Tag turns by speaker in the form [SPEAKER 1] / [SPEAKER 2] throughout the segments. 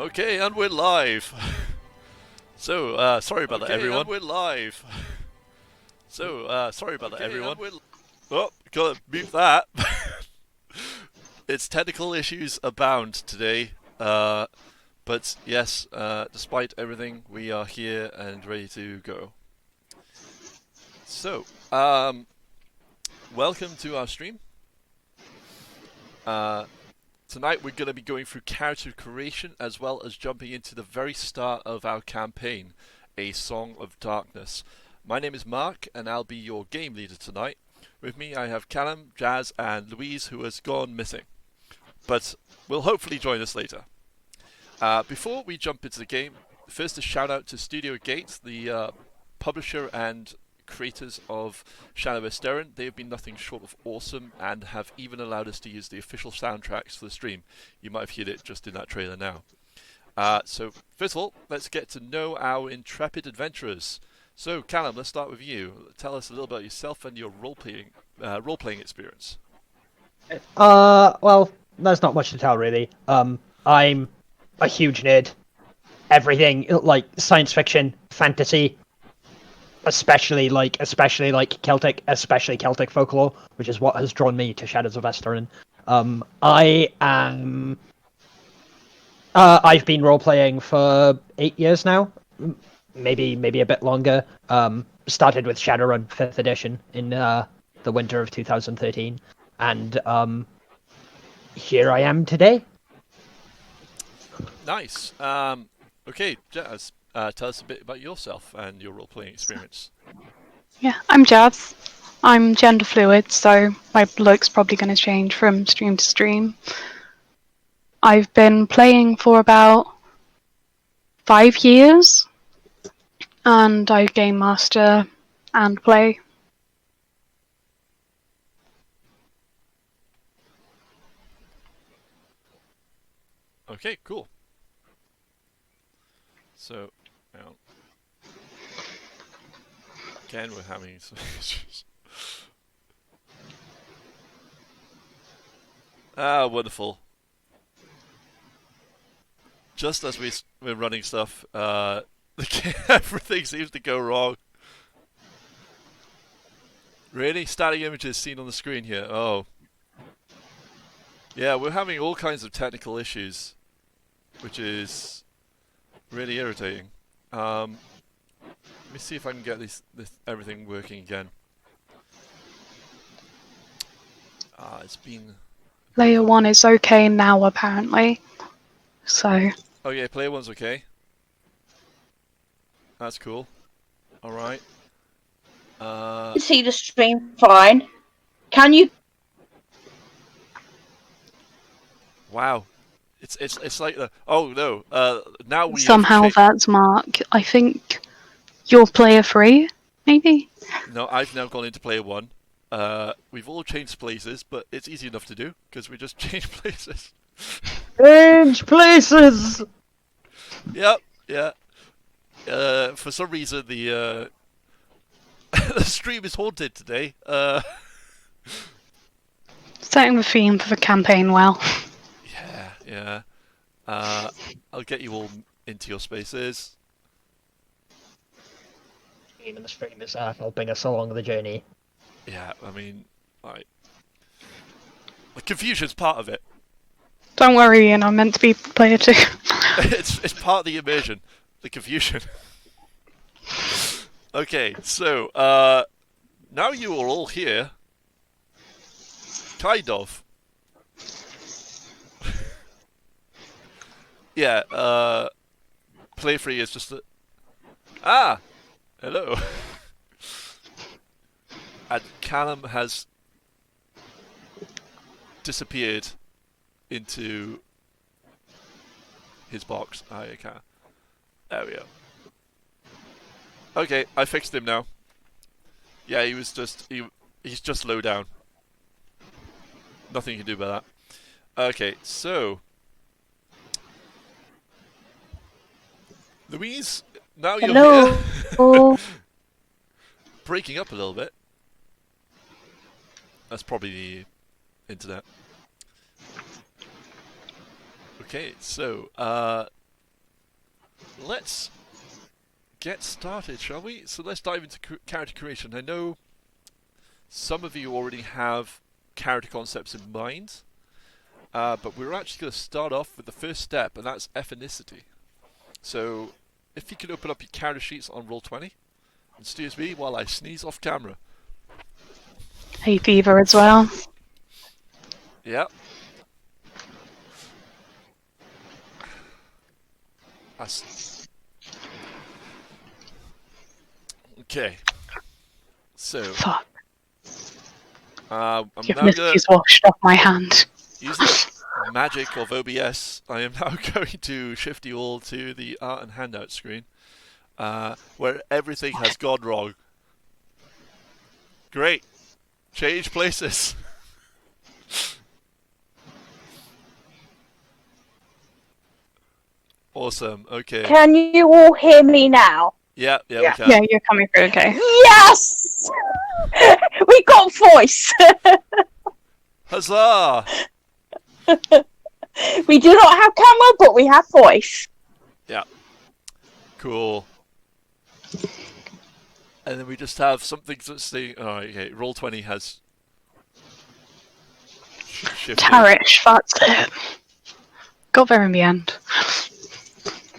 [SPEAKER 1] Okay, and we're live. So, sorry about that, everyone. And we're live. So, sorry about that, everyone. Oh, gotta mute that. It's technical issues abound today. But yes, despite everything, we are here and ready to go. So, welcome to our stream. Tonight we're going to be going through character creation as well as jumping into the very start of our campaign, A Song of Darkness. My name is Mark and I'll be your game leader tonight. With me I have Callum, Jazz and Louise, who has gone missing, but will hopefully join us later. Before we jump into the game, first a shout out to Studio Agate, the publisher and creators of Shadows of Esteren. They have been nothing short of awesome and have even allowed us to use the official soundtracks for the stream. You might have heard it just in that trailer now. So first of all, let's get to know our intrepid adventurers. So Callum, let's start with you. Tell us a little about yourself and your role-playing experience.
[SPEAKER 2] Well, there's not much to tell really. I'm a huge nerd. Everything like science fiction, fantasy, especially Celtic, especially Celtic folklore, which is what has drawn me to Shadows of Esteren. I am. I've been role playing for 8 years now, maybe a bit longer. Started with Shadowrun 5th edition in the winter of 2013, and here I am today.
[SPEAKER 1] Nice. Okay, Jazz, tell us a bit about yourself and your role-playing experience.
[SPEAKER 3] Yeah, I'm Jazz. I'm gender fluid, so my look's probably going to change from stream to stream. I've been playing for about 5 years, and I game master and play.
[SPEAKER 1] Okay, cool. So, now, again, we're having some issues. Wonderful. Just as we're running stuff, everything seems to go wrong. Really? Static images seen on the screen here. Oh. Yeah, we're having all kinds of technical issues, which is really irritating. Let me see if I can get this everything working again. It's been...
[SPEAKER 3] Layer 1 is okay now, apparently. So...
[SPEAKER 1] Oh yeah, player 1's okay. That's cool. Alright.
[SPEAKER 4] See the stream fine. Can you?
[SPEAKER 1] Wow. It's like the... Oh no, now we
[SPEAKER 3] somehow
[SPEAKER 1] have...
[SPEAKER 3] that's Mark. I think you're player 3, maybe?
[SPEAKER 1] No, I've now gone into player 1. We've all changed places, but it's easy enough to do, because we just change places.
[SPEAKER 2] Change places!
[SPEAKER 1] Yep, yeah. For some reason, the the stream is haunted today.
[SPEAKER 3] Setting the theme for the campaign well.
[SPEAKER 1] Yeah. I'll get you all into your spaces.
[SPEAKER 2] Even the stream is helping us along the journey.
[SPEAKER 1] Yeah, I mean, the confusion's part of it.
[SPEAKER 3] Don't worry, Ian, I'm meant to be player 2.
[SPEAKER 1] It's part of the immersion, the confusion. Okay, so now you are all here. Kind of. Yeah, play free is just a... Hello. And Callum has disappeared into his box. There we go. Okay, I fixed him now. Yeah, he's just low down. Nothing you can do about that. Okay, so Louise, now you're here. Breaking up a little bit. That's probably the internet. Okay, so let's get started, shall we? So let's dive into character creation. I know some of you already have character concepts in mind, but we're actually going to start off with the first step, and that's ethnicity. So, if you can open up your character sheets on Roll20, and excuse me while I sneeze off camera.
[SPEAKER 3] Hay fever as well.
[SPEAKER 1] Yep. That's... Okay. So,
[SPEAKER 3] Fuck.
[SPEAKER 1] I'm
[SPEAKER 3] Your
[SPEAKER 1] now
[SPEAKER 3] mist
[SPEAKER 1] going
[SPEAKER 3] is washed off my hand.
[SPEAKER 1] using the magic of OBS, I am now going to shift you all to the art and handout screen, where everything has gone wrong. Great. Change places. Awesome. Okay.
[SPEAKER 4] Can you all hear me now?
[SPEAKER 1] Yeah, we
[SPEAKER 2] Yeah.
[SPEAKER 1] can.
[SPEAKER 3] Yeah, you're coming through okay.
[SPEAKER 4] Yes! We got voice!
[SPEAKER 1] Huzzah!
[SPEAKER 4] We do not have camera, but we have voice.
[SPEAKER 1] Yeah. Cool. And then we just have something that's saying, alright, okay, Roll20 has shifted.
[SPEAKER 3] Tarish, that's it. Got there in the end.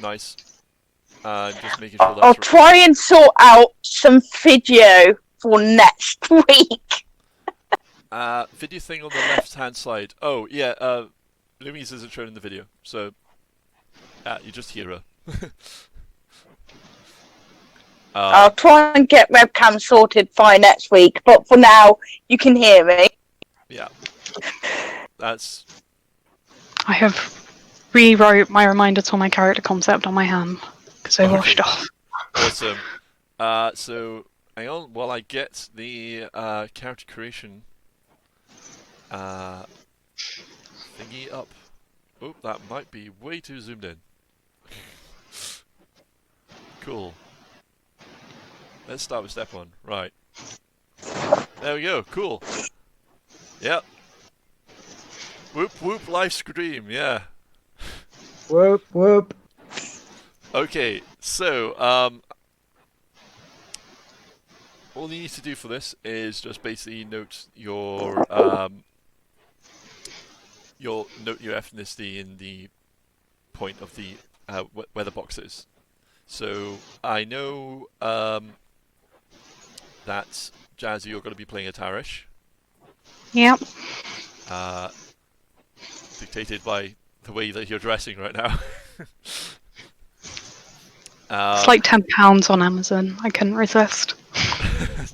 [SPEAKER 1] Nice. Just making sure that's
[SPEAKER 4] I'll
[SPEAKER 1] right.
[SPEAKER 4] try and sort out some video for next week.
[SPEAKER 1] Video thing on the left hand side. Oh, yeah, Louise isn't shown in the video, so you just hear her.
[SPEAKER 4] I'll try and get webcam sorted by next week, but for now, you can hear me.
[SPEAKER 1] Yeah. That's...
[SPEAKER 3] I have rewrote my reminder to my character concept on my hand because they washed off.
[SPEAKER 1] Awesome. So, hang on while I get the character creation thingy up. Oh, that might be way too zoomed in. Cool. Let's start with step 1. Right. There we go. Cool. Yep. Whoop whoop live stream. Yeah.
[SPEAKER 2] Whoop whoop.
[SPEAKER 1] Okay. So, all you need to do for this is just basically note your ethnicity in the point of the where the box is. So I know that Jazzy, you're going to be playing a Tarish.
[SPEAKER 3] Yep.
[SPEAKER 1] Dictated by the way that you're dressing right now.
[SPEAKER 3] It's like £10 on Amazon. I couldn't resist.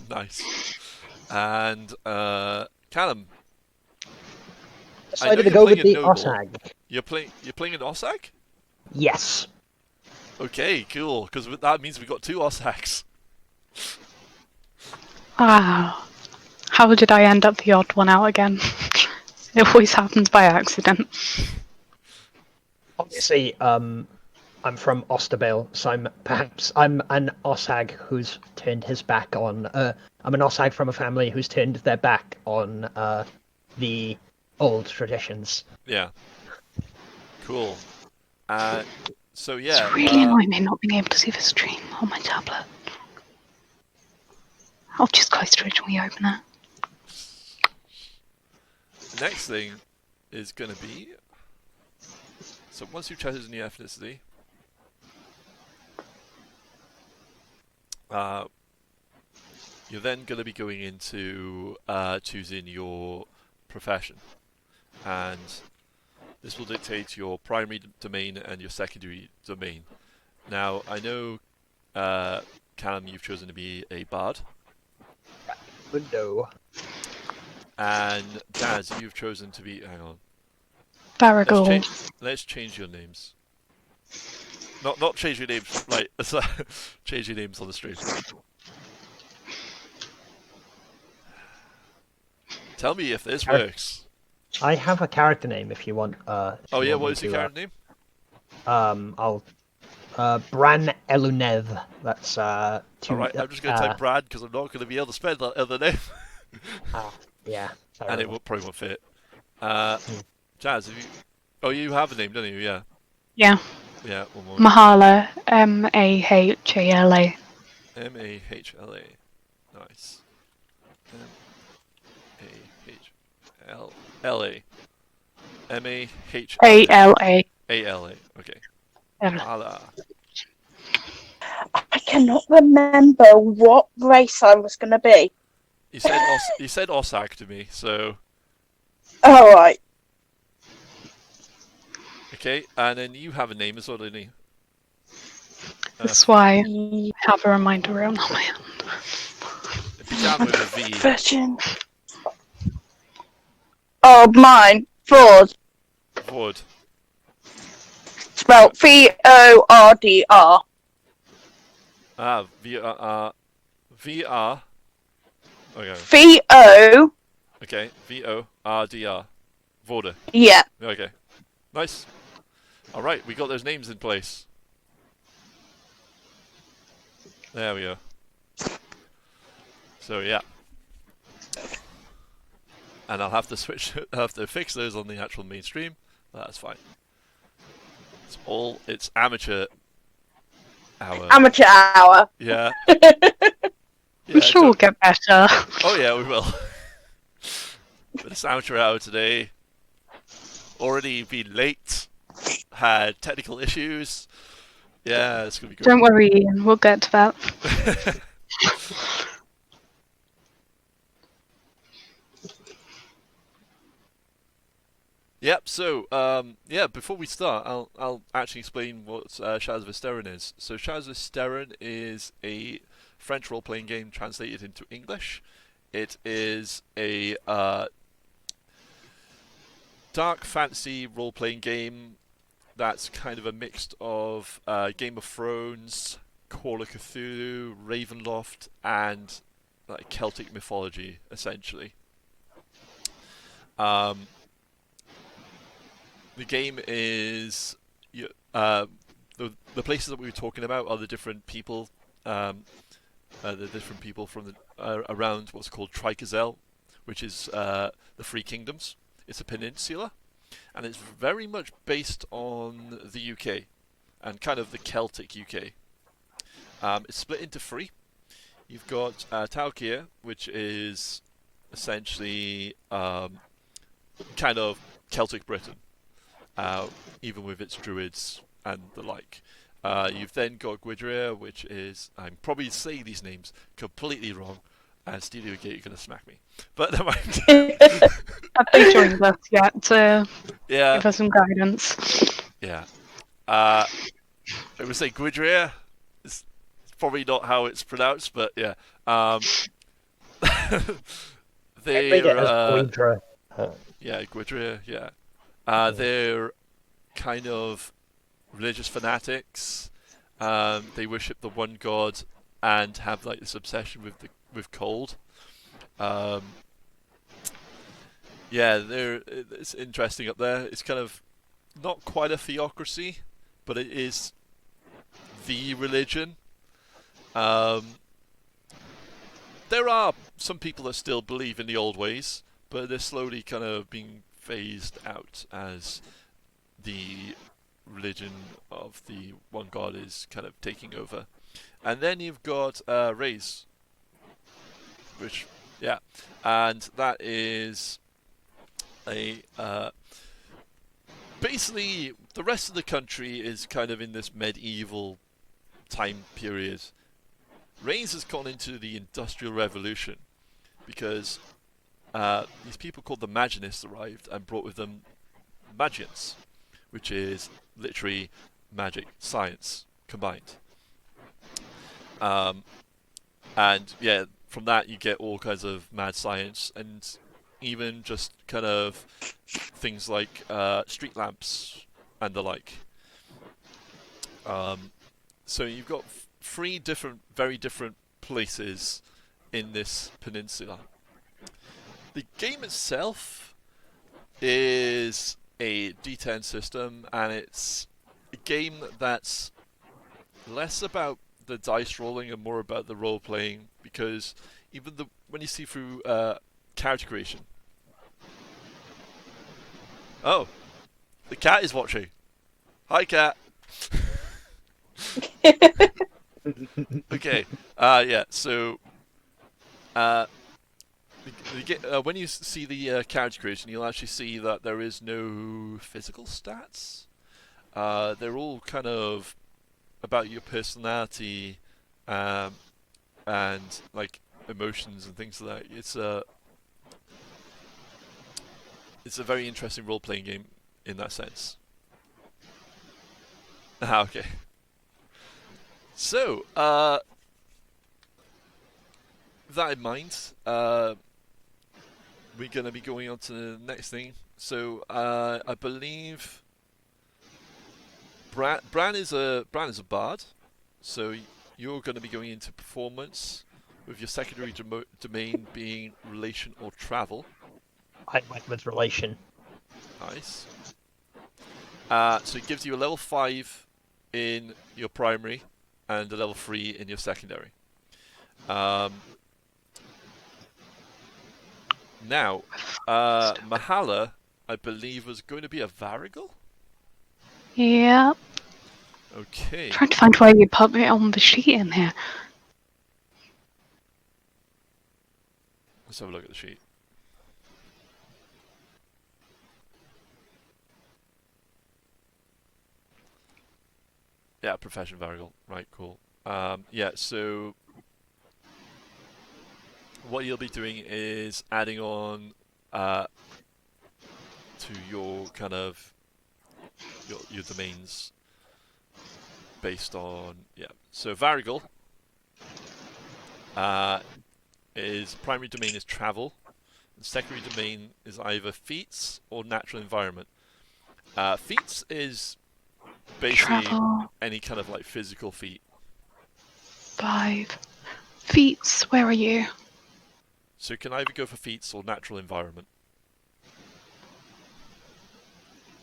[SPEAKER 1] Nice. And Callum,
[SPEAKER 2] Decided
[SPEAKER 1] you're
[SPEAKER 2] to go with
[SPEAKER 1] playing
[SPEAKER 2] the
[SPEAKER 1] a noble.
[SPEAKER 2] Osag.
[SPEAKER 1] You're playing an Osag?
[SPEAKER 2] Yes.
[SPEAKER 1] Okay, cool. Because that means we got 2 Osags.
[SPEAKER 3] Ah. How did I end up the odd one out again? It always happens by accident.
[SPEAKER 2] Obviously, I'm from Ostervale, so I'm an Osag who's turned his back on. I'm an Osag from a family who's turned their back on the old traditions.
[SPEAKER 1] Yeah. Cool. So yeah.
[SPEAKER 3] It's really annoying me not being able to see the stream on my tablet. I'll just close Twitch when we open it.
[SPEAKER 1] The next thing is going to be... So once you've chosen your ethnicity, you're then going to be going into choosing your profession. And this will dictate your primary domain and your secondary domain. Now, I know, Callum, you've chosen to be a bard.
[SPEAKER 2] Window.
[SPEAKER 1] And Daz, you've chosen to be... Hang on.
[SPEAKER 3] Baragol.
[SPEAKER 1] Let's change your names. Not change your names, right. Change your names on the stream. Tell me if this works.
[SPEAKER 2] I have a character name if you want.
[SPEAKER 1] Oh yeah, what is your character name?
[SPEAKER 2] I'll Bran Elunev. That's
[SPEAKER 1] Alright, I'm just going to type Brad because I'm not going to be able to spell that other name.
[SPEAKER 2] Yeah.
[SPEAKER 1] And it probably won't fit. Jazz, have you... Oh, you have a name, don't you? Yeah.
[SPEAKER 3] Yeah.
[SPEAKER 1] Yeah, one more.
[SPEAKER 3] Mahala. Mahala.
[SPEAKER 1] Mahla. Nice. Mahla. Mahla.
[SPEAKER 3] ALA.
[SPEAKER 1] ALA. Okay.
[SPEAKER 3] Ela.
[SPEAKER 1] Mahala.
[SPEAKER 4] I cannot remember what race I was going to be.
[SPEAKER 1] He said Ossak to me, so
[SPEAKER 4] All right.
[SPEAKER 1] okay. And then you have a name as well, don't you?
[SPEAKER 3] That's why I have a reminder rune on my hand.
[SPEAKER 1] It began with a V.
[SPEAKER 4] Profession. Oh, mine. Ford.
[SPEAKER 1] Vord.
[SPEAKER 4] Spelled Vordr.
[SPEAKER 1] Ah, VR. Okay.
[SPEAKER 4] VO.
[SPEAKER 1] Okay. VORDR. Vorder.
[SPEAKER 4] Yeah.
[SPEAKER 1] Okay. Nice. All right, we got those names in place. There we go. So yeah. And I'll have to I'll have to fix those on the actual mainstream. That's fine. It's amateur hour.
[SPEAKER 4] Amateur hour.
[SPEAKER 1] Yeah.
[SPEAKER 3] I'm sure we'll get better.
[SPEAKER 1] Oh yeah, we will. But it's amateur hour today. Already been late. Had technical issues. Yeah, it's gonna be good.
[SPEAKER 3] Don't worry, Ian. We'll get to that.
[SPEAKER 1] Yep. So, before we start, I'll actually explain what Shadows of Esteren is. So, Shadows of Esteren is a French role-playing game translated into English. It is a dark fantasy role-playing game that's kind of a mix of Game of Thrones, Call of Cthulhu, Ravenloft, and like Celtic mythology, essentially. The game is the places that we were talking about are the different people, from the around what's called Tricazel, which is the Three Kingdoms. It's a peninsula, and it's very much based on the UK and kind of the Celtic UK. It's split into three. You've got Taukia, which is essentially kind of Celtic Britain. Even with its druids and the like. You've then got Gwydria, which is... I'm probably saying these names completely wrong, and Studio Agate are going to smack me. But never mind.
[SPEAKER 3] Have they joined us yet to
[SPEAKER 1] Yeah.
[SPEAKER 3] give us some guidance?
[SPEAKER 1] Yeah. I would say Gwydria. It's probably not how it's pronounced, but yeah.
[SPEAKER 2] They read it as
[SPEAKER 1] They're...
[SPEAKER 2] Guidra.
[SPEAKER 1] Yeah, Gwydria, yeah. They're kind of religious fanatics. They worship the one god and have like this obsession with cold. It's interesting up there. It's kind of not quite a theocracy, but it is the religion. There are some people that still believe in the old ways, but they're slowly kind of being phased out as the religion of the one god is kind of taking over. And then you've got Raise, which, yeah, and that is a basically the rest of the country is kind of in this medieval time period. Raise has gone into the Industrial Revolution because these people called the Magianists arrived and brought with them Magians, which is literally magic, science combined. And yeah, from that you get all kinds of mad science and even just kind of things like street lamps and the like. So you've got three very different places in this peninsula. The game itself is a D10 system, and it's a game that's less about the dice rolling and more about the role playing, because even when you see through character creation. Oh, the cat is watching. Hi, cat. Okay. Yeah. So, when you see the character creation, you'll actually see that there is no physical stats. They're all kind of about your personality, and like emotions and things like that. It's a very interesting role-playing game in that sense. Okay. So, with that in mind, we're going to be going on to the next thing. So, I believe Bran is a bard. So you're going to be going into performance with your secondary domain being relation or travel.
[SPEAKER 2] I went with relation.
[SPEAKER 1] Nice. So it gives you a level 5 in your primary and a level 3 in your secondary. Now, Mahala, I believe, was going to be a Varigal?
[SPEAKER 3] Yeah.
[SPEAKER 1] Okay.
[SPEAKER 3] Trying to find where you put it on the sheet in here.
[SPEAKER 1] Let's have a look at the sheet. Yeah, profession Varigal. Right, cool. Yeah, so what you'll be doing is adding on to your kind of your domains based on So Varigal is primary domain is travel, and secondary domain is either feats or natural environment. Feats is basically
[SPEAKER 3] Travel.
[SPEAKER 1] any kind of like physical feat.
[SPEAKER 3] 5. Feats, where are you?
[SPEAKER 1] So you can either go for feats or natural environment.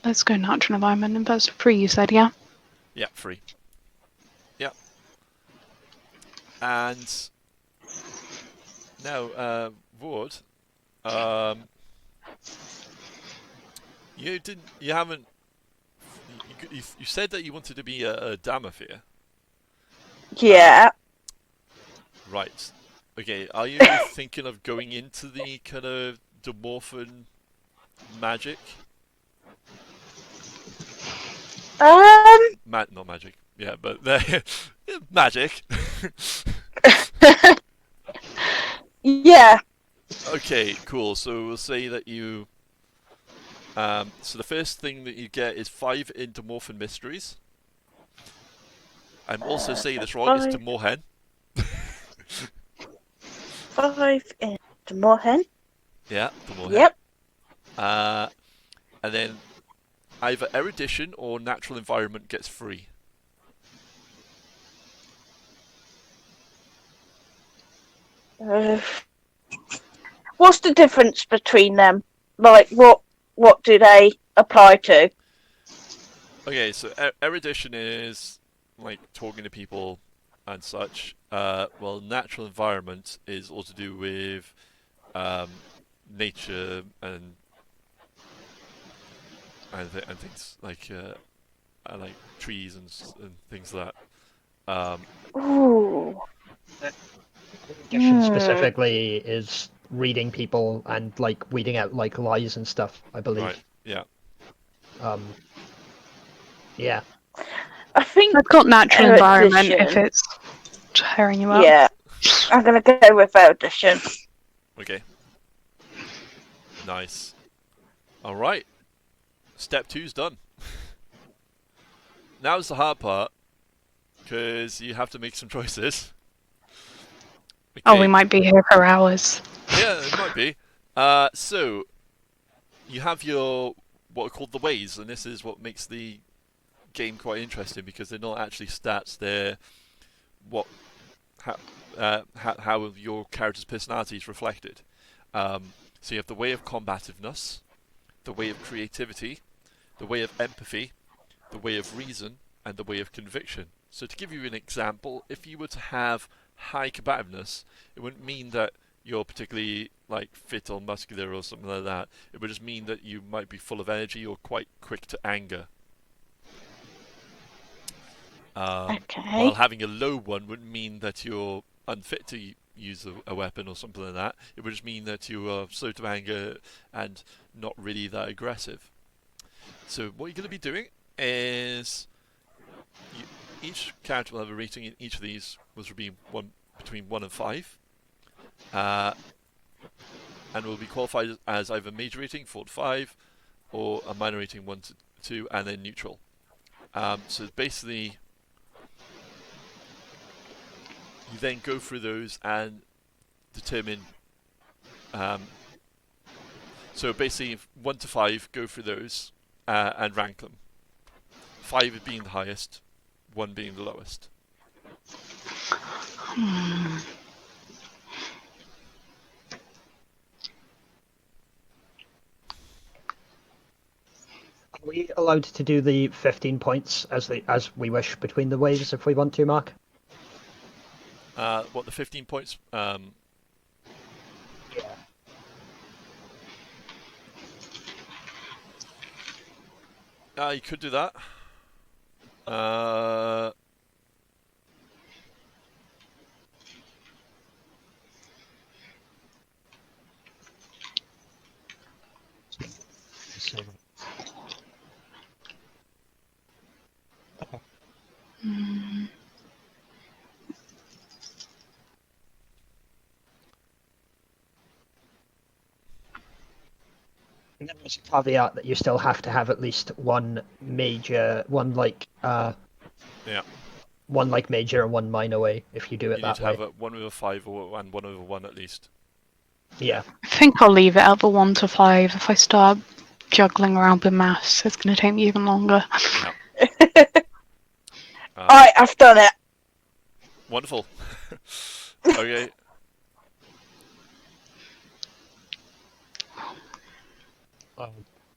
[SPEAKER 3] Let's go natural environment, and that's 3, you said, yeah?
[SPEAKER 1] Yeah, free. Yeah. And now, Ward, you haven't, you said that you wanted to be a Damafir.
[SPEAKER 4] Yeah.
[SPEAKER 1] Right. Okay, are you thinking of going into the kind of Demorphin magic? Not magic. Yeah, but magic.
[SPEAKER 4] Yeah.
[SPEAKER 1] Okay, cool. So we'll say that you. So the first thing that you get is 5 in Demorphin Mysteries. I'm also saying this wrong. It's
[SPEAKER 4] 5.
[SPEAKER 1] Demorhen.
[SPEAKER 4] 5 in Moorhen.
[SPEAKER 1] Yeah, Demorhen.
[SPEAKER 4] Yep.
[SPEAKER 1] And then either erudition or natural environment gets free.
[SPEAKER 4] What's the difference between them? Like, what do they apply to?
[SPEAKER 1] Okay, so erudition is like talking to people and such. Well, natural environment is all to do with nature and things like trees and things like that.
[SPEAKER 4] Ooh.
[SPEAKER 2] Erudition specifically is reading people and like weeding out like lies and stuff, I believe.
[SPEAKER 1] Right. Yeah.
[SPEAKER 2] Yeah.
[SPEAKER 4] I think
[SPEAKER 3] I've got natural environment if
[SPEAKER 4] erudition.
[SPEAKER 3] it's tearing you up.
[SPEAKER 4] Yeah. I'm gonna go with erudition.
[SPEAKER 1] Okay. Nice. All right. Step 2's done. Now's the hard part, because you have to make some choices. Okay.
[SPEAKER 3] Oh, we might be here for hours.
[SPEAKER 1] Yeah, it might be. So you have your what are called the ways, and this is what makes the game quite interesting because they're not actually stats. They're how your character's personality is reflected. So you have the way of combativeness, the way of creativity, the way of empathy, the way of reason, and the way of conviction. So to give you an example, if you were to have high combativeness, it wouldn't mean that you're particularly like fit or muscular or something like that. It would just mean that you might be full of energy or quite quick to anger.
[SPEAKER 4] Okay.
[SPEAKER 1] While having a low one would mean that you're unfit to use a weapon or something like that. It would just mean that you are slow to anger and not really that aggressive. So what you're going to be doing is each character will have a rating in each of these, which will be between 1 and 5. And will be qualified as either major rating 4 to 5 or a minor rating 1 to 2 and then neutral. So basically you then go through those and determine so basically 1 to 5, go through those and rank them. 5 being the highest, 1 being the lowest.
[SPEAKER 2] Are we allowed to do the 15 points as we wish between the waves if we want to, Mark?
[SPEAKER 1] What, the 15 points?
[SPEAKER 2] Yeah.
[SPEAKER 1] You could do that.
[SPEAKER 2] And then there's a caveat that you still have to have at least one major, one like major and one minor way if you do it
[SPEAKER 1] You
[SPEAKER 2] that
[SPEAKER 1] need to
[SPEAKER 2] way.
[SPEAKER 1] have 1 over 5 and 1 over 1 at least.
[SPEAKER 2] Yeah.
[SPEAKER 3] I think I'll leave it at the 1 to 5. If I start juggling around with maths, it's going to take me even longer.
[SPEAKER 1] Yeah.
[SPEAKER 4] Alright, I've done it.
[SPEAKER 1] Wonderful. Okay.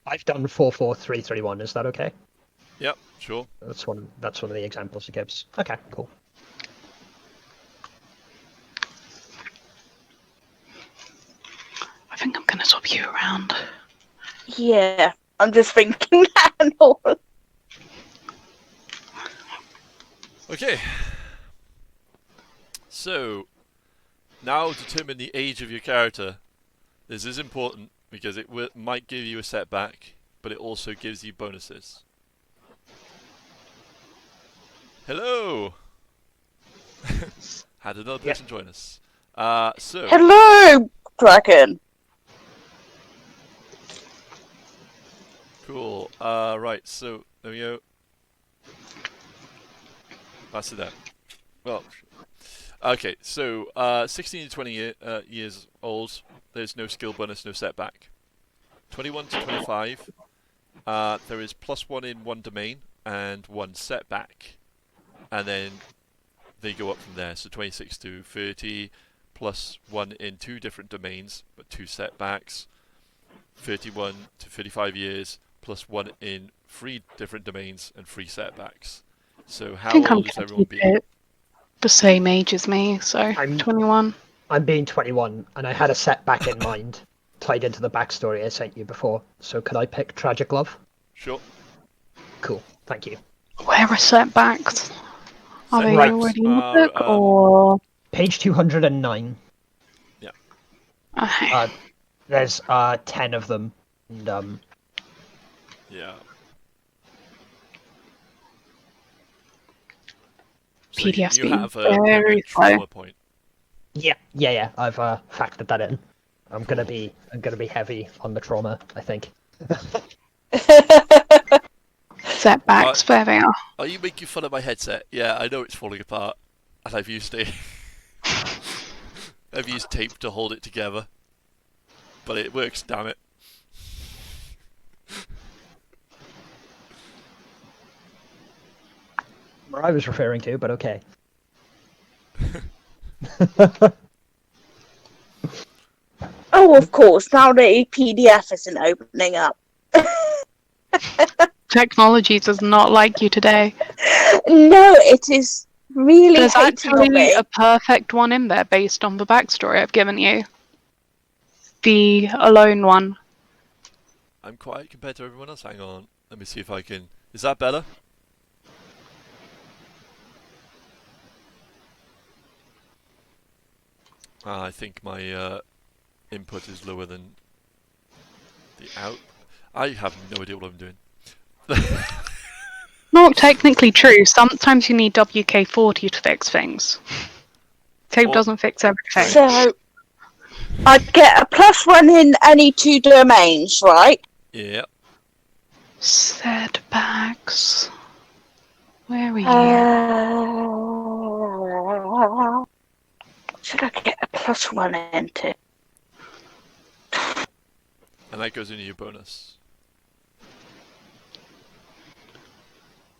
[SPEAKER 2] I've done 4-4-3-3-1. Is that okay?
[SPEAKER 1] Yep, sure.
[SPEAKER 2] That's one of the examples it gives. Okay, cool.
[SPEAKER 3] I think I'm going to swap you around.
[SPEAKER 4] Yeah, I'm just thinking that and all.
[SPEAKER 1] Okay. So, now determine the age of your character. This is important because it might give you a setback, but it also gives you bonuses. Hello! Had another person join us. So.
[SPEAKER 4] Hello, Dragon.
[SPEAKER 1] Cool. Right, so there we go. That's it there. Well, okay, so 16 to 20 years old, there's no skill bonus, no setback. 21 to 25, there is +1 in one domain and 1 setback. And then they go up from there. So 26 to 30, +1 in 2 different domains, but 2 setbacks. 31 to 35 years, +1 in 3 different domains and 3 setbacks. So how old is everyone being?
[SPEAKER 3] The same age as me, so I'm 21.
[SPEAKER 2] I'm being 21, and I had a setback in mind, tied into the backstory I sent you before. So could I pick Tragic Love?
[SPEAKER 1] Sure.
[SPEAKER 2] Cool, thank you.
[SPEAKER 3] Where are setbacks? Are they
[SPEAKER 2] Right.
[SPEAKER 3] already in the book, or...?
[SPEAKER 2] Page 209.
[SPEAKER 1] Yeah.
[SPEAKER 3] Okay.
[SPEAKER 2] There's 10 of them, and
[SPEAKER 1] Yeah. So
[SPEAKER 3] PDF's
[SPEAKER 1] you
[SPEAKER 3] being
[SPEAKER 1] have a
[SPEAKER 3] very
[SPEAKER 1] trauma
[SPEAKER 3] slow.
[SPEAKER 1] point.
[SPEAKER 2] yeah. I've factored that in. I'm gonna be heavy on the trauma, I think.
[SPEAKER 3] Setbacks, there they are.
[SPEAKER 1] Are you making fun of my headset? Yeah, I know it's falling apart, and I've used I've used tape to hold it together, but it works. Damn it!
[SPEAKER 2] Where I was referring to, but okay.
[SPEAKER 4] Oh, of course. Now the PDF isn't opening up.
[SPEAKER 3] Technology does not like you today.
[SPEAKER 4] No, it is really
[SPEAKER 3] There's
[SPEAKER 4] hating on
[SPEAKER 3] actually
[SPEAKER 4] me.
[SPEAKER 3] a perfect one in there based on the backstory I've given you. The alone one.
[SPEAKER 1] I'm quiet compared to everyone else. Hang on, let me see if I can. Is that better? I think my input is lower than the out. I have no idea what I'm doing.
[SPEAKER 3] Not technically true. Sometimes you need WK40 to fix things. Tape doesn't fix everything.
[SPEAKER 4] So, I'd get a +1 in any 2 domains, right?
[SPEAKER 1] Yeah.
[SPEAKER 3] Setbacks. Where are you?
[SPEAKER 4] Should I get a +1 into?
[SPEAKER 1] And that goes into your bonus.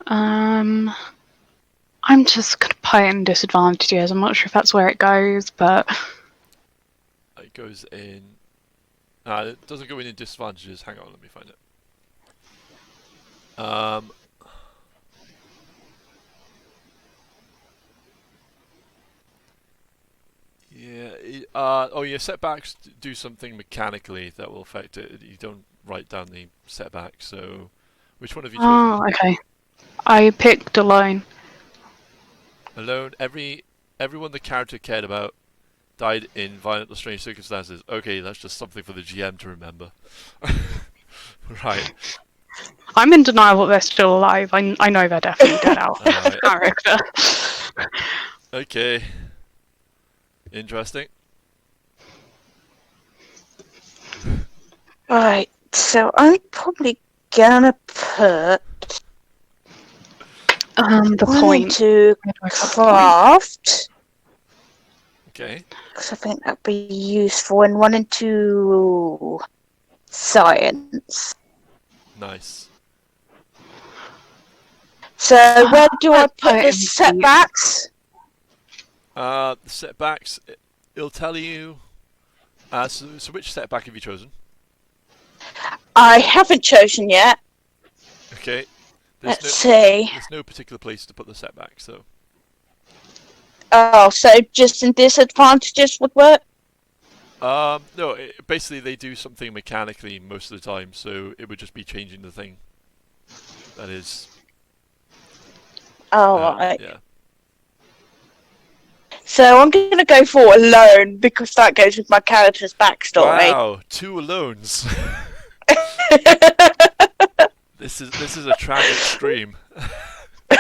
[SPEAKER 3] I'm just gonna put it in disadvantages. I'm not sure if that's where it goes, but
[SPEAKER 1] It goes in. It doesn't go in disadvantages. Hang on, let me find it. Your setbacks do something mechanically that will affect it. You don't write down the setback. So, which one have you chosen?
[SPEAKER 3] oh, okay. I picked alone.
[SPEAKER 1] Alone. Everyone the character cared about died in violent or strange circumstances. Okay, that's just something for the GM to remember. Right.
[SPEAKER 3] I'm in denial that they're still alive. I know they're definitely dead out.
[SPEAKER 1] Alright.
[SPEAKER 3] Character.
[SPEAKER 1] Okay. Interesting.
[SPEAKER 4] Right, so I'm probably gonna put
[SPEAKER 3] The
[SPEAKER 4] one
[SPEAKER 3] point.
[SPEAKER 4] into craft,
[SPEAKER 1] Okay.
[SPEAKER 4] because I think that'd be useful, and one into science.
[SPEAKER 1] Nice.
[SPEAKER 4] So where do I put the
[SPEAKER 3] in
[SPEAKER 4] setbacks?
[SPEAKER 1] The setbacks. It'll tell you. So which setback have you chosen?
[SPEAKER 4] I haven't chosen yet.
[SPEAKER 1] Okay.
[SPEAKER 4] Let's see.
[SPEAKER 1] There's no particular place to put the setback, so.
[SPEAKER 4] Oh, so just in disadvantages would work?
[SPEAKER 1] No, basically they do something mechanically most of the time, so it would just be changing the thing. That is.
[SPEAKER 4] Oh, right.
[SPEAKER 1] Yeah.
[SPEAKER 4] So I'm going to go for alone, because that goes with my character's backstory.
[SPEAKER 1] Wow, 2 alones. This is a tragic stream.
[SPEAKER 3] To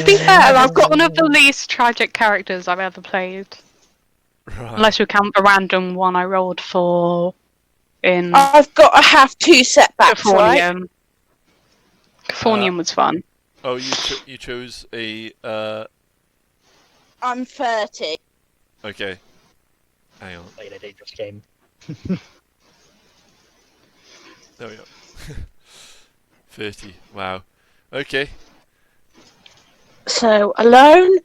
[SPEAKER 3] be fair, I've got one of the least tragic characters I've ever played.
[SPEAKER 1] Right.
[SPEAKER 3] Unless you count the random one I rolled for in
[SPEAKER 4] I've got to have 2 setbacks, right?
[SPEAKER 3] Californium. Californium was fun.
[SPEAKER 1] Oh, you chose a.
[SPEAKER 4] I'm 30.
[SPEAKER 1] Okay. Hang on.
[SPEAKER 2] Playing a dangerous game.
[SPEAKER 1] There we go. 30. Wow. Okay.
[SPEAKER 4] So alone.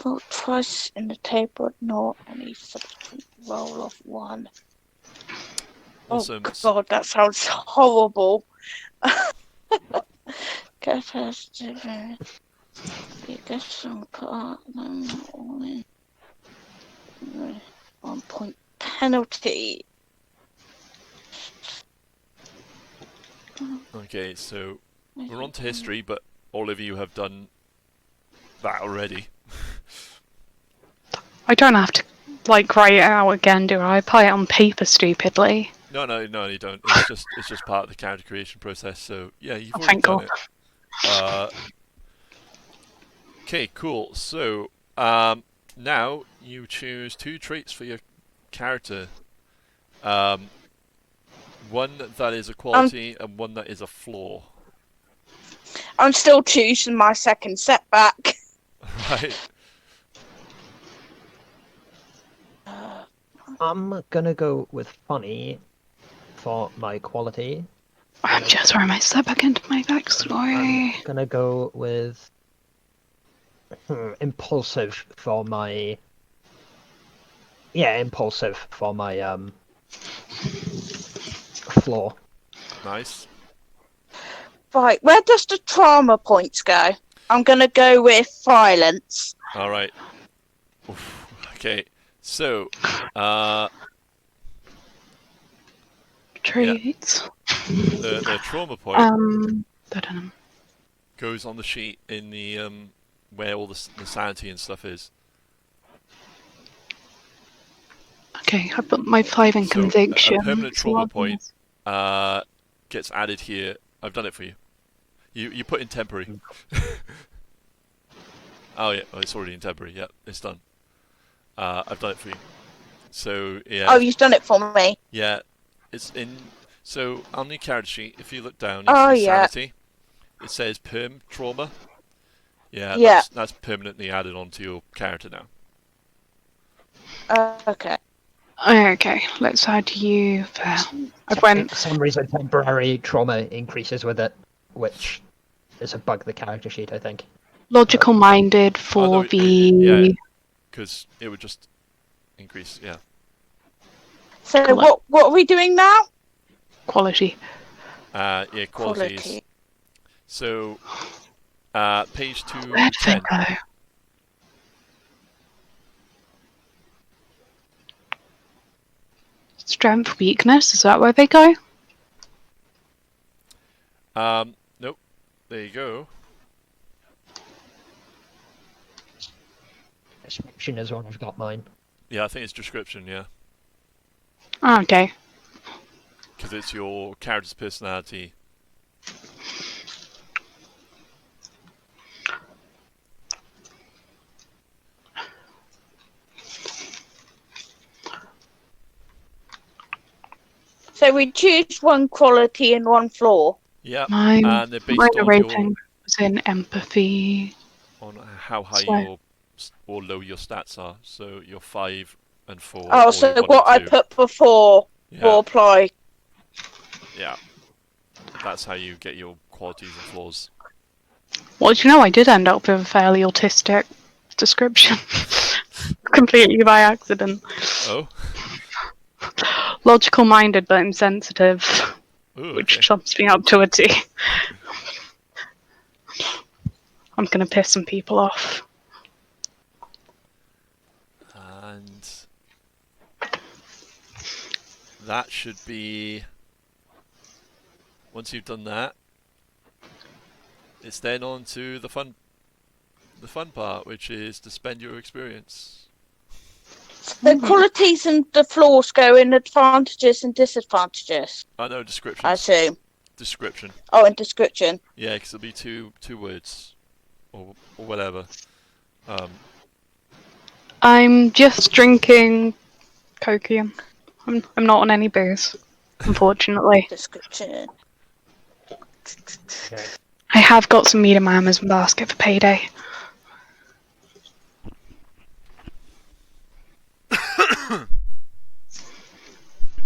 [SPEAKER 4] Vote twice in the table, not any subsequent roll of 1.
[SPEAKER 1] Awesome.
[SPEAKER 4] Oh God, that sounds horrible. One point penalty.
[SPEAKER 1] Okay, so we're on to history, but all of you have done that already.
[SPEAKER 3] I don't have to write it out again, do I? I put it on paper stupidly.
[SPEAKER 1] No, you don't. It's just part of the character creation process. So yeah, you've already
[SPEAKER 3] Thank
[SPEAKER 1] done
[SPEAKER 3] God.
[SPEAKER 1] it. Okay, cool. So now you choose 2 traits for your character. One that is a quality and one that is a flaw.
[SPEAKER 4] I'm still choosing my second setback.
[SPEAKER 1] Right.
[SPEAKER 2] I'm gonna go with funny for my quality.
[SPEAKER 3] I'm just throwing my step back into my backstory.
[SPEAKER 2] I'm gonna go with impulsive for my. Yeah, impulsive for my flaw.
[SPEAKER 1] Nice.
[SPEAKER 4] Right, where does the trauma points go? I'm gonna go with violence.
[SPEAKER 1] All right. Oof. Okay. So,
[SPEAKER 3] Traits.
[SPEAKER 1] the trauma point.
[SPEAKER 3] I don't know.
[SPEAKER 1] goes on the sheet in the where all the sanity and stuff is.
[SPEAKER 3] Okay, I put my 5 in
[SPEAKER 1] So
[SPEAKER 3] conviction.
[SPEAKER 1] a permanent
[SPEAKER 3] It's
[SPEAKER 1] trauma
[SPEAKER 3] not
[SPEAKER 1] point
[SPEAKER 3] nice.
[SPEAKER 1] gets added here. I've done it for you. You put in temporary. Oh yeah, it's already in temporary. Yeah, it's done. I've done it for you. So yeah.
[SPEAKER 4] Oh, you've done it for me.
[SPEAKER 1] Yeah, it's in. So on the character sheet, if you look down, you
[SPEAKER 4] Oh,
[SPEAKER 1] see
[SPEAKER 4] yeah.
[SPEAKER 1] sanity. It says perm trauma. Yeah,
[SPEAKER 4] Yeah.
[SPEAKER 1] that's permanently added onto your character now.
[SPEAKER 4] Okay.
[SPEAKER 3] Okay, let's add you there. I went
[SPEAKER 2] For some reason, temporary trauma increases with it, which is a bug the character sheet, I think.
[SPEAKER 3] logical minded for
[SPEAKER 1] Oh, no,
[SPEAKER 3] the
[SPEAKER 1] because it would just increase. Yeah.
[SPEAKER 4] So
[SPEAKER 3] Collect-
[SPEAKER 4] what are we doing now?
[SPEAKER 3] quality.
[SPEAKER 1] Yeah, qualities. So, page
[SPEAKER 3] Where did they
[SPEAKER 1] 210.
[SPEAKER 3] go? Strength, weakness, is that where they go?
[SPEAKER 1] Nope. There you go.
[SPEAKER 2] Description is one I've got mine.
[SPEAKER 1] Yeah, I think it's description. Yeah,
[SPEAKER 3] Oh, okay.
[SPEAKER 1] because it's your character's personality.
[SPEAKER 4] So we choose one quality and one flaw.
[SPEAKER 1] Yeah,
[SPEAKER 3] Mine,
[SPEAKER 1] and they're based
[SPEAKER 3] mine
[SPEAKER 1] on
[SPEAKER 3] rating was in empathy.
[SPEAKER 1] on how high
[SPEAKER 3] So-
[SPEAKER 1] your or low your stats are. So your 5 and 4.
[SPEAKER 4] Oh,
[SPEAKER 1] or
[SPEAKER 4] so
[SPEAKER 1] your 1
[SPEAKER 4] what I
[SPEAKER 1] and 2.
[SPEAKER 4] put before
[SPEAKER 1] Yeah,
[SPEAKER 4] will apply.
[SPEAKER 1] yeah. That's how you get your qualities and flaws.
[SPEAKER 3] Well, do you know, I did end up with a fairly autistic description. Completely by accident.
[SPEAKER 1] Oh.
[SPEAKER 3] Logical minded but insensitive,
[SPEAKER 1] Ooh,
[SPEAKER 3] which
[SPEAKER 1] okay.
[SPEAKER 3] trumps me up to a T. I'm gonna piss some people off.
[SPEAKER 1] And that should be. Once you've done that, it's then on to the fun part, which is to spend your experience.
[SPEAKER 4] The qualities and the flaws go in advantages and disadvantages,
[SPEAKER 1] Oh no, description.
[SPEAKER 4] I assume.
[SPEAKER 1] Description.
[SPEAKER 4] Oh, and description.
[SPEAKER 1] Yeah, because it'll be two words, or whatever.
[SPEAKER 3] I'm just drinking cocaine. I'm not on any booze, unfortunately.
[SPEAKER 4] Description.
[SPEAKER 3] I have got some meat in my Amazon basket for payday.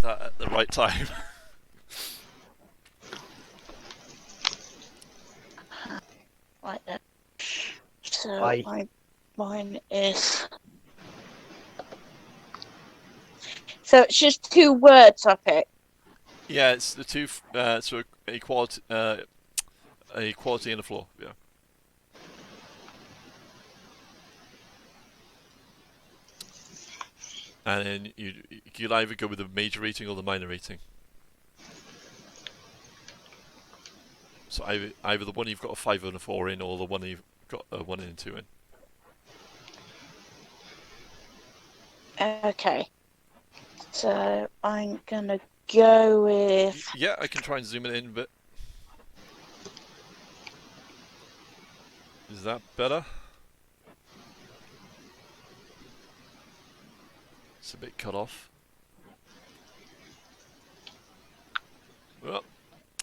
[SPEAKER 1] That at the right time.
[SPEAKER 4] Right then. So mine is. So it's just 2 words I pick.
[SPEAKER 1] Yeah, it's the two. So equality and a flaw. Yeah. And then you'll either go with the major rating or the minor rating. So either the one you've got a 5 and a 4 in, or the one you've got a 1 and 2 in.
[SPEAKER 4] Okay. So I'm gonna go with.
[SPEAKER 1] Yeah, I can try and zoom it in, but is that better? It's a bit cut off. Well,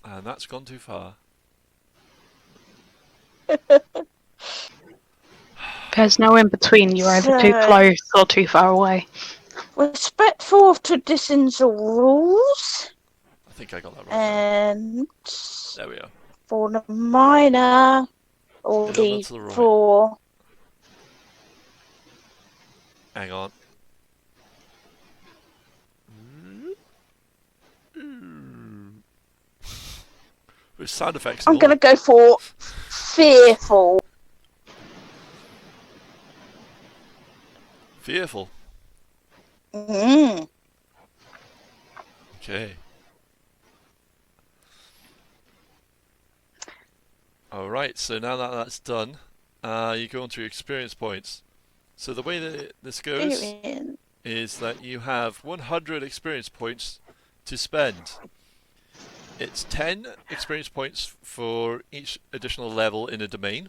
[SPEAKER 1] and that's gone too far.
[SPEAKER 3] There's no in between. You're either too close or too far away.
[SPEAKER 4] Respectful of traditions or rules.
[SPEAKER 1] I think I got that right.
[SPEAKER 4] And
[SPEAKER 1] There we are.
[SPEAKER 4] for the minor, or
[SPEAKER 1] Middle
[SPEAKER 4] the
[SPEAKER 1] and to the right.
[SPEAKER 4] for.
[SPEAKER 1] Hang on. With sound effects.
[SPEAKER 4] I'm gonna go for fearful.
[SPEAKER 1] Fearful.
[SPEAKER 4] Mm.
[SPEAKER 1] Okay. Alright, so now that that's done, you go on to your experience points. So the way that this goes
[SPEAKER 4] Experience.
[SPEAKER 1] is that you have 100 experience points to spend. It's 10 experience points for each additional level in a domain,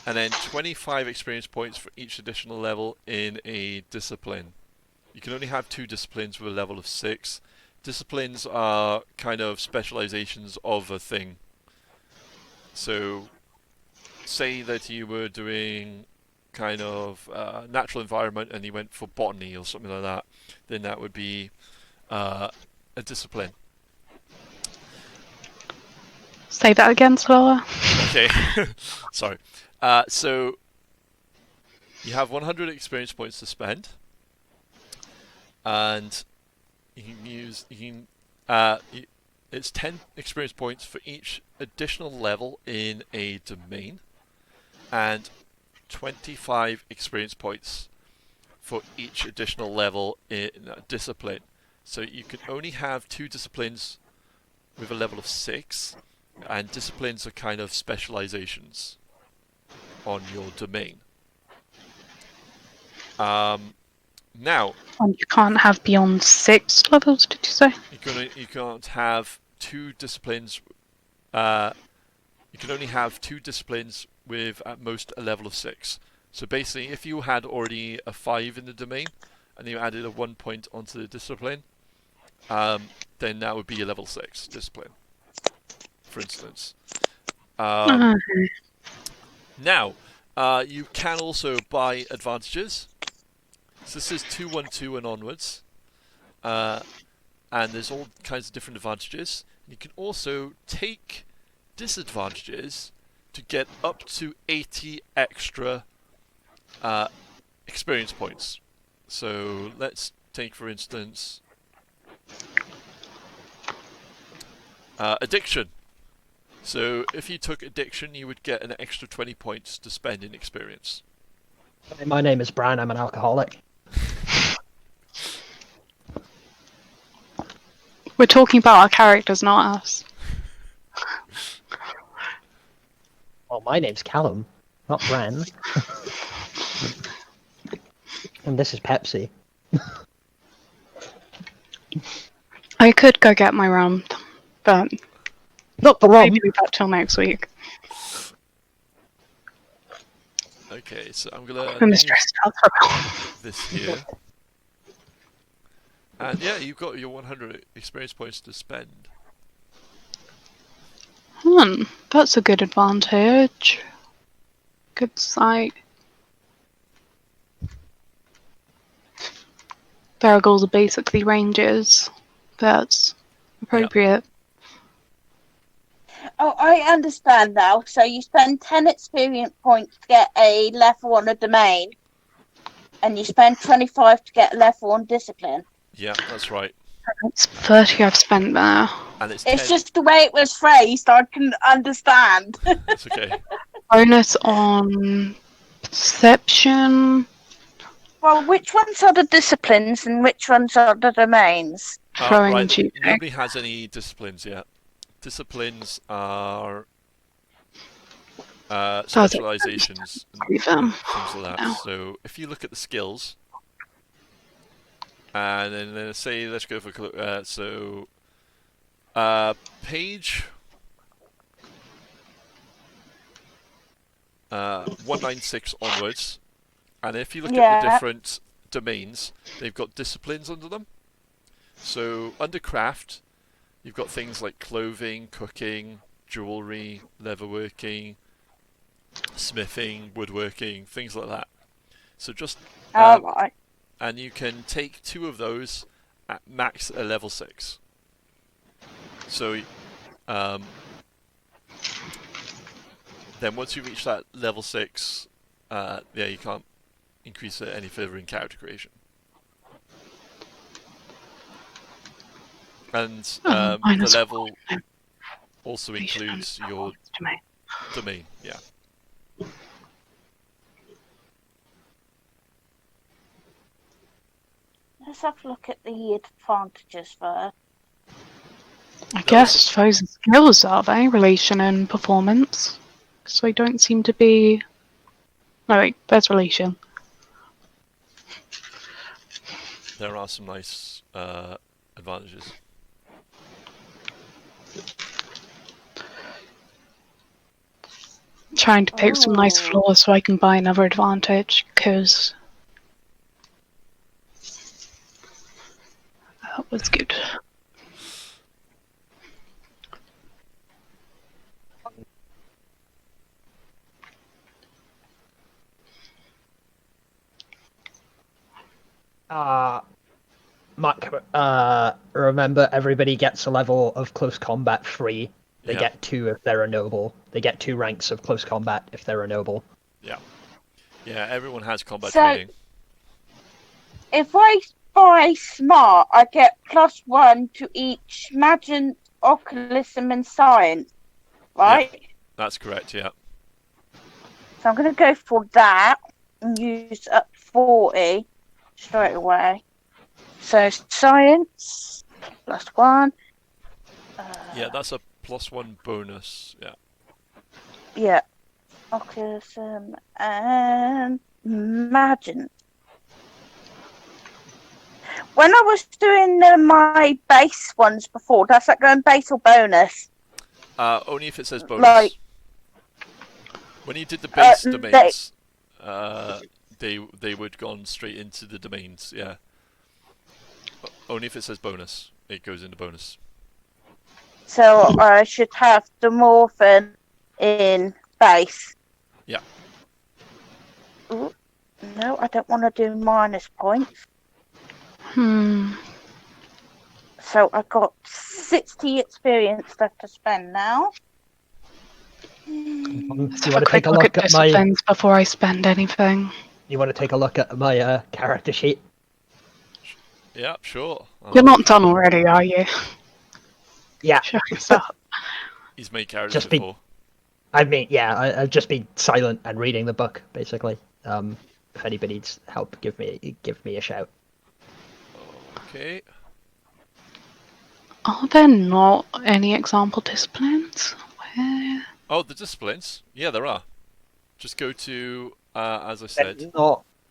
[SPEAKER 1] and then 25 experience points for each additional level in a discipline. You can only have 2 disciplines with a level of 6. Disciplines are kind of specializations of a thing. So, say that you were doing kind of natural environment and you went for botany or something like that, then that would be a discipline.
[SPEAKER 3] Say that again, slower.
[SPEAKER 1] Okay, sorry. So you have 100 experience points to spend, and it's 10 experience points for each additional level in a domain, and 25 experience points for each additional level in a discipline. So you can only have 2 disciplines with a level of 6, and disciplines are kind of specializations on your domain. Now,
[SPEAKER 3] And you can't have beyond 6 levels, did you say?
[SPEAKER 1] you can't have 2 disciplines. You can only have 2 disciplines with at most a level of 6. So basically, if you had already a 5 in the domain and you added a 1 point onto the discipline, then that would be a level 6 discipline, for instance. Now, you can also buy advantages. So this is 212 and onwards. And there's all kinds of different advantages. You can also take disadvantages to get up to 80 extra experience points. So let's take, for instance, addiction. So if you took addiction, you would get an extra 20 points to spend in experience.
[SPEAKER 2] My name is Brian. I'm an alcoholic.
[SPEAKER 3] We're talking about our characters, not us.
[SPEAKER 2] Well, my name's Callum, not Bran. And this is Pepsi.
[SPEAKER 3] I could go get my rum, but
[SPEAKER 2] Not the rum.
[SPEAKER 3] maybe leave that till next week.
[SPEAKER 1] Okay, so I'm gonna
[SPEAKER 3] I'm
[SPEAKER 1] leave
[SPEAKER 3] stressed out for
[SPEAKER 1] this here. And yeah, you've got your 100 experience points to spend.
[SPEAKER 3] That's a good advantage. Good sight. Varigals are basically ranges. That's appropriate.
[SPEAKER 4] Oh, I understand now. So you spend 10 experience points to get a level on a domain, and you spend 25 to get a level on discipline.
[SPEAKER 1] Yeah, that's right.
[SPEAKER 3] That's 30 I've spent there.
[SPEAKER 1] And it's
[SPEAKER 4] just the way it was phrased. I can understand.
[SPEAKER 1] It's okay.
[SPEAKER 3] Bonus on perception.
[SPEAKER 4] Well, which ones are the disciplines and which ones are the domains?
[SPEAKER 3] Throwing
[SPEAKER 1] Right,
[SPEAKER 3] and shooting.
[SPEAKER 1] nobody has any disciplines yet. Disciplines are specializations and things like that.
[SPEAKER 3] No.
[SPEAKER 1] So if you look at the skills, and then say, let's go for page 196 onwards, and if you look at the different domains, they've got disciplines under them. So under craft, you've got things like clothing, cooking, jewellery, leatherworking, smithing, woodworking, things like that. So just
[SPEAKER 4] Right.
[SPEAKER 1] and you can take 2 of those at max a level 6. So then once you reach that level 6, you can't increase it any further in character creation. And the level also includes your domain. Yeah.
[SPEAKER 4] Let's have a look at the advantages first.
[SPEAKER 3] I suppose the skills are they? Relation and performance. So they don't seem to be... No, wait, there's relation.
[SPEAKER 1] There are some nice advantages.
[SPEAKER 3] Trying to pick some nice flaws so I can buy another advantage, because... That was good.
[SPEAKER 2] Mark, remember everybody gets a level of close combat free. They
[SPEAKER 1] Yeah.
[SPEAKER 2] get 2 if they're a noble. They get 2 ranks of close combat if they're a noble.
[SPEAKER 1] Yeah. Yeah, everyone has combat
[SPEAKER 4] So-
[SPEAKER 1] training.
[SPEAKER 4] If I buy smart, I get +1 to each magic, occultism, and science, right?
[SPEAKER 1] That's correct, yeah.
[SPEAKER 4] So I'm going to go for that and use up 40 straight away. So science +1.
[SPEAKER 1] Yeah, that's a +1 bonus, yeah.
[SPEAKER 4] Yeah. Occultism and magic. When I was doing my base ones before, does that go in base or bonus?
[SPEAKER 1] Only if it says bonus.
[SPEAKER 4] Like-
[SPEAKER 1] when you did the base
[SPEAKER 4] they-
[SPEAKER 1] domains, they would gone straight into the domains, yeah. Only if it says bonus, it goes into bonus.
[SPEAKER 4] So I should have the morphin in base.
[SPEAKER 1] Yeah.
[SPEAKER 4] Ooh, no, I don't want to do minus points. So I've got 60 experience left to spend now.
[SPEAKER 2] Do you
[SPEAKER 3] Let's
[SPEAKER 2] want
[SPEAKER 3] have a
[SPEAKER 2] to take
[SPEAKER 3] quick
[SPEAKER 2] a
[SPEAKER 3] look
[SPEAKER 2] look
[SPEAKER 3] at
[SPEAKER 2] at my?
[SPEAKER 3] disciplines before I spend anything.
[SPEAKER 2] You want to take a look at my character sheet?
[SPEAKER 1] Yeah, sure.
[SPEAKER 3] You're not done already, are you?
[SPEAKER 2] Yeah.
[SPEAKER 3] Sure, stop.
[SPEAKER 1] He's made characters
[SPEAKER 2] Just be-
[SPEAKER 1] before.
[SPEAKER 2] I mean, yeah, I've just been silent and reading the book, basically. If anybody needs help, give me a shout.
[SPEAKER 1] Okay.
[SPEAKER 3] Are there not any example disciplines? Where?
[SPEAKER 1] Oh, the disciplines? Yeah, there are. Just go to, as I said,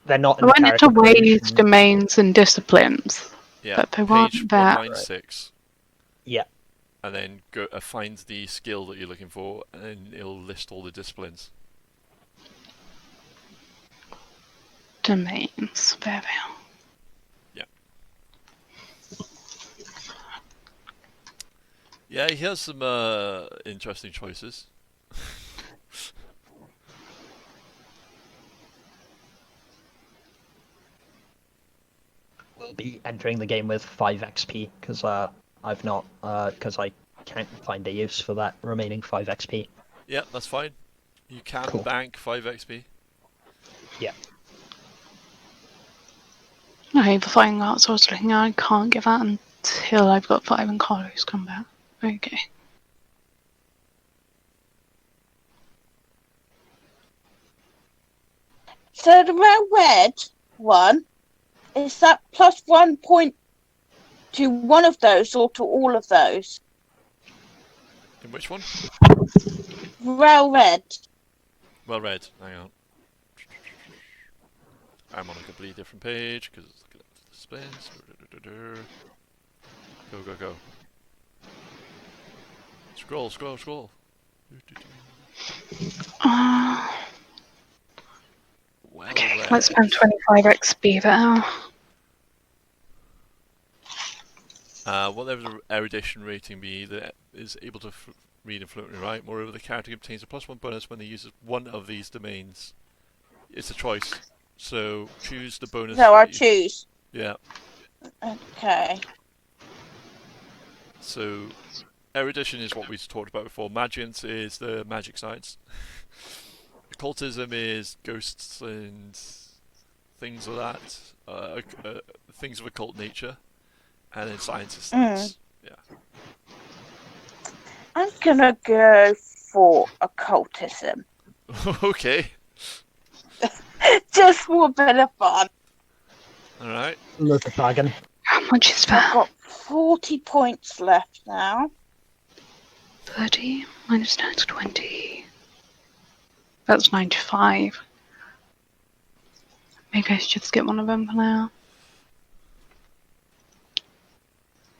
[SPEAKER 2] They're not.
[SPEAKER 3] I
[SPEAKER 2] In
[SPEAKER 3] went into
[SPEAKER 2] character
[SPEAKER 3] ways,
[SPEAKER 2] creation.
[SPEAKER 3] domains, and disciplines.
[SPEAKER 1] yeah,
[SPEAKER 3] but they
[SPEAKER 1] page
[SPEAKER 3] weren't there.
[SPEAKER 1] 196.
[SPEAKER 2] Yeah.
[SPEAKER 1] And then go find the skill that you're looking for, and it'll list all the disciplines.
[SPEAKER 3] Domains. There they are.
[SPEAKER 1] Yeah, he has some interesting choices.
[SPEAKER 2] Will be entering the game with 5 XP because I've not because I can't find a use for that remaining 5 XP.
[SPEAKER 1] Yeah, that's fine. You can
[SPEAKER 2] Cool.
[SPEAKER 1] bank 5 XP.
[SPEAKER 2] Yeah.
[SPEAKER 3] Okay, the fighting arts I was looking at, I can't get that until I've got 5 and Carlos come back. Okay.
[SPEAKER 4] So the red one, is that +1 point to one of those or to all of those?
[SPEAKER 1] In which one?
[SPEAKER 4] Red.
[SPEAKER 1] Well read. Hang on. I'm on a completely different page because it's looking at the disciplines. Go, go, go. Scroll, scroll, scroll. Well
[SPEAKER 3] Okay,
[SPEAKER 1] read.
[SPEAKER 3] let's spend 25 XP there.
[SPEAKER 1] Whatever the erudition rating be, that is able to read and fluently write. Moreover, the character obtains a +1 bonus when they use one of these domains. It's a choice, so choose the bonus.
[SPEAKER 4] So I
[SPEAKER 1] that you-
[SPEAKER 4] choose.
[SPEAKER 1] Yeah.
[SPEAKER 4] Okay.
[SPEAKER 1] So, erudition is what we talked about before. Magiance is the magic science. Occultism is ghosts and things like that. Things of occult nature. And then science is science. Yeah.
[SPEAKER 4] I'm gonna go for occultism.
[SPEAKER 1] Okay.
[SPEAKER 4] Just for a bit of fun.
[SPEAKER 1] Alright.
[SPEAKER 2] Look at dragon.
[SPEAKER 3] How much is
[SPEAKER 4] I've
[SPEAKER 3] that?
[SPEAKER 4] got 40 points left now.
[SPEAKER 3] 30 minus 10 is 20. That's 95. Maybe I should skip one of them for now.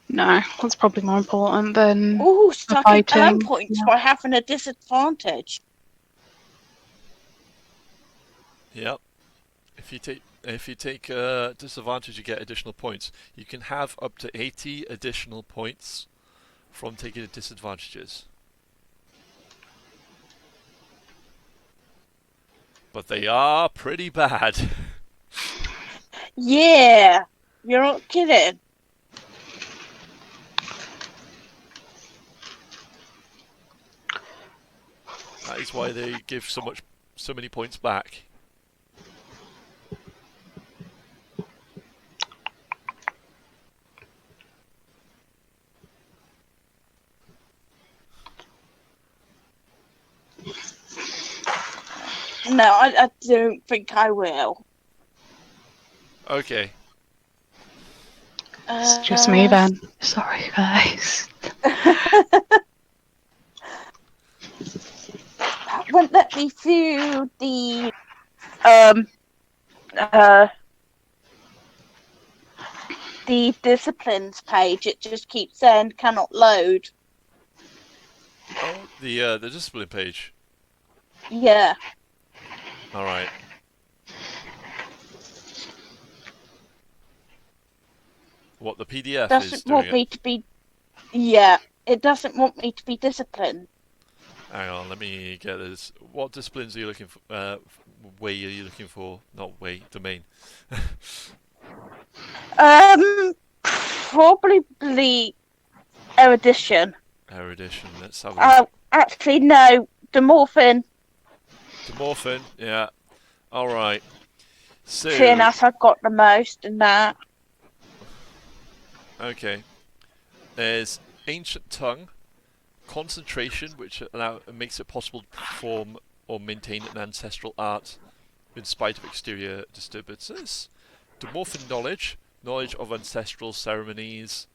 [SPEAKER 3] No, that's probably more important than
[SPEAKER 4] Ooh,
[SPEAKER 3] the
[SPEAKER 4] starting to earn
[SPEAKER 3] fighting.
[SPEAKER 4] points
[SPEAKER 3] Yeah.
[SPEAKER 4] by having a disadvantage.
[SPEAKER 1] Yep. If you take disadvantage, you get additional points. You can have up to 80 additional points from taking disadvantages. But they are pretty bad.
[SPEAKER 4] Yeah, you're not kidding.
[SPEAKER 1] That is why they give so many points back.
[SPEAKER 4] No, I don't think I will.
[SPEAKER 1] Okay.
[SPEAKER 3] It's just me then. Sorry, guys.
[SPEAKER 4] That won't let me view the disciplines page. It just keeps saying cannot load.
[SPEAKER 1] Oh, the discipline page.
[SPEAKER 4] Yeah.
[SPEAKER 1] All right. What, the PDF is
[SPEAKER 4] Doesn't
[SPEAKER 1] doing
[SPEAKER 4] want
[SPEAKER 1] it?
[SPEAKER 4] me to be. Yeah, it doesn't want me to be disciplined.
[SPEAKER 1] Hang on, let me get this. What disciplines are you looking for? Way are you looking for? Not way, domain.
[SPEAKER 4] Probably erudition.
[SPEAKER 1] Erudition. Let's have a look.
[SPEAKER 4] Actually, no, Demorphin.
[SPEAKER 1] Demorphin. Yeah. All right. So.
[SPEAKER 4] Seeing as I've got the most in that.
[SPEAKER 1] Okay. There's ancient tongue, concentration, which makes it possible to perform or maintain an ancestral art in spite of exterior disturbances. Demorphin knowledge, knowledge of ancestral ceremonies,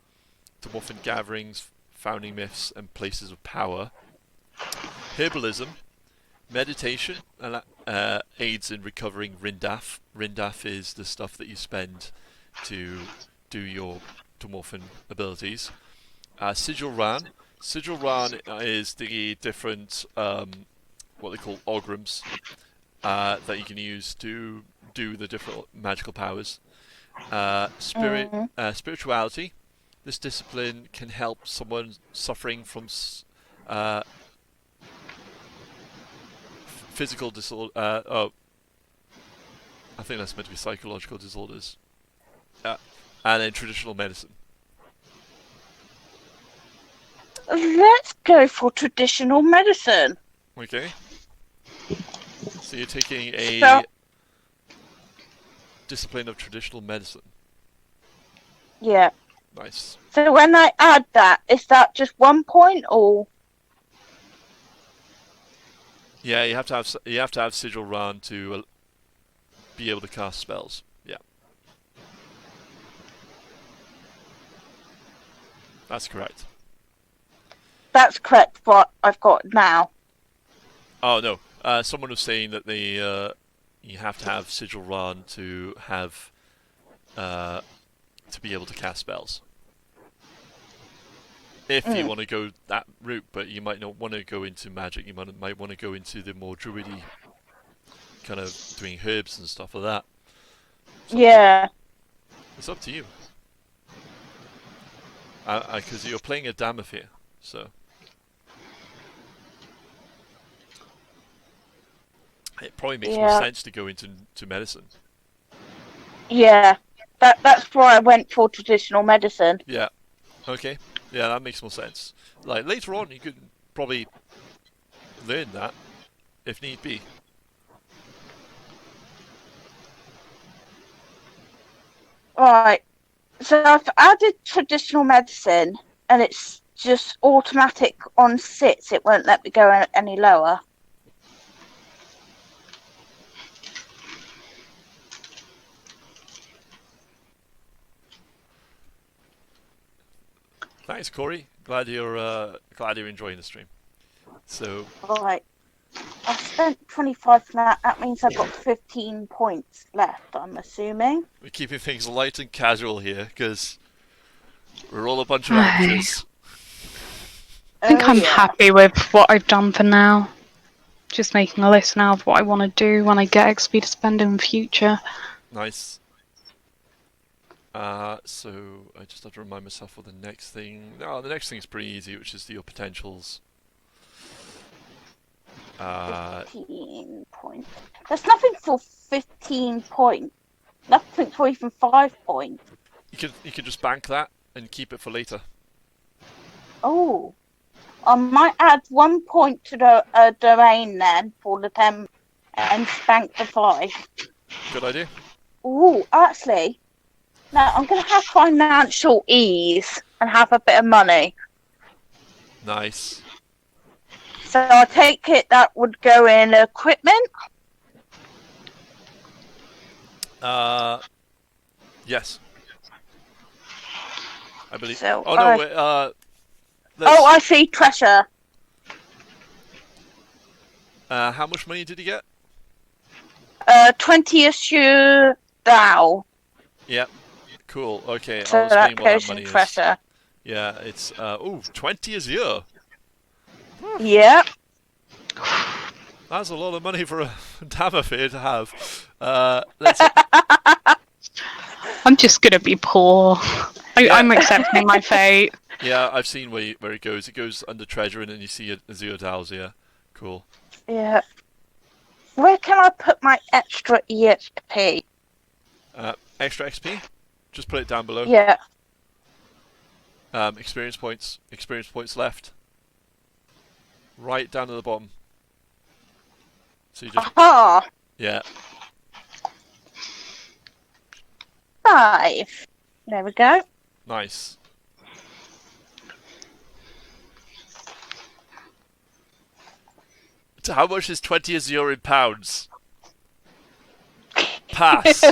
[SPEAKER 1] Demorphin gatherings, founding myths, and places of power. Herbalism, meditation, aids in recovering Rindaf. Rindaf is the stuff that you spend to do your Demorphin abilities. Sigil Ran. Sigil Ran is the different, what they call ograms, that you can use to do the different magical powers. Spirituality. This discipline can help someone suffering from physical disorder. I think that's meant to be psychological disorders. And then traditional medicine.
[SPEAKER 4] Let's go for traditional medicine.
[SPEAKER 1] Okay. So you're taking a
[SPEAKER 4] So-
[SPEAKER 1] discipline of traditional medicine.
[SPEAKER 4] Yeah.
[SPEAKER 1] Nice.
[SPEAKER 4] So when I add that, is that just 1 point or?
[SPEAKER 1] Yeah, you have to have Sigil Ran to be able to cast spells. Yeah. That's correct.
[SPEAKER 4] That's correct. What I've got now.
[SPEAKER 1] Oh no, someone was saying that you have to have Sigil Ran to have to be able to cast spells. If you want to go that route, but you might not want to go into magic. You might want to go into the more druidy kind of doing herbs and stuff like that.
[SPEAKER 4] Yeah.
[SPEAKER 1] It's up to you. Because you're playing a Damafir, so it probably makes more sense to go into medicine.
[SPEAKER 4] Yeah. That's why I went for traditional medicine.
[SPEAKER 1] Yeah. Okay. Yeah, that makes more sense. Like later on, you could probably learn that if need be.
[SPEAKER 4] Right. So I've added traditional medicine, and it's just automatic on sits. It won't let me go any lower.
[SPEAKER 1] Thanks, Corey. Glad you're enjoying the stream. So,
[SPEAKER 4] Right. I spent 25 for that. That means I've got 15 points left, I'm assuming.
[SPEAKER 1] we're keeping things light and casual here because we're all a bunch of
[SPEAKER 3] Aye.
[SPEAKER 1] amateurs.
[SPEAKER 3] I think I'm
[SPEAKER 4] yeah.
[SPEAKER 3] happy with what I've done for now. Just making a list now of what I want to do when I get XP to spend in the future.
[SPEAKER 1] Nice. So I just have to remind myself what the next thing. No, the next thing is pretty easy, which is your potentials.
[SPEAKER 4] 15 points. There's nothing for 15 points. Nothing for even 5 points.
[SPEAKER 1] You can just bank that and keep it for later.
[SPEAKER 4] Oh. I might add 1 point to the domain then for the 10 and bank the 5.
[SPEAKER 1] Good idea.
[SPEAKER 4] Ooh, actually, no, I'm going to have financial ease and have a bit of money.
[SPEAKER 1] Nice.
[SPEAKER 4] So I take it that would go in equipment?
[SPEAKER 1] Yes. I believe.
[SPEAKER 4] So,
[SPEAKER 1] Oh no, wait,
[SPEAKER 4] oh, I see, treasure.
[SPEAKER 1] how much money did you get?
[SPEAKER 4] 20 issue thou.
[SPEAKER 1] Yep. Cool. Okay,
[SPEAKER 4] So
[SPEAKER 1] I'll
[SPEAKER 4] that
[SPEAKER 1] explain what
[SPEAKER 4] goes
[SPEAKER 1] that money
[SPEAKER 4] in
[SPEAKER 1] is.
[SPEAKER 4] treasure.
[SPEAKER 1] Yeah, it's 20 a year.
[SPEAKER 4] Yep.
[SPEAKER 1] That's a lot of money for a damn affair to have. Let's
[SPEAKER 3] I'm just gonna be poor.
[SPEAKER 1] Yeah.
[SPEAKER 3] I'm accepting my fate.
[SPEAKER 1] Yeah, I've seen where it goes. It goes under treasure, and then you see a 0 dials. Yeah, cool.
[SPEAKER 4] Yeah. Where can I put my extra EXP?
[SPEAKER 1] Extra XP. Just put it down below.
[SPEAKER 4] Yeah.
[SPEAKER 1] Experience points. Experience points left. Right down to the bottom. So you just
[SPEAKER 4] Aha!
[SPEAKER 1] yeah.
[SPEAKER 4] 5. There we go.
[SPEAKER 1] Nice. So how much is 20 a 0 in pounds? Pass.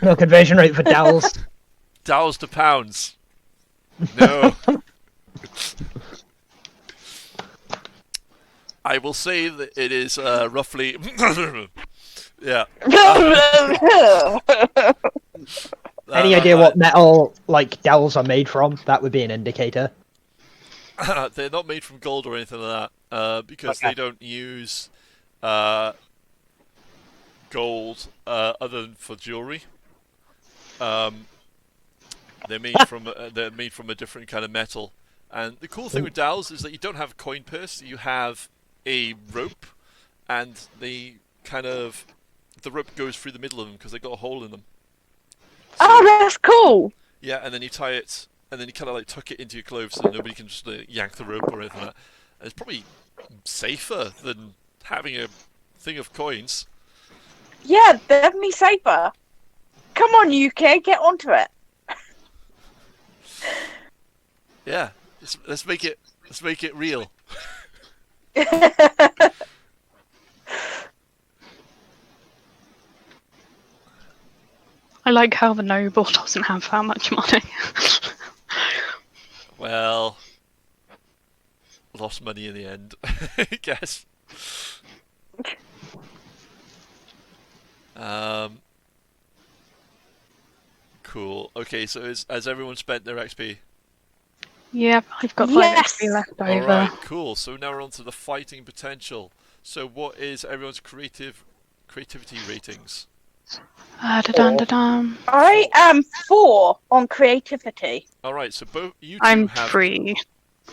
[SPEAKER 2] No conversion rate for dowels.
[SPEAKER 1] Dowels to pounds. No. I will say that it is roughly. Yeah.
[SPEAKER 2] Any idea what metal like dowels are made from? That would be an indicator.
[SPEAKER 1] They're not made from gold or anything like that, because
[SPEAKER 2] Okay.
[SPEAKER 1] they don't use gold other than for jewelry. They're made from a different kind of metal. And the cool thing with dowels is that you don't have a coin purse. You have a rope, and the rope goes through the middle of them because they got a hole in them. So,
[SPEAKER 4] Oh, that's cool.
[SPEAKER 1] yeah, and then you tie it, and then you kind of like tuck it into your clothes so nobody can just yank the rope or anything like that. And it's probably safer than having a thing of coins.
[SPEAKER 4] Yeah, definitely safer. Come on, UK, get onto it.
[SPEAKER 1] Yeah, let's make it real.
[SPEAKER 3] I like how the noble doesn't have that much money.
[SPEAKER 1] Well, lost money in the end, I guess. Cool. Okay, so has everyone spent their XP?
[SPEAKER 3] Yep, I've got 5
[SPEAKER 4] Yes!
[SPEAKER 3] XP left over.
[SPEAKER 1] Alright, cool. So now we're on to the fighting potential. So what is everyone's creativity ratings?
[SPEAKER 3] Da-dum-da-dum.
[SPEAKER 4] I am 4 on creativity.
[SPEAKER 1] Alright, so both you two
[SPEAKER 3] I'm
[SPEAKER 1] have
[SPEAKER 3] 3.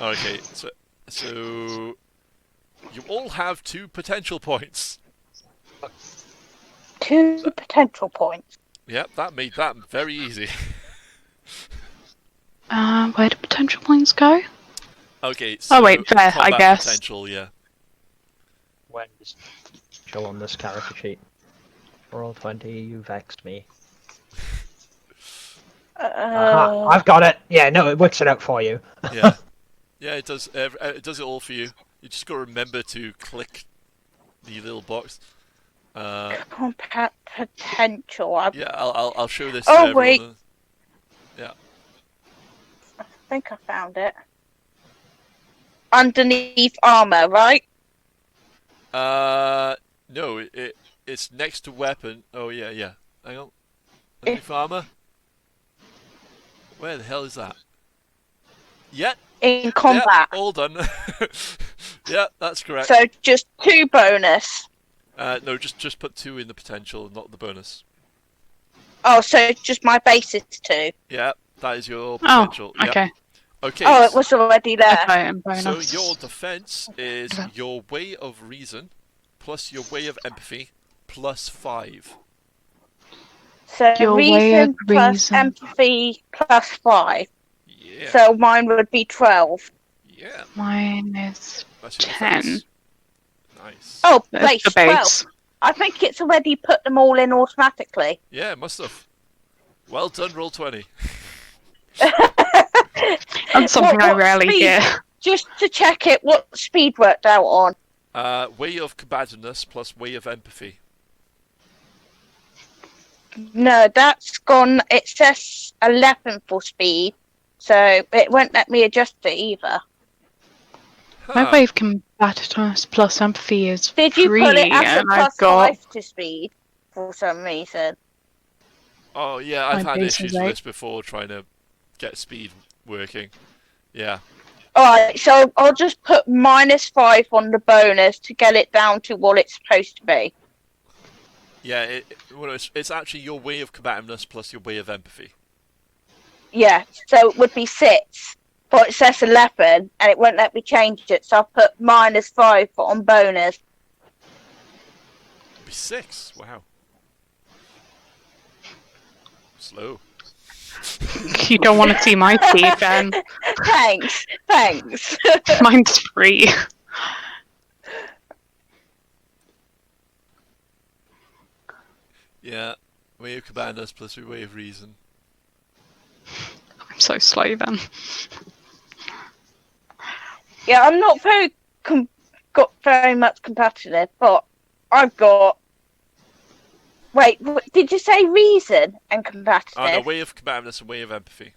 [SPEAKER 1] Okay, so you all have 2 potential points.
[SPEAKER 4] 2 potential points.
[SPEAKER 1] Yep, that made that very easy.
[SPEAKER 3] Where do potential points go?
[SPEAKER 1] Okay, so
[SPEAKER 3] Oh, wait, there, I
[SPEAKER 1] combat
[SPEAKER 3] guess.
[SPEAKER 1] potential, yeah.
[SPEAKER 2] When's show on this character sheet? Roll 20, you vexed me. Aha, I've got it. Yeah, no, it works it out for you.
[SPEAKER 1] Yeah. Yeah, it does. It does it all for you. You just got to remember to click the little box.
[SPEAKER 4] Combat potential.
[SPEAKER 1] Yeah, I'll show this.
[SPEAKER 4] Oh,
[SPEAKER 1] to everyone.
[SPEAKER 4] wait.
[SPEAKER 1] Yeah.
[SPEAKER 4] think I found it. Underneath armor, right?
[SPEAKER 1] No, it's next to weapon. Oh yeah. Hang on. Underneath armor. Where the hell is that? Yeah.
[SPEAKER 4] In combat.
[SPEAKER 1] All done. Yeah, that's correct.
[SPEAKER 4] So just 2 bonus.
[SPEAKER 1] No, just put 2 in the potential, not the bonus.
[SPEAKER 4] Oh, so just my base is 2.
[SPEAKER 1] Yeah, that is your potential.
[SPEAKER 3] Oh, okay.
[SPEAKER 1] Yep. Okay.
[SPEAKER 4] Oh, it was already there.
[SPEAKER 3] Okay, and bonus.
[SPEAKER 1] So your defense is your way of reason plus your way of empathy plus 5.
[SPEAKER 4] So
[SPEAKER 3] Your way of
[SPEAKER 4] reason plus
[SPEAKER 3] reason.
[SPEAKER 4] empathy plus 5.
[SPEAKER 1] Yeah.
[SPEAKER 4] So mine would be 12.
[SPEAKER 1] Yeah.
[SPEAKER 3] Mine is
[SPEAKER 1] That's your
[SPEAKER 3] 10.
[SPEAKER 1] defense. Nice.
[SPEAKER 4] Oh,
[SPEAKER 3] That's
[SPEAKER 4] base
[SPEAKER 3] the
[SPEAKER 4] 12.
[SPEAKER 3] base.
[SPEAKER 4] I think it's already put them all in automatically.
[SPEAKER 1] Yeah, it must have. Well done, roll 20.
[SPEAKER 3] That's something I rarely
[SPEAKER 4] speed?
[SPEAKER 3] get.
[SPEAKER 4] Just to check it, what speed worked out on?
[SPEAKER 1] Way of combativeness plus way of empathy.
[SPEAKER 4] No, that's gone. It says 11 for speed, so it won't let me adjust it either.
[SPEAKER 3] My way of combativeness plus empathy is
[SPEAKER 4] Did you
[SPEAKER 3] 3,
[SPEAKER 4] put it as a
[SPEAKER 3] and I've
[SPEAKER 4] plus
[SPEAKER 3] got
[SPEAKER 4] 5 to speed for some reason?
[SPEAKER 1] Oh yeah, I've
[SPEAKER 3] My
[SPEAKER 1] had
[SPEAKER 3] base is
[SPEAKER 1] issues with
[SPEAKER 3] 8.
[SPEAKER 1] this before trying to get speed working. Yeah.
[SPEAKER 4] Alright, so I'll just put -5 on the bonus to get it down to what it's supposed to be.
[SPEAKER 1] Yeah, it's actually your way of combativeness plus your way of empathy.
[SPEAKER 4] Yeah, so it would be 6, but it says 11, and it won't let me change it, so I'll put -5 on bonus.
[SPEAKER 1] It'd be 6. Wow. Slow.
[SPEAKER 3] You don't want to see my speed then.
[SPEAKER 4] Thanks.
[SPEAKER 3] Mine's 3.
[SPEAKER 1] Yeah. Way of combativeness plus your way of reason.
[SPEAKER 3] I'm so slow then.
[SPEAKER 4] Yeah, I'm not got very much competitive, but I've got. Wait, did you say reason and competitive?
[SPEAKER 1] Oh no, way of combativeness and way of empathy.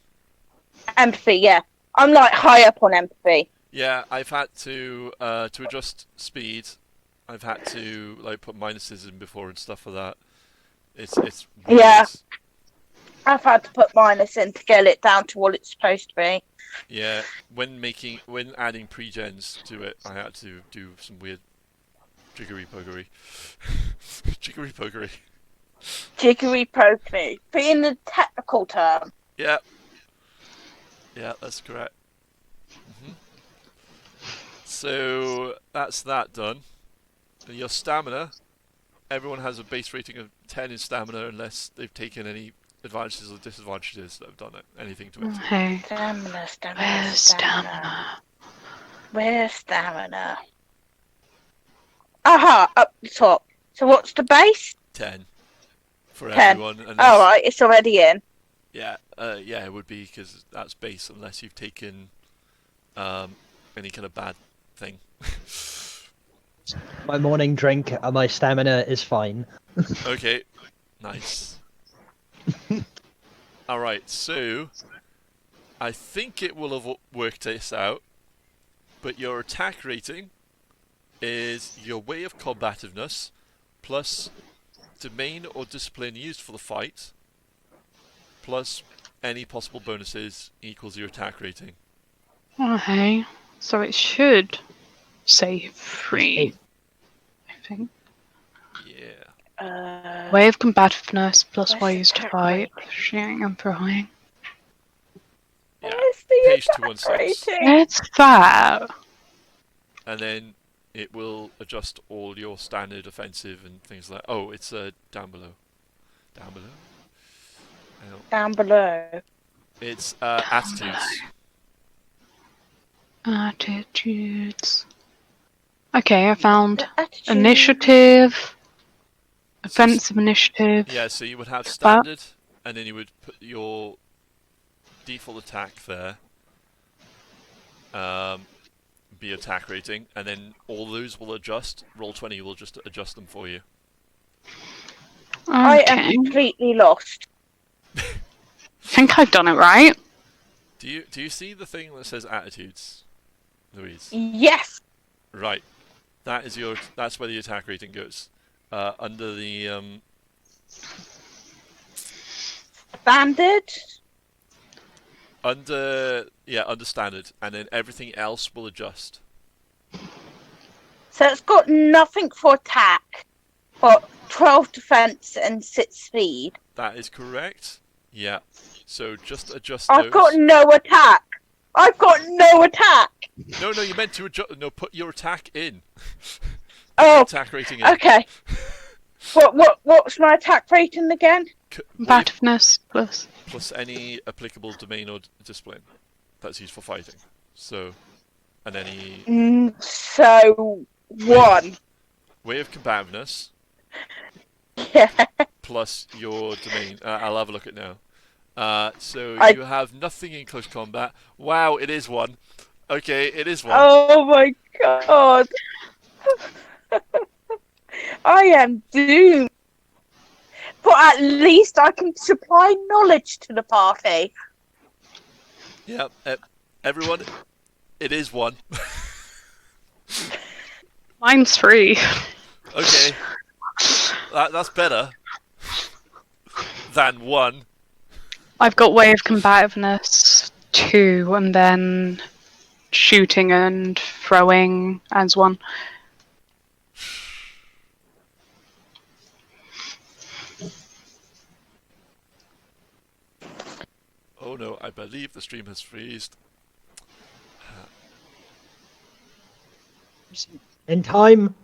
[SPEAKER 4] Empathy, yeah. I'm like high up on empathy.
[SPEAKER 1] Yeah, I've had to adjust speed. I've had to like put minuses in before and stuff like that. It's weird.
[SPEAKER 4] Yeah. I've had to put minus in to get it down to what it's supposed to be.
[SPEAKER 1] Yeah, when adding pre-gens to it, I had to do some weird jiggery-pokery. Jiggery-pokery.
[SPEAKER 4] Jiggery-pokery, being the technical term.
[SPEAKER 1] Yeah. Yeah, that's correct. So, that's that done. And your stamina, everyone has a base rating of 10 in stamina unless they've taken any advantages or disadvantages that have done anything to it.
[SPEAKER 3] Hey.
[SPEAKER 4] Stamina.
[SPEAKER 3] Where's stamina?
[SPEAKER 4] Where's stamina? Aha, up the top. So what's the base?
[SPEAKER 1] 10 for
[SPEAKER 4] 10.
[SPEAKER 1] everyone. Unless,
[SPEAKER 4] Alright, it's already in.
[SPEAKER 1] Yeah, it would be because that's base unless you've taken any kind of bad thing.
[SPEAKER 2] My morning drink and my stamina is fine.
[SPEAKER 1] Okay, nice. Alright, so I think it will have worked this out, but your attack rating is your way of combativeness plus domain or discipline used for the fight plus any possible bonuses equals your attack rating.
[SPEAKER 3] Okay. So it should say 3. I think.
[SPEAKER 1] Yeah.
[SPEAKER 3] Way of combativeness plus
[SPEAKER 4] Where's
[SPEAKER 3] ways
[SPEAKER 4] the
[SPEAKER 3] to
[SPEAKER 4] attack
[SPEAKER 3] fight.
[SPEAKER 4] rating?
[SPEAKER 3] Shooting and throwing.
[SPEAKER 1] Yeah.
[SPEAKER 4] Where's the
[SPEAKER 1] Page
[SPEAKER 4] attack
[SPEAKER 1] 216.
[SPEAKER 4] rating?
[SPEAKER 3] What's that?
[SPEAKER 1] And then it will adjust all your standard offensive and things like. Oh, it's down below. Down below. Hang on.
[SPEAKER 4] Down below.
[SPEAKER 1] It's attitudes.
[SPEAKER 3] Attitudes. Okay, I found
[SPEAKER 4] Attitude.
[SPEAKER 3] initiative. Offensive initiative.
[SPEAKER 1] Yeah, so you would have standard, and then you would put your default attack there. Be attack rating, and then all those will adjust. Roll20 will just adjust them for you.
[SPEAKER 4] I am
[SPEAKER 3] Okay.
[SPEAKER 4] completely lost.
[SPEAKER 3] I think I've done it right.
[SPEAKER 1] Do you see the thing that says attitudes, Louise?
[SPEAKER 4] Yes.
[SPEAKER 1] Right. That's where the attack rating goes. Under the
[SPEAKER 4] Standard.
[SPEAKER 1] under standard, and then everything else will adjust.
[SPEAKER 4] So it's got nothing for attack, but 12 defense and 6 speed.
[SPEAKER 1] That is correct. Yeah. So just adjust
[SPEAKER 4] I've
[SPEAKER 1] those.
[SPEAKER 4] got no attack. I've got no attack.
[SPEAKER 1] No, you meant to adjust. No, put your attack in.
[SPEAKER 4] Oh,
[SPEAKER 1] attack rating in.
[SPEAKER 4] okay. What's my attack rating again?
[SPEAKER 3] Combativeness plus.
[SPEAKER 1] Plus any applicable domain or discipline that's used for fighting. So, and any
[SPEAKER 4] So 1.
[SPEAKER 1] way of combativeness
[SPEAKER 4] Yeah.
[SPEAKER 1] plus your domain. I'll have a look at now. So you have nothing in close combat. Wow, it is 1. Okay, it is 1.
[SPEAKER 4] Oh my god. I am doomed. But at least I can supply knowledge to the party.
[SPEAKER 1] Yeah, everyone, it is 1.
[SPEAKER 3] Mine's 3.
[SPEAKER 1] Okay, that's better than 1.
[SPEAKER 3] I've got way of combativeness 2, and then shooting and throwing as 1.
[SPEAKER 1] Oh no, I believe the stream has freezed.
[SPEAKER 2] In time.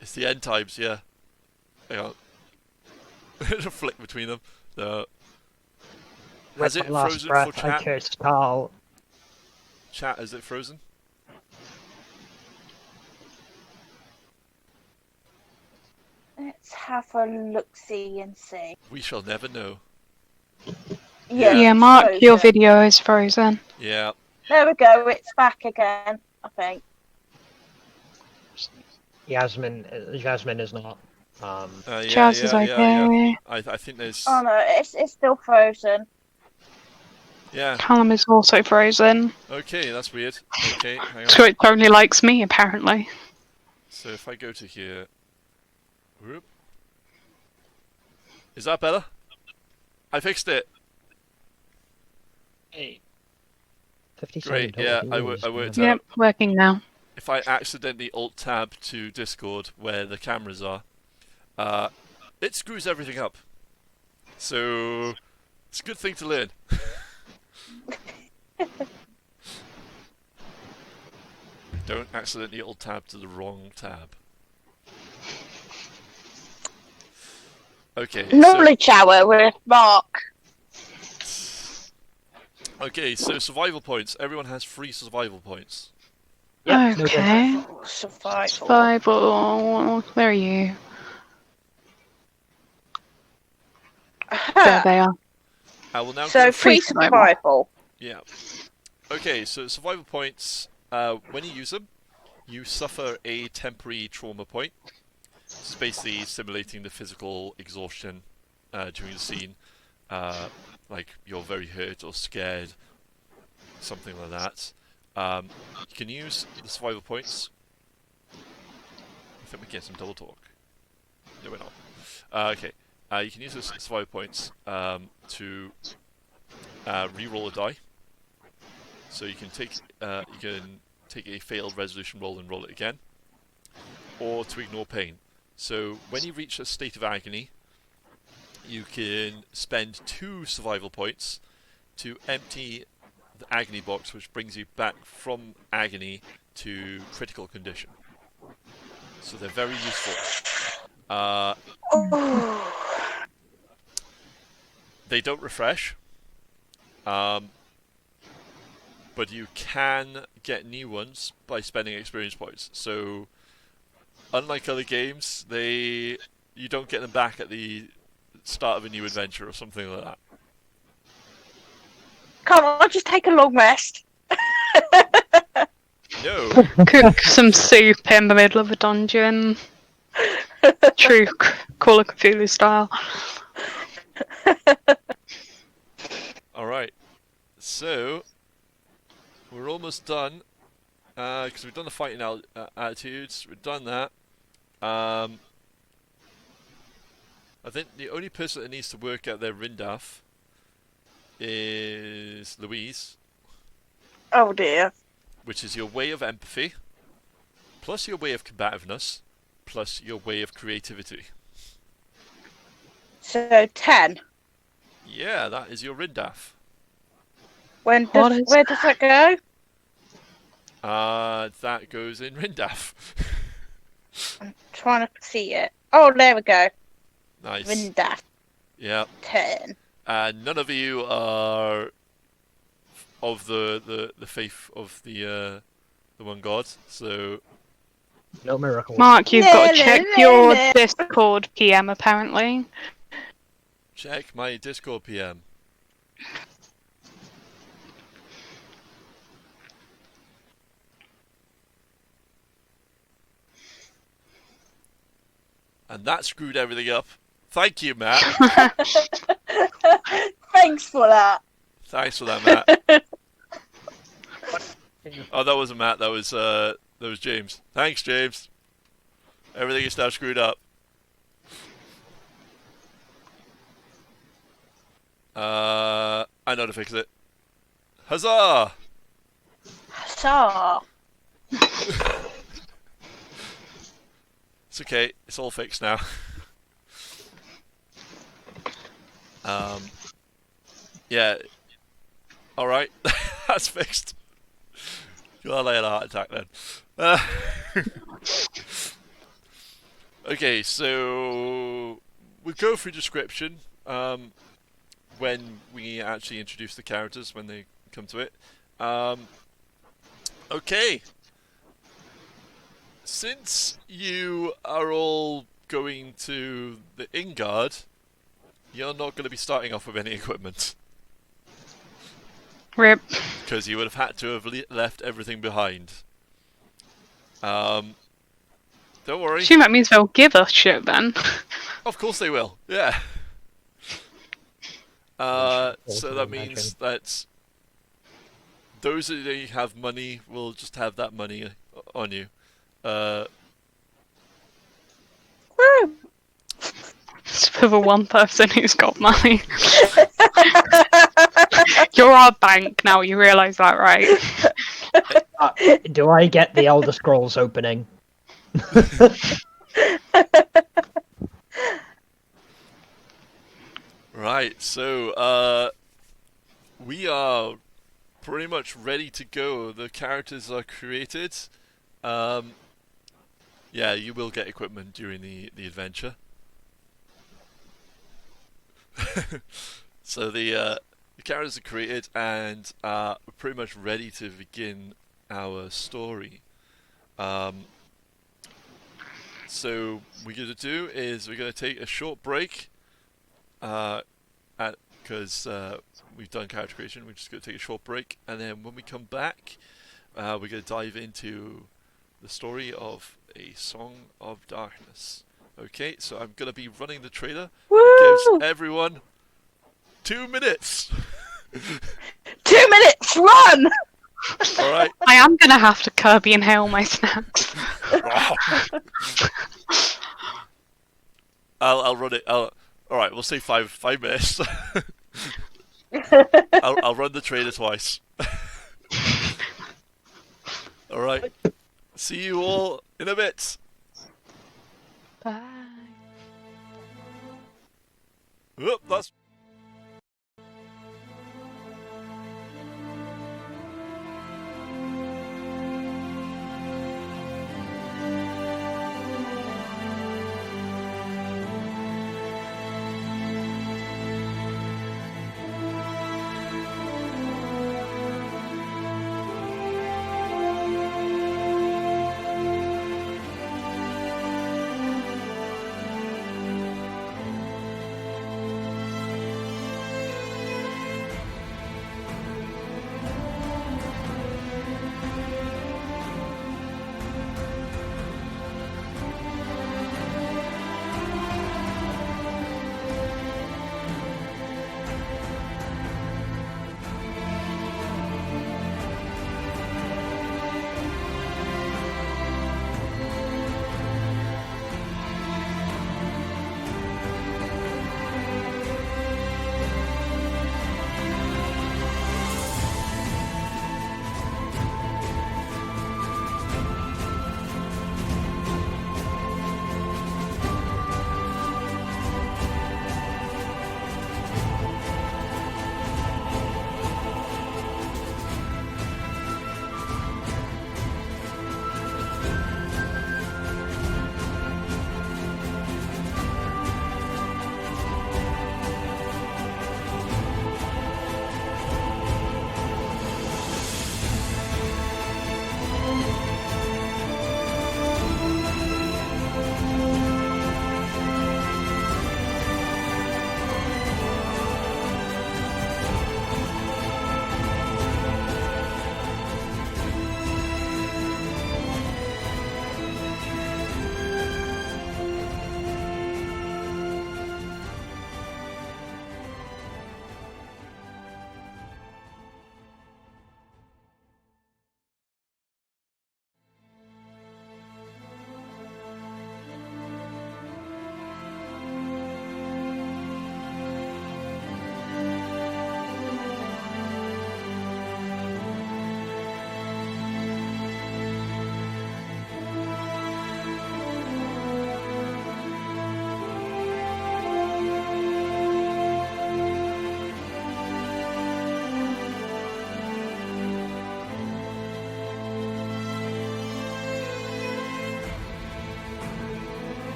[SPEAKER 1] It's the end times, yeah. Hang on. There's a flick between them. No. Has
[SPEAKER 2] With
[SPEAKER 1] it
[SPEAKER 2] my last
[SPEAKER 1] frozen
[SPEAKER 2] breath,
[SPEAKER 1] for
[SPEAKER 2] I
[SPEAKER 1] chat?
[SPEAKER 2] cursed Carl.
[SPEAKER 1] Chat, is it frozen?
[SPEAKER 4] Let's have a look-see and see.
[SPEAKER 1] We shall never know.
[SPEAKER 3] Yeah, Mark,
[SPEAKER 4] frozen.
[SPEAKER 3] your video is frozen.
[SPEAKER 1] Yeah.
[SPEAKER 4] There we go, it's back again, I think.
[SPEAKER 2] Jasmine is not.
[SPEAKER 1] Yeah,
[SPEAKER 3] Chaz is okay.
[SPEAKER 1] I think there's...
[SPEAKER 4] Oh no, it's still frozen.
[SPEAKER 1] Yeah.
[SPEAKER 3] Callum is also frozen.
[SPEAKER 1] Okay, that's weird. Okay, hang on.
[SPEAKER 3] So it only likes me, apparently.
[SPEAKER 1] So if I go to here... Whoop. Is that better? I fixed it.
[SPEAKER 2] Hey. 57
[SPEAKER 1] Great,
[SPEAKER 2] total
[SPEAKER 1] yeah, I
[SPEAKER 2] views.
[SPEAKER 1] worked
[SPEAKER 3] Yep,
[SPEAKER 1] out.
[SPEAKER 3] working now.
[SPEAKER 1] If I accidentally alt-tab to Discord, where the cameras are, it screws everything up. So, it's a good thing to learn. Don't accidentally alt-tab to the wrong tab. Okay,
[SPEAKER 4] Knowledge hour with Mark.
[SPEAKER 1] okay, so survival points. Everyone has 3 survival points.
[SPEAKER 2] Yep, no
[SPEAKER 3] Okay.
[SPEAKER 2] different.
[SPEAKER 4] Survival.
[SPEAKER 3] Survival. Where are you? There
[SPEAKER 4] Aha.
[SPEAKER 3] they are.
[SPEAKER 1] I will now
[SPEAKER 4] So
[SPEAKER 1] go
[SPEAKER 4] free survival.
[SPEAKER 1] Yeah. Okay, so survival points, when you use them, you suffer a temporary trauma point. It's basically simulating the physical exhaustion during the scene. Like you're very hurt or scared, something like that. You can use the survival points. I think we're getting some double talk. No, we're not. Okay. You can use the survival points to re-roll a die. So you can take a failed resolution roll and roll it again, or to ignore pain. So when you reach a state of agony, you can spend 2 survival points to empty the agony box, which brings you back from agony to critical condition. So they're very useful. They don't refresh, but you can get new ones by spending experience points. So, unlike other games, you don't get them back at the start of a new adventure or something like that.
[SPEAKER 4] Can't I just take a long rest?
[SPEAKER 1] No.
[SPEAKER 3] Cook some soup in the middle of a dungeon. True Call of Cthulhu style.
[SPEAKER 1] All So we're almost done because we've done the fighting attitudes. We've done that. I think the only person that needs to work out their Rindaf is Louise,
[SPEAKER 4] Oh dear.
[SPEAKER 1] which is your way of empathy, plus your way of combativeness, plus your way of creativity.
[SPEAKER 4] So 10.
[SPEAKER 1] Yeah, that is your Rindaf.
[SPEAKER 4] Where does that go?
[SPEAKER 1] That goes in Rindaf.
[SPEAKER 4] I'm trying to see it. Oh, there we go.
[SPEAKER 1] Nice.
[SPEAKER 4] Rindaf.
[SPEAKER 1] Yeah.
[SPEAKER 4] 10.
[SPEAKER 1] None of you are of the faith of the one god, so
[SPEAKER 2] No miracles.
[SPEAKER 3] Mark, you've got to
[SPEAKER 4] No,
[SPEAKER 3] check
[SPEAKER 4] no,
[SPEAKER 3] your
[SPEAKER 4] no.
[SPEAKER 3] Discord PM apparently.
[SPEAKER 1] check my Discord PM. And that screwed everything up. Thank you, Matt.
[SPEAKER 4] Thanks for that.
[SPEAKER 1] Thanks for that, Matt. Oh, that wasn't Matt. That was James. Thanks, James. Everything is now screwed up. I know how to fix it. Huzzah!
[SPEAKER 4] So,
[SPEAKER 1] It's okay. It's all fixed now. Yeah. All right. That's fixed. You'll lay a heart attack then. Okay, so we'll go through description when we actually introduce the characters when they come to it. Okay. Since you are all going to the Inguard, you're not going to be starting off with any equipment.
[SPEAKER 3] Rip.
[SPEAKER 1] Because you would have had to have left everything behind. Don't worry.
[SPEAKER 3] Assume that means they'll give us shit then.
[SPEAKER 1] Of course they will. Yeah. So that means that those that have money will just have that money on you.
[SPEAKER 4] woo!
[SPEAKER 3] It's for the one person who's got money. You're our bank now, you realise that, right?
[SPEAKER 2] Do I get the Elder Scrolls opening?
[SPEAKER 1] Right, so we are pretty much ready to go. The characters are created. Yeah, you will get equipment during the adventure. So the characters are created and we're pretty much ready to begin our story. So what we're going to do is we're going to take a short break because we've done character creation. We're just going to take a short break, and then when we come back, we're going to dive into the story of A Song of Darkness. Okay, so I'm going to be running the trailer.
[SPEAKER 4] Woo!
[SPEAKER 1] It gives everyone 2 minutes.
[SPEAKER 4] 2 minutes, run!
[SPEAKER 1] All right.
[SPEAKER 3] I am gonna have to Kirby inhale my snacks.
[SPEAKER 1] I'll run it. All right, we'll say 5 minutes. I'll run the trailer twice. All right. See you all in a bit.
[SPEAKER 3] Bye.
[SPEAKER 1] Oop, that's.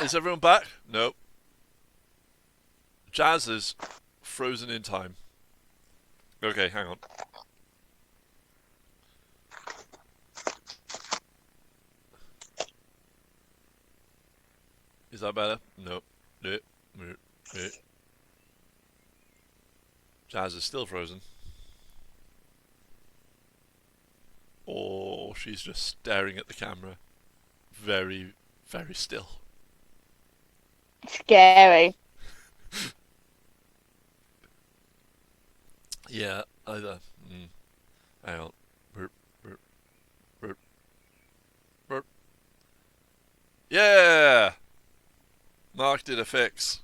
[SPEAKER 1] Is everyone back? Nope. Jazz is frozen in time. Okay, hang on. Is that better? Nope. Nope. Nope. Nope. Jazz is still frozen. Oh, she's just staring at the camera. Very, very still.
[SPEAKER 4] Scary.
[SPEAKER 1] Yeah, either. Hang on. Burp, burp, burp, burp. Yeah! Mark did a fix.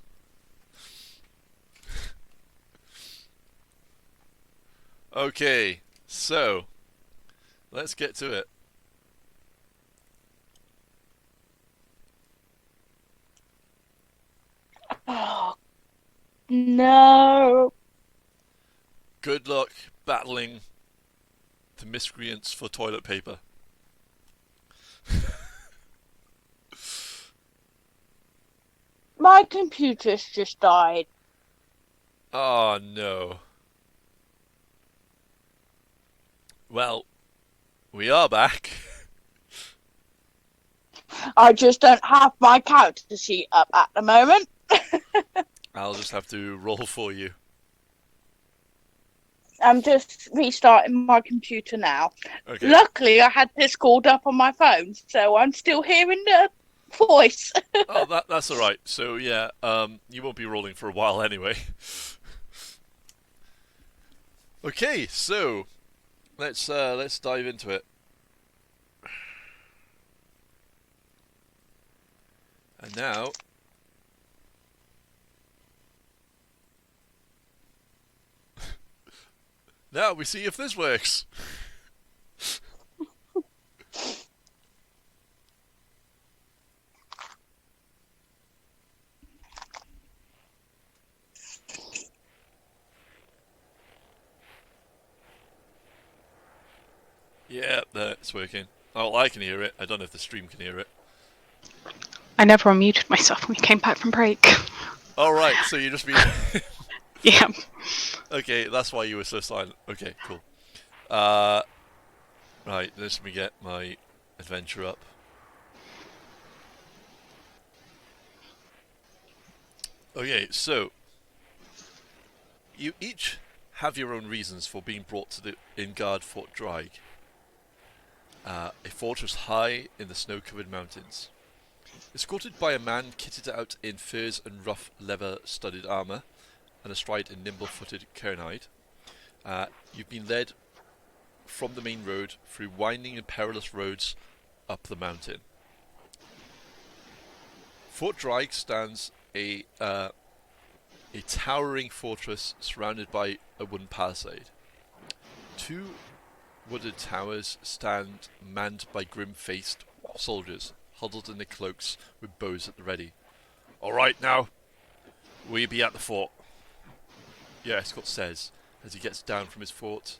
[SPEAKER 1] Okay, so let's get to it.
[SPEAKER 4] Oh, no.
[SPEAKER 1] Good luck battling the miscreants for toilet paper.
[SPEAKER 4] My computer's just died.
[SPEAKER 1] Oh no. Well, we are back.
[SPEAKER 4] I just don't have my character sheet up at the moment.
[SPEAKER 1] I'll just have to roll for you.
[SPEAKER 4] I'm just restarting my computer now.
[SPEAKER 1] Okay.
[SPEAKER 4] Luckily, I had this called up on my phone, so I'm still hearing the voice.
[SPEAKER 1] Oh, that's all right. So yeah, you won't be rolling for a while anyway. Okay, so let's dive into it. And now now we see if this works. Yeah, that's working. Oh, I can hear it. I don't know if the stream can hear it.
[SPEAKER 3] I never unmuted myself when we came back from break.
[SPEAKER 1] All right, so you just be.
[SPEAKER 3] Yeah.
[SPEAKER 1] Okay, that's why you were so silent. Okay, cool. Right, let me get my adventure up. Okay, so you each have your own reasons for being brought to the Inguard Fort Draig, a fortress high in the snow-covered mountains. Escorted by a man kitted out in furs and rough leather-studded armour, and astride a nimble-footed Kernide, you've been led from the main road through winding and perilous roads up the mountain. Fort Draig stands a towering fortress surrounded by a wooden palisade. Two wooded towers stand manned by grim-faced soldiers, huddled in their cloaks with bows at the ready. All right now, will you be at the fort? Yeah, Scott says as he gets down from his fort.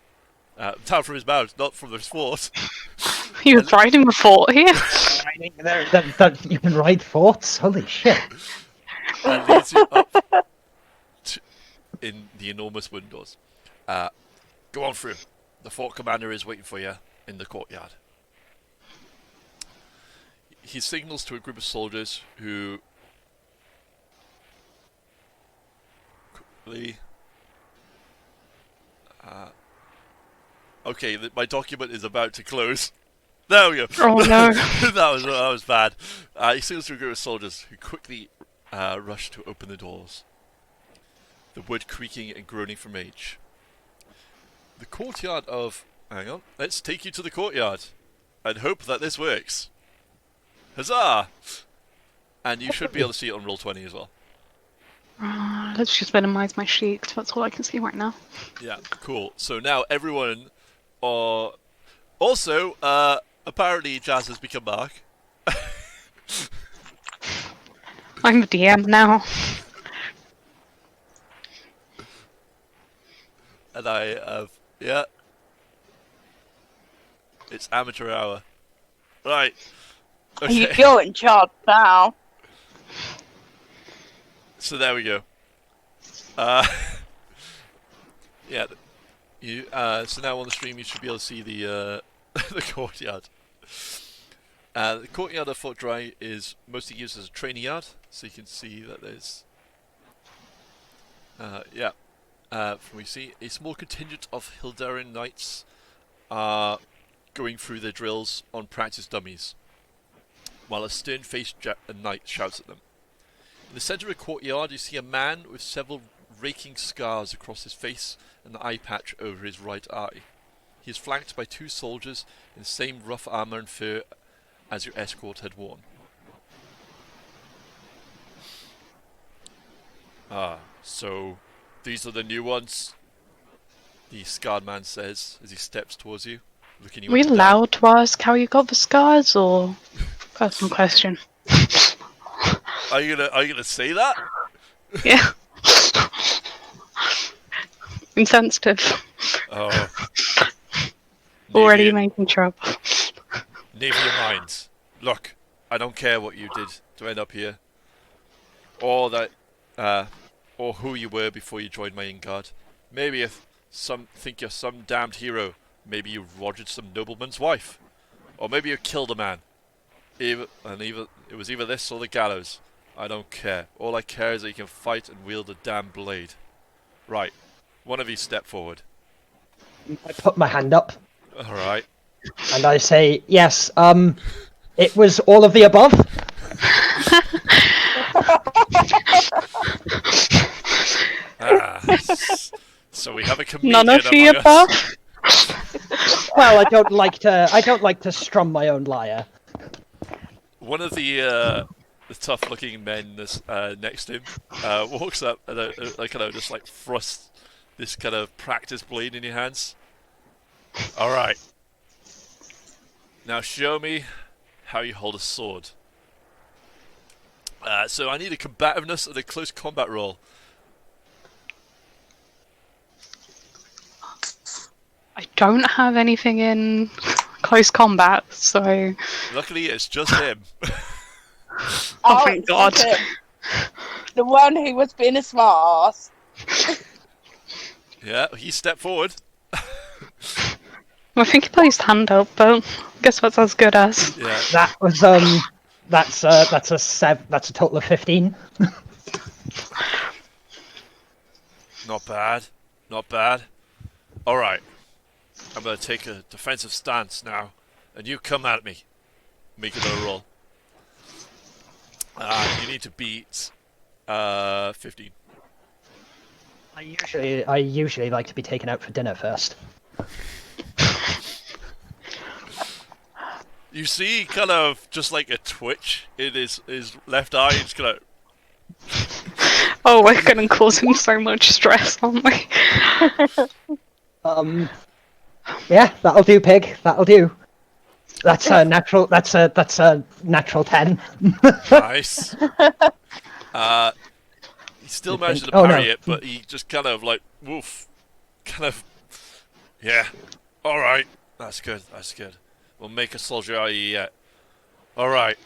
[SPEAKER 1] Down from his mount, not from his fort.
[SPEAKER 3] You're riding the fort here?
[SPEAKER 2] You can ride forts? Holy shit.
[SPEAKER 1] And leads you up in the enormous windows. Go on through. The fort commander is waiting for you in the courtyard. He signals to a group of soldiers who quickly. Okay, my document is about to close. There we go.
[SPEAKER 3] Oh no.
[SPEAKER 1] that was bad. He signals to a group of soldiers who quickly rush to open the doors. The wood creaking and groaning from age. The courtyard of... Hang on. Let's take you to the courtyard. And hope that this works. Huzzah! And you should be able to see it on Roll20 as well.
[SPEAKER 3] Let's just minimize my sheet, 'cause that's all I can see right now.
[SPEAKER 1] Yeah, cool. So now everyone... Also, apparently Jazz has become Mark.
[SPEAKER 3] I'm the DM now.
[SPEAKER 1] And I have... Yeah. It's amateur hour. Right. Okay.
[SPEAKER 4] You're in charge now.
[SPEAKER 1] So there we go. Yeah. You. So now on the stream, you should be able to see the the courtyard. The courtyard of Fort Draig is mostly used as a training yard, so you can see that there's. From we see a small contingent of Hildaren knights are going through their drills on practice dummies, while a stern-faced knight shouts at them. In the centre of the courtyard, you see a man with several raking scars across his face and an eye patch over his right eye. He is flanked by 2 soldiers in the same rough armour and fur as your escort had worn. So these are the new ones, the scarred man says as he steps towards you, looking you
[SPEAKER 3] Are we
[SPEAKER 1] up and down.
[SPEAKER 3] allowed to ask how you got the scars, or personal question?
[SPEAKER 1] Are you gonna say that?
[SPEAKER 3] Yeah. Insensitive.
[SPEAKER 1] Oh.
[SPEAKER 3] Already
[SPEAKER 1] Navy,
[SPEAKER 3] making trouble.
[SPEAKER 1] Navy your minds. Look, I don't care what you did to end up here, or that, or who you were before you joined my Inguard. Maybe if some think you're some damned hero, maybe you rogered some nobleman's wife, or maybe you killed a man. It was either this or the gallows. I don't care. All I care is that you can fight and wield a damn blade. Right. One of you step forward.
[SPEAKER 2] I put my hand up
[SPEAKER 1] Alright.
[SPEAKER 2] and I say, yes, it was all of the above.
[SPEAKER 1] So we have a comedian
[SPEAKER 3] None of the
[SPEAKER 1] among
[SPEAKER 3] above.
[SPEAKER 1] us.
[SPEAKER 2] Well, I don't like to strum my own lyre.
[SPEAKER 1] One of the tough-looking men next to him walks up and just like thrusts this kind of practice blade in your hands. All right. Now show me how you hold a sword. So I need a combativeness and a close combat roll.
[SPEAKER 3] I don't have anything in close combat, so.
[SPEAKER 1] Luckily, it's just him.
[SPEAKER 3] Oh, thank God.
[SPEAKER 4] it's him. The one who was being a smart ass.
[SPEAKER 1] Yeah, he stepped forward.
[SPEAKER 3] I think he put his hand up, but I guess that's as good as.
[SPEAKER 1] Yeah.
[SPEAKER 2] That was that's a total of 15.
[SPEAKER 1] Not bad. Not bad. Alright. I'm going to take a defensive stance now. And you come at me. Make another roll. You need to beat 15.
[SPEAKER 2] I usually like to be taken out for dinner first.
[SPEAKER 1] You see kind of just like a twitch in his left eye. It's kind of...
[SPEAKER 3] Oh, we're gonna cause him so much stress, aren't we?
[SPEAKER 2] Yeah, that'll do, pig. That'll do. That's a natural. That's a natural 10.
[SPEAKER 1] Nice. He still managed to parry it, but he just kind of like, woof. Kind of... Yeah. Alright. That's good. That's good. We'll make a soldier out of you yet. Alright.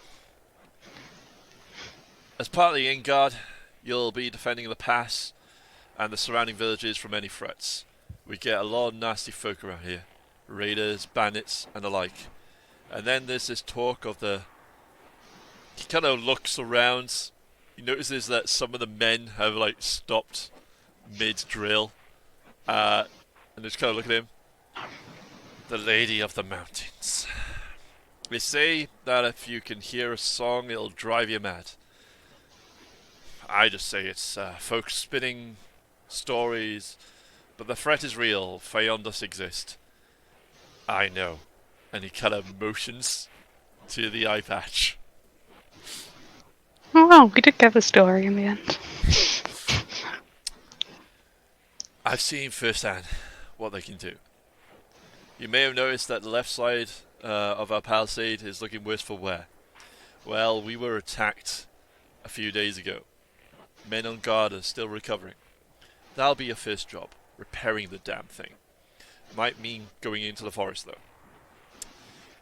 [SPEAKER 1] As part of the Inguard, you'll be defending the pass and the surrounding villages from any threats. We get a lot of nasty folk around here. Raiders, bandits, and the like. And then there's this talk of the... He kind of looks around. He notices that some of the men have like stopped mid-drill. And just kind of look at him. The Lady of the Mountains. They say that if you can hear a song, it'll drive you mad. I just say it's folks spinning stories, but the threat is real. Feondas exist. I know. And he kind of motions to the eye patch.
[SPEAKER 3] Oh well, we did get the story in the end.
[SPEAKER 1] I've seen firsthand what they can do. You may have noticed that the left side of our palisade is looking worse for wear. Well, we were attacked a few days ago. Men on guard are still recovering. That'll be your first job, repairing the damn thing. Might mean going into the forest though.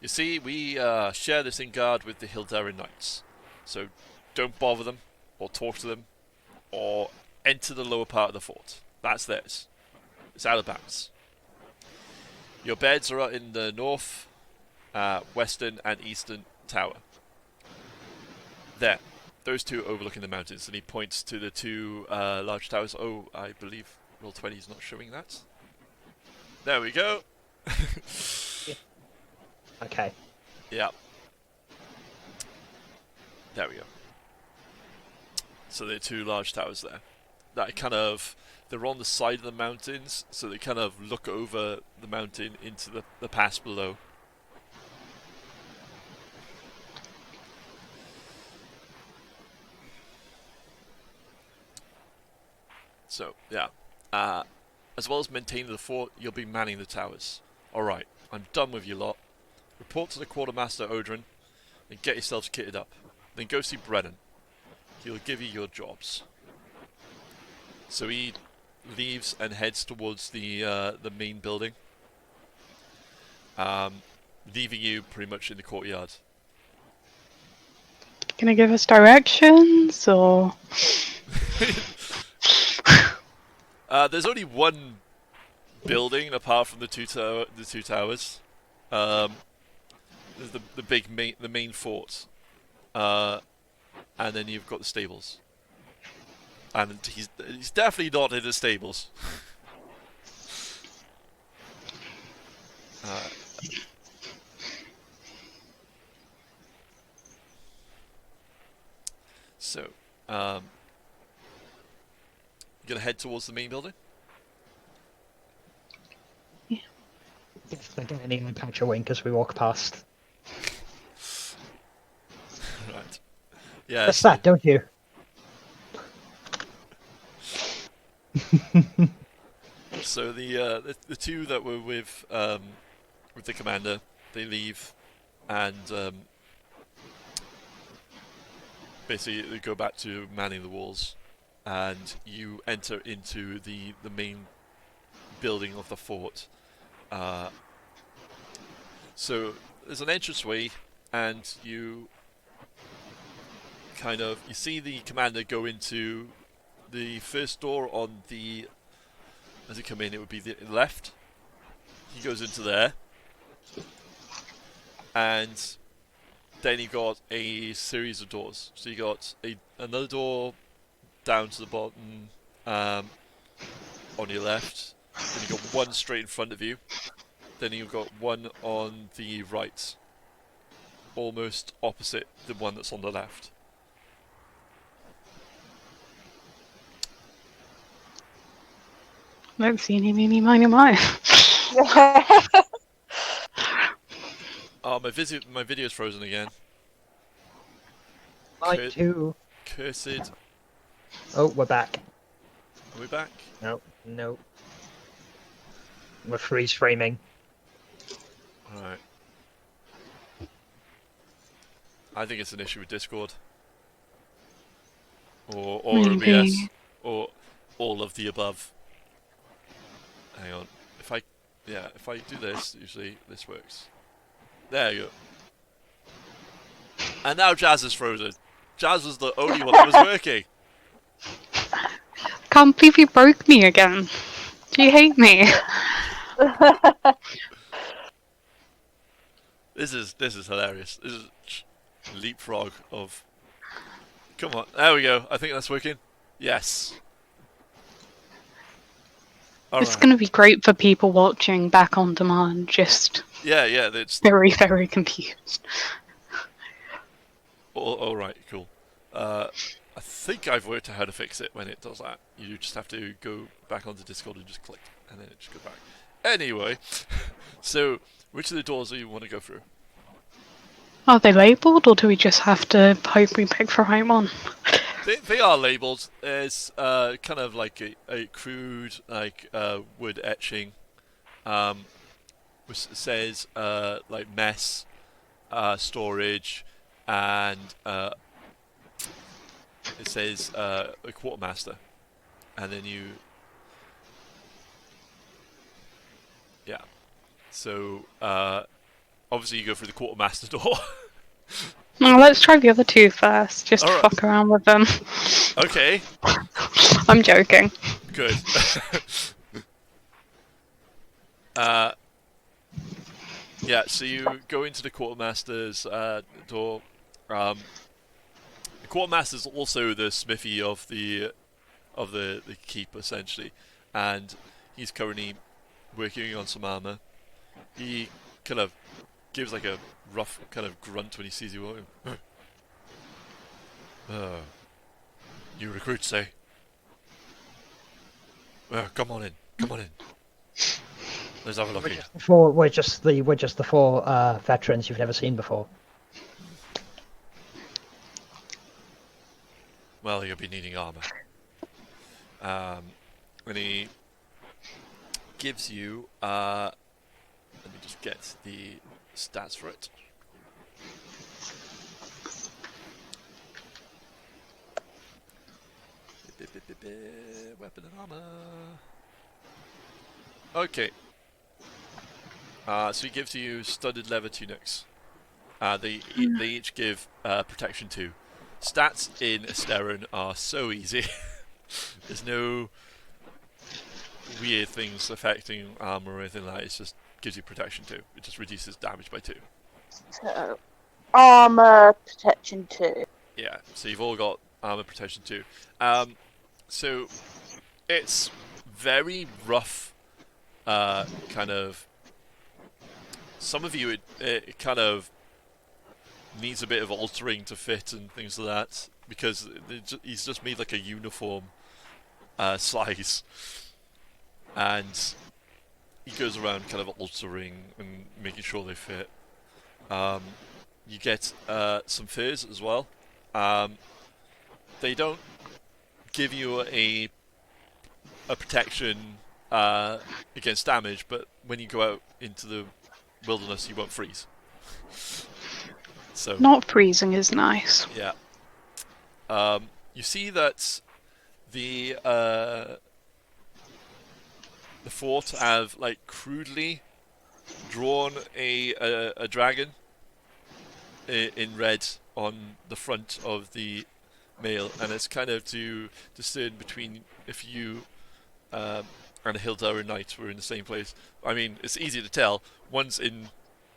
[SPEAKER 1] You see, we share this Inguard with the Hildaren Knights. So don't bother them, or talk to them, or enter the lower part of the fort. That's theirs. It's out of bounds. Your beds are in the north, western, and eastern tower. There. Those two overlooking the mountains, and he points to the two large towers. Oh, I believe Roll20 is not showing that. There we go.
[SPEAKER 2] Okay.
[SPEAKER 1] Yeah. There we go. So there are two large towers there. That kind of, they're on the side of the mountains, so they kind of look over the mountain into the pass below. So, yeah. As well as maintaining the fort, you'll be manning the towers. Alright, I'm done with you lot. Report to the Quartermaster Odrin, and get yourselves kitted up. Then go see Brennan. He'll give you your jobs. So he leaves and heads towards the main building, leaving you pretty much in the courtyard.
[SPEAKER 3] Can I give us directions or?
[SPEAKER 1] There's only one building apart from the two towers. There's the main fort, and then you've got the stables. And he's definitely not in the stables. So, you're gonna head towards the main building?
[SPEAKER 2] If I get any eye patch a wink as we walk past.
[SPEAKER 1] Right. Yeah.
[SPEAKER 2] That's that, don't you?
[SPEAKER 1] So the two that were with the commander, they leave, and basically they go back to manning the walls, and you enter into the main building of the fort. So there's an entranceway, and you see the commander go into the first door on the. As you come in, it would be the left. He goes into there, and then you got a series of doors. So you got another door down to the bottom on your left. Then you got one straight in front of you. Then you've got one on the right, almost opposite the one that's on the left.
[SPEAKER 3] I don't see any, miny, mine.
[SPEAKER 1] Oh, my video's frozen again.
[SPEAKER 2] Mine too.
[SPEAKER 1] Cursed.
[SPEAKER 2] Oh, we're back.
[SPEAKER 1] Are we back?
[SPEAKER 2] No. We're freeze framing.
[SPEAKER 1] Alright. I think it's an issue with Discord. Or
[SPEAKER 3] Maybe.
[SPEAKER 1] OBS. Or all of the above. Hang on. If I do this, usually this works. There you go. And now Jazz is frozen. Jazz was the only one that was working.
[SPEAKER 3] Can't believe you broke me again. Do you hate me?
[SPEAKER 1] This is hilarious. This is leapfrog of. Come on, there we go. I think that's working. Yes.
[SPEAKER 3] It's going to be great for people watching back on demand. Just
[SPEAKER 1] yeah. It's
[SPEAKER 3] very, very confused.
[SPEAKER 1] all right. Cool. I think I've worked out how to fix it when it does that. You just have to go back onto Discord and just click, and then it just goes back. Anyway, so which of the doors do you want to go through?
[SPEAKER 3] Are they labelled, or do we just have to hope we pick the right one?
[SPEAKER 1] They are labelled. There's kind of like a crude wood etching, which says like mess, storage, and it says a quartermaster, and then yeah. So obviously you go through the quartermaster door.
[SPEAKER 3] Well, let's try the other two first, just to
[SPEAKER 1] Alright.
[SPEAKER 3] fuck around with them.
[SPEAKER 1] Okay,
[SPEAKER 3] I'm joking.
[SPEAKER 1] good. Yeah, so you go into the quartermaster's door. The quartermaster's also the smithy of the keep, essentially, and he's currently working on some armor. He kind of gives like a rough kind of grunt when he sees you walking. New recruits, eh? Come on in. Let's have a look here.
[SPEAKER 2] We're just the four veterans you've never seen before.
[SPEAKER 1] Well, you'll be needing armor. And he gives you. Let me just get the stats for it. Weapon and armor. Okay. So he gives you studded leather tunics. They each give protection 2. Stats in Esteren are so easy. There's no weird things affecting armor or anything like that. It just gives you protection 2. It just reduces damage by 2.
[SPEAKER 4] So, armor protection 2.
[SPEAKER 1] Yeah, so you've all got armor protection 2. So it's very rough, kind of. Some of you, it kind of needs a bit of altering to fit and things like that, because he's just made like a uniform size, and he goes around kind of altering and making sure they fit. You get some furs as well. They don't give you a protection against damage, but when you go out into the wilderness, you won't freeze. So
[SPEAKER 3] Not freezing is nice.
[SPEAKER 1] yeah, you see that the fort have like crudely drawn a dragon in red on the front of the mail, and it's kind of to discern between if you and a Hildaren Knight were in the same place. I mean, it's easy to tell. One's in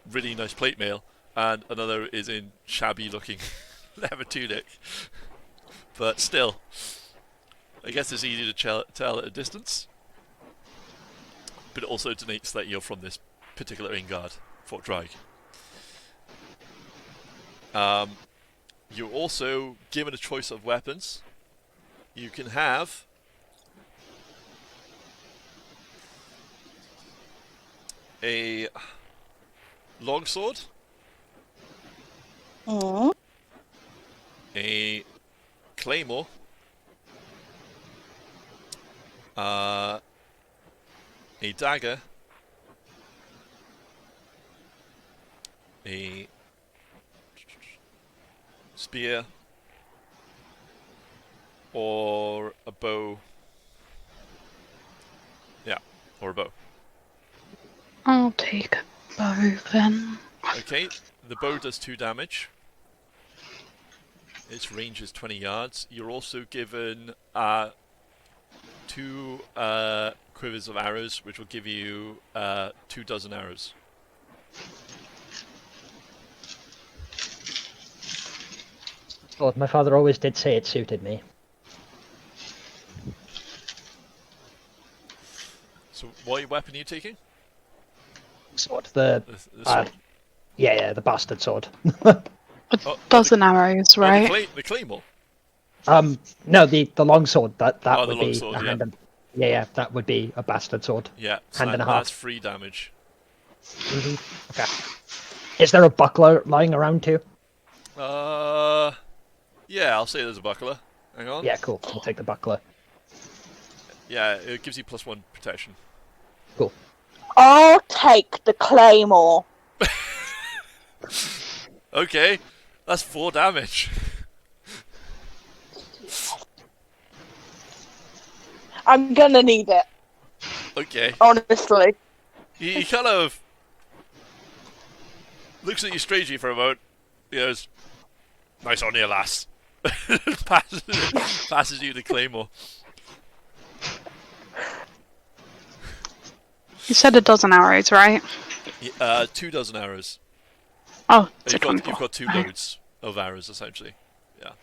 [SPEAKER 1] really nice plate mail, and another is in shabby-looking leather tunic. But still, I guess it's easy to tell at a distance. But it also denotes that you're from this particular Inguard Fort Draig. You're also given a choice of weapons. You can have a longsword, a claymore, a dagger, a spear, or a bow. Yeah, or a bow.
[SPEAKER 3] I'll take a bow then.
[SPEAKER 1] Okay, the bow does 2 damage. Its range is 20 yards. You're also given 2 quivers of arrows, which will give you 2 dozen arrows.
[SPEAKER 2] Lord, my father always did say it suited me.
[SPEAKER 1] So, what weapon are you taking?
[SPEAKER 2] Sword.
[SPEAKER 1] The sword.
[SPEAKER 2] Yeah, the bastard sword.
[SPEAKER 3] A dozen arrows, right?
[SPEAKER 1] The claymore.
[SPEAKER 2] No, the long sword. That
[SPEAKER 1] Oh, the
[SPEAKER 2] would
[SPEAKER 1] long
[SPEAKER 2] be
[SPEAKER 1] sword,
[SPEAKER 2] a
[SPEAKER 1] yeah.
[SPEAKER 2] hand and yeah, that would be a bastard sword.
[SPEAKER 1] Yeah, so
[SPEAKER 2] Hand and a half.
[SPEAKER 1] that's 3 damage.
[SPEAKER 2] Okay. Is there a buckler lying around too?
[SPEAKER 1] Yeah, I'll say there's a buckler. Hang on.
[SPEAKER 2] Yeah, cool. We'll take the buckler.
[SPEAKER 1] Yeah, it gives you +1 protection.
[SPEAKER 2] Cool.
[SPEAKER 4] I'll take the claymore.
[SPEAKER 1] Okay, that's 4 damage.
[SPEAKER 4] I'm gonna need it,
[SPEAKER 1] Okay.
[SPEAKER 4] honestly.
[SPEAKER 1] He kind of looks at you strangely for a moment. He goes, Nice on you, lass. passes you the claymore.
[SPEAKER 3] You said a dozen arrows, right?
[SPEAKER 1] 2 dozen arrows.
[SPEAKER 3] Oh, it's a
[SPEAKER 1] You've
[SPEAKER 3] 24.
[SPEAKER 1] got 2 loads of arrows essentially. Yeah.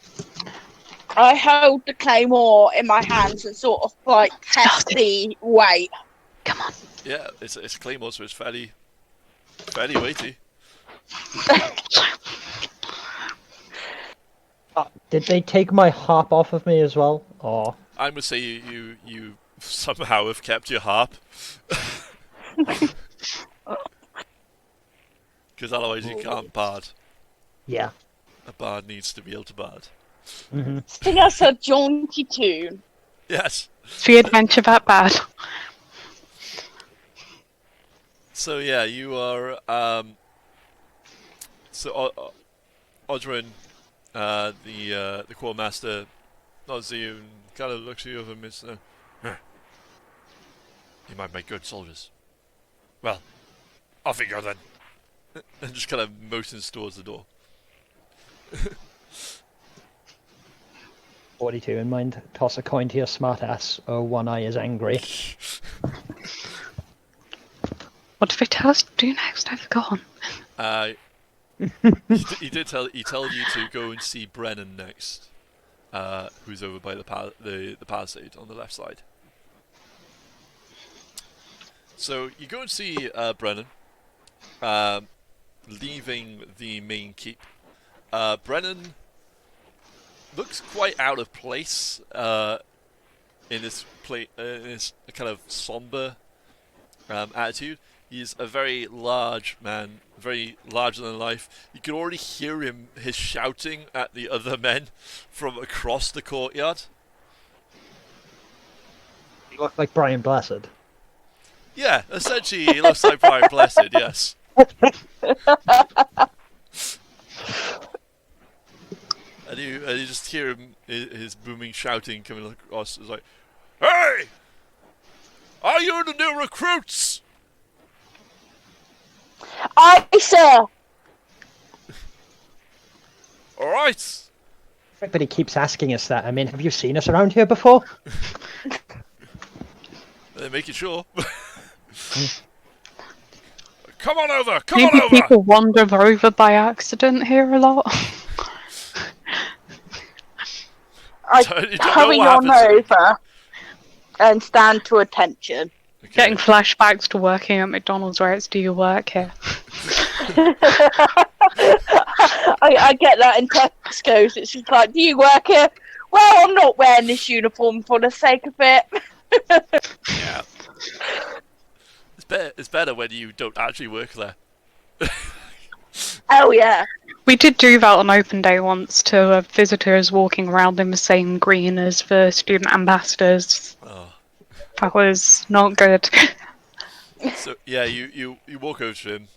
[SPEAKER 4] I hold the claymore in my hands and sort of like test the weight.
[SPEAKER 3] Come on.
[SPEAKER 1] Yeah, it's a claymore, so it's fairly weighty.
[SPEAKER 2] Did they take my harp off of me as well? Or
[SPEAKER 1] I would say you somehow have kept your harp. Because otherwise you can't bard.
[SPEAKER 2] yeah.
[SPEAKER 1] A bard needs to be able to bard.
[SPEAKER 4] Sing us a jaunty tune.
[SPEAKER 1] Yes.
[SPEAKER 3] Is the adventure that bad?
[SPEAKER 1] So yeah, you are. Odrin, the core master, nods at you and kind of looks at you over and says, "You might make good soldiers. Well, off you go then." And just kind of motions towards the door.
[SPEAKER 2] 42 in mind. Toss a coin to your smartass. Oh, one eye is angry.
[SPEAKER 3] What did they tell us to do next? I've forgotten.
[SPEAKER 1] He told you to go and see Brennan next, who's over by the palisade on the left side. So you go and see Brennan, leaving the main keep. Brennan looks quite out of place in his kind of somber attitude. He's a very large man, very larger than life. You can already hear his shouting at the other men from across the courtyard.
[SPEAKER 2] You look like Brian Blessed.
[SPEAKER 1] Yeah, essentially he looks like Brian Blessed, yes. And you just hear him, his booming shouting coming across. It's like, "Hey! Are you the new recruits?"
[SPEAKER 4] Aye, sir.
[SPEAKER 1] Alright.
[SPEAKER 2] Everybody keeps asking us that. I mean, have you seen us around here before?
[SPEAKER 1] They're making sure. Come on over! Come
[SPEAKER 3] Maybe
[SPEAKER 1] on over!
[SPEAKER 3] people wander over by accident here a lot.
[SPEAKER 4] I
[SPEAKER 1] You don't know
[SPEAKER 4] hurry
[SPEAKER 1] what
[SPEAKER 4] on
[SPEAKER 1] happens.
[SPEAKER 4] over and stand to attention.
[SPEAKER 1] Okay.
[SPEAKER 3] Getting flashbacks to working at McDonald's where it's do you work here?
[SPEAKER 4] I get that in Tesco's. It's just like, do you work here? Well, I'm not wearing this uniform for the sake of it.
[SPEAKER 1] Yeah. It's better when you don't actually work there.
[SPEAKER 4] Oh, yeah.
[SPEAKER 3] We did do that on open day once to visitors walking around in the same green as the student ambassadors.
[SPEAKER 1] Oh.
[SPEAKER 3] That was not good.
[SPEAKER 1] So yeah, you walk over to him.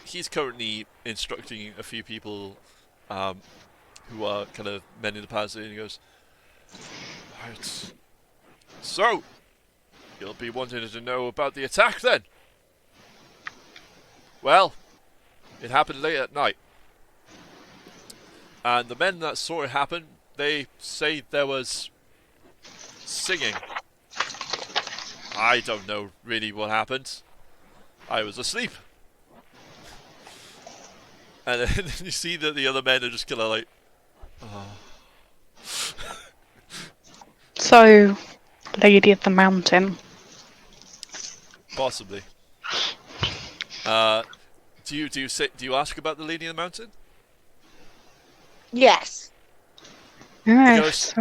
[SPEAKER 1] He's currently instructing a few people who are kind of men in the palisade, and he goes, "Right. So, you'll be wanting to know about the attack then? Well, it happened late at night. And the men that saw it happen, they say there was singing. I don't know really what happened. I was asleep." And then you see that the other men are just kind of like, oh.
[SPEAKER 3] So, Lady of the Mountain.
[SPEAKER 1] Possibly. Do you ask about the Lady of the Mountain?
[SPEAKER 4] Yes.
[SPEAKER 3] Yes.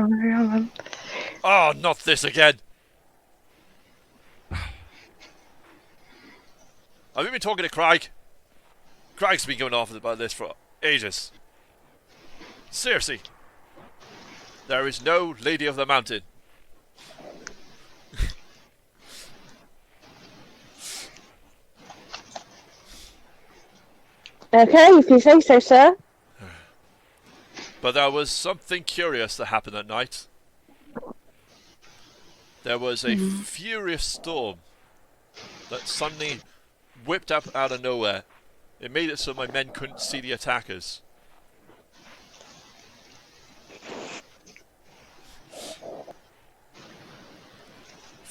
[SPEAKER 1] Oh, not this again! Have you been talking to Craig? Craig's been going off about this for ages. Seriously. There is no Lady of the Mountain.
[SPEAKER 4] Okay, if you say so, sir.
[SPEAKER 1] But there was something curious that happened that night. There was a furious storm that suddenly whipped up out of nowhere. It made it so my men couldn't see the attackers.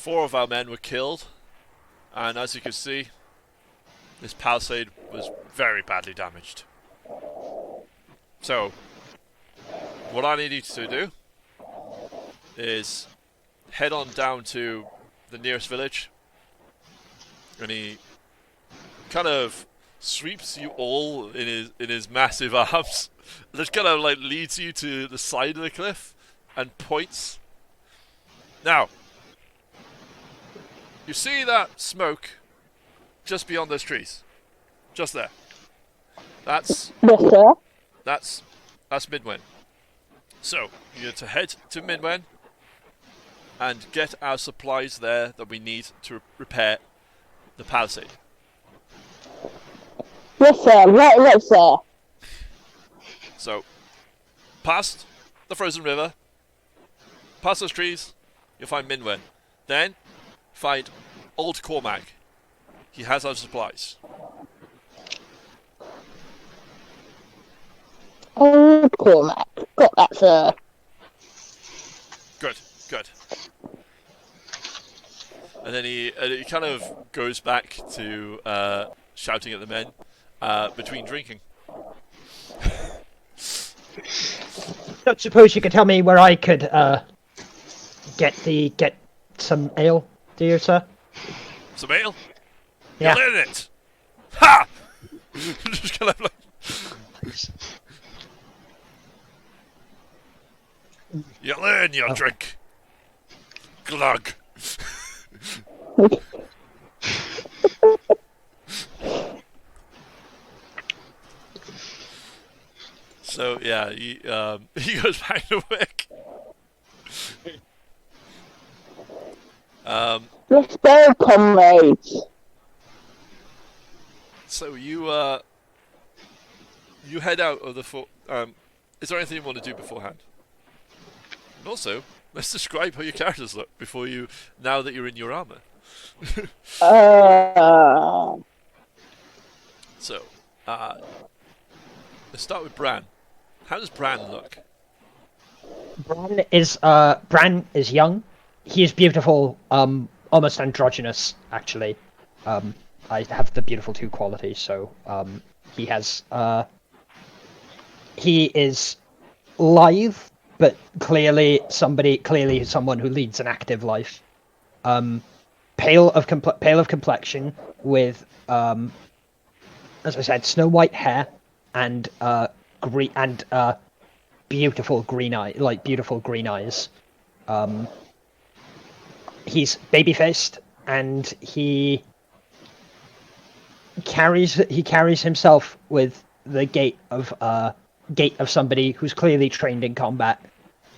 [SPEAKER 1] 4 of our men were killed, and as you can see, this palisade was very badly damaged. So, what I need you to do is head on down to the nearest village, and he kind of sweeps you all in his massive arms. Just kind of like leads you to the side of the cliff and points. Now, you see that smoke just beyond those trees, just there. That's
[SPEAKER 4] Yes, sir.
[SPEAKER 1] that's Midwen. So you need to head to Midwen and get our supplies there that we need to repair the palisade.
[SPEAKER 4] Yes, sir. Right, sir.
[SPEAKER 1] So, past the frozen river, past those trees, you'll find Minwen. Then, find Old Cormac. He has our supplies.
[SPEAKER 4] Oh, Cormac. Got that, sir.
[SPEAKER 1] Good, good. And then he kind of goes back to shouting at the men between drinking.
[SPEAKER 2] Don't suppose you could tell me where I could get some ale, do you, sir?
[SPEAKER 1] Some ale?
[SPEAKER 2] Yeah.
[SPEAKER 1] You'll learn it! Ha! Just kind of like... You learn your drink. Glug. So yeah, he goes back to work.
[SPEAKER 4] Let's go, comrades.
[SPEAKER 1] So you head out of the fort. Is there anything you want to do beforehand? And also, let's describe how your characters look before you, now that you're in your armor. So, let's start with Bran. How does Bran look?
[SPEAKER 2] Bran is young. He is beautiful, almost androgynous, actually. I have the beautiful 2 qualities, so he has he is lithe, but clearly someone who leads an active life. Pale of complexion with as I said, snow white hair and beautiful green eyes. He's baby-faced, and he carries himself with the gait of somebody who's clearly trained in combat,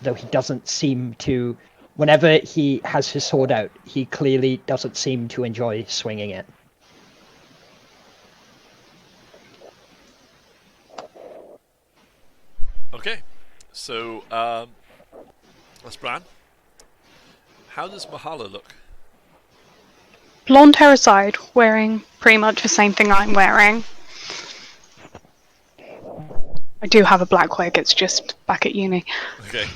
[SPEAKER 2] though he doesn't seem to. Whenever he has his sword out, he clearly doesn't seem to enjoy swinging it.
[SPEAKER 1] Okay, so that's Bran. How does Mahala look?
[SPEAKER 3] Blonde hair aside, wearing pretty much the same thing I'm wearing. I do have a black wig, it's just back at uni.
[SPEAKER 1] Okay.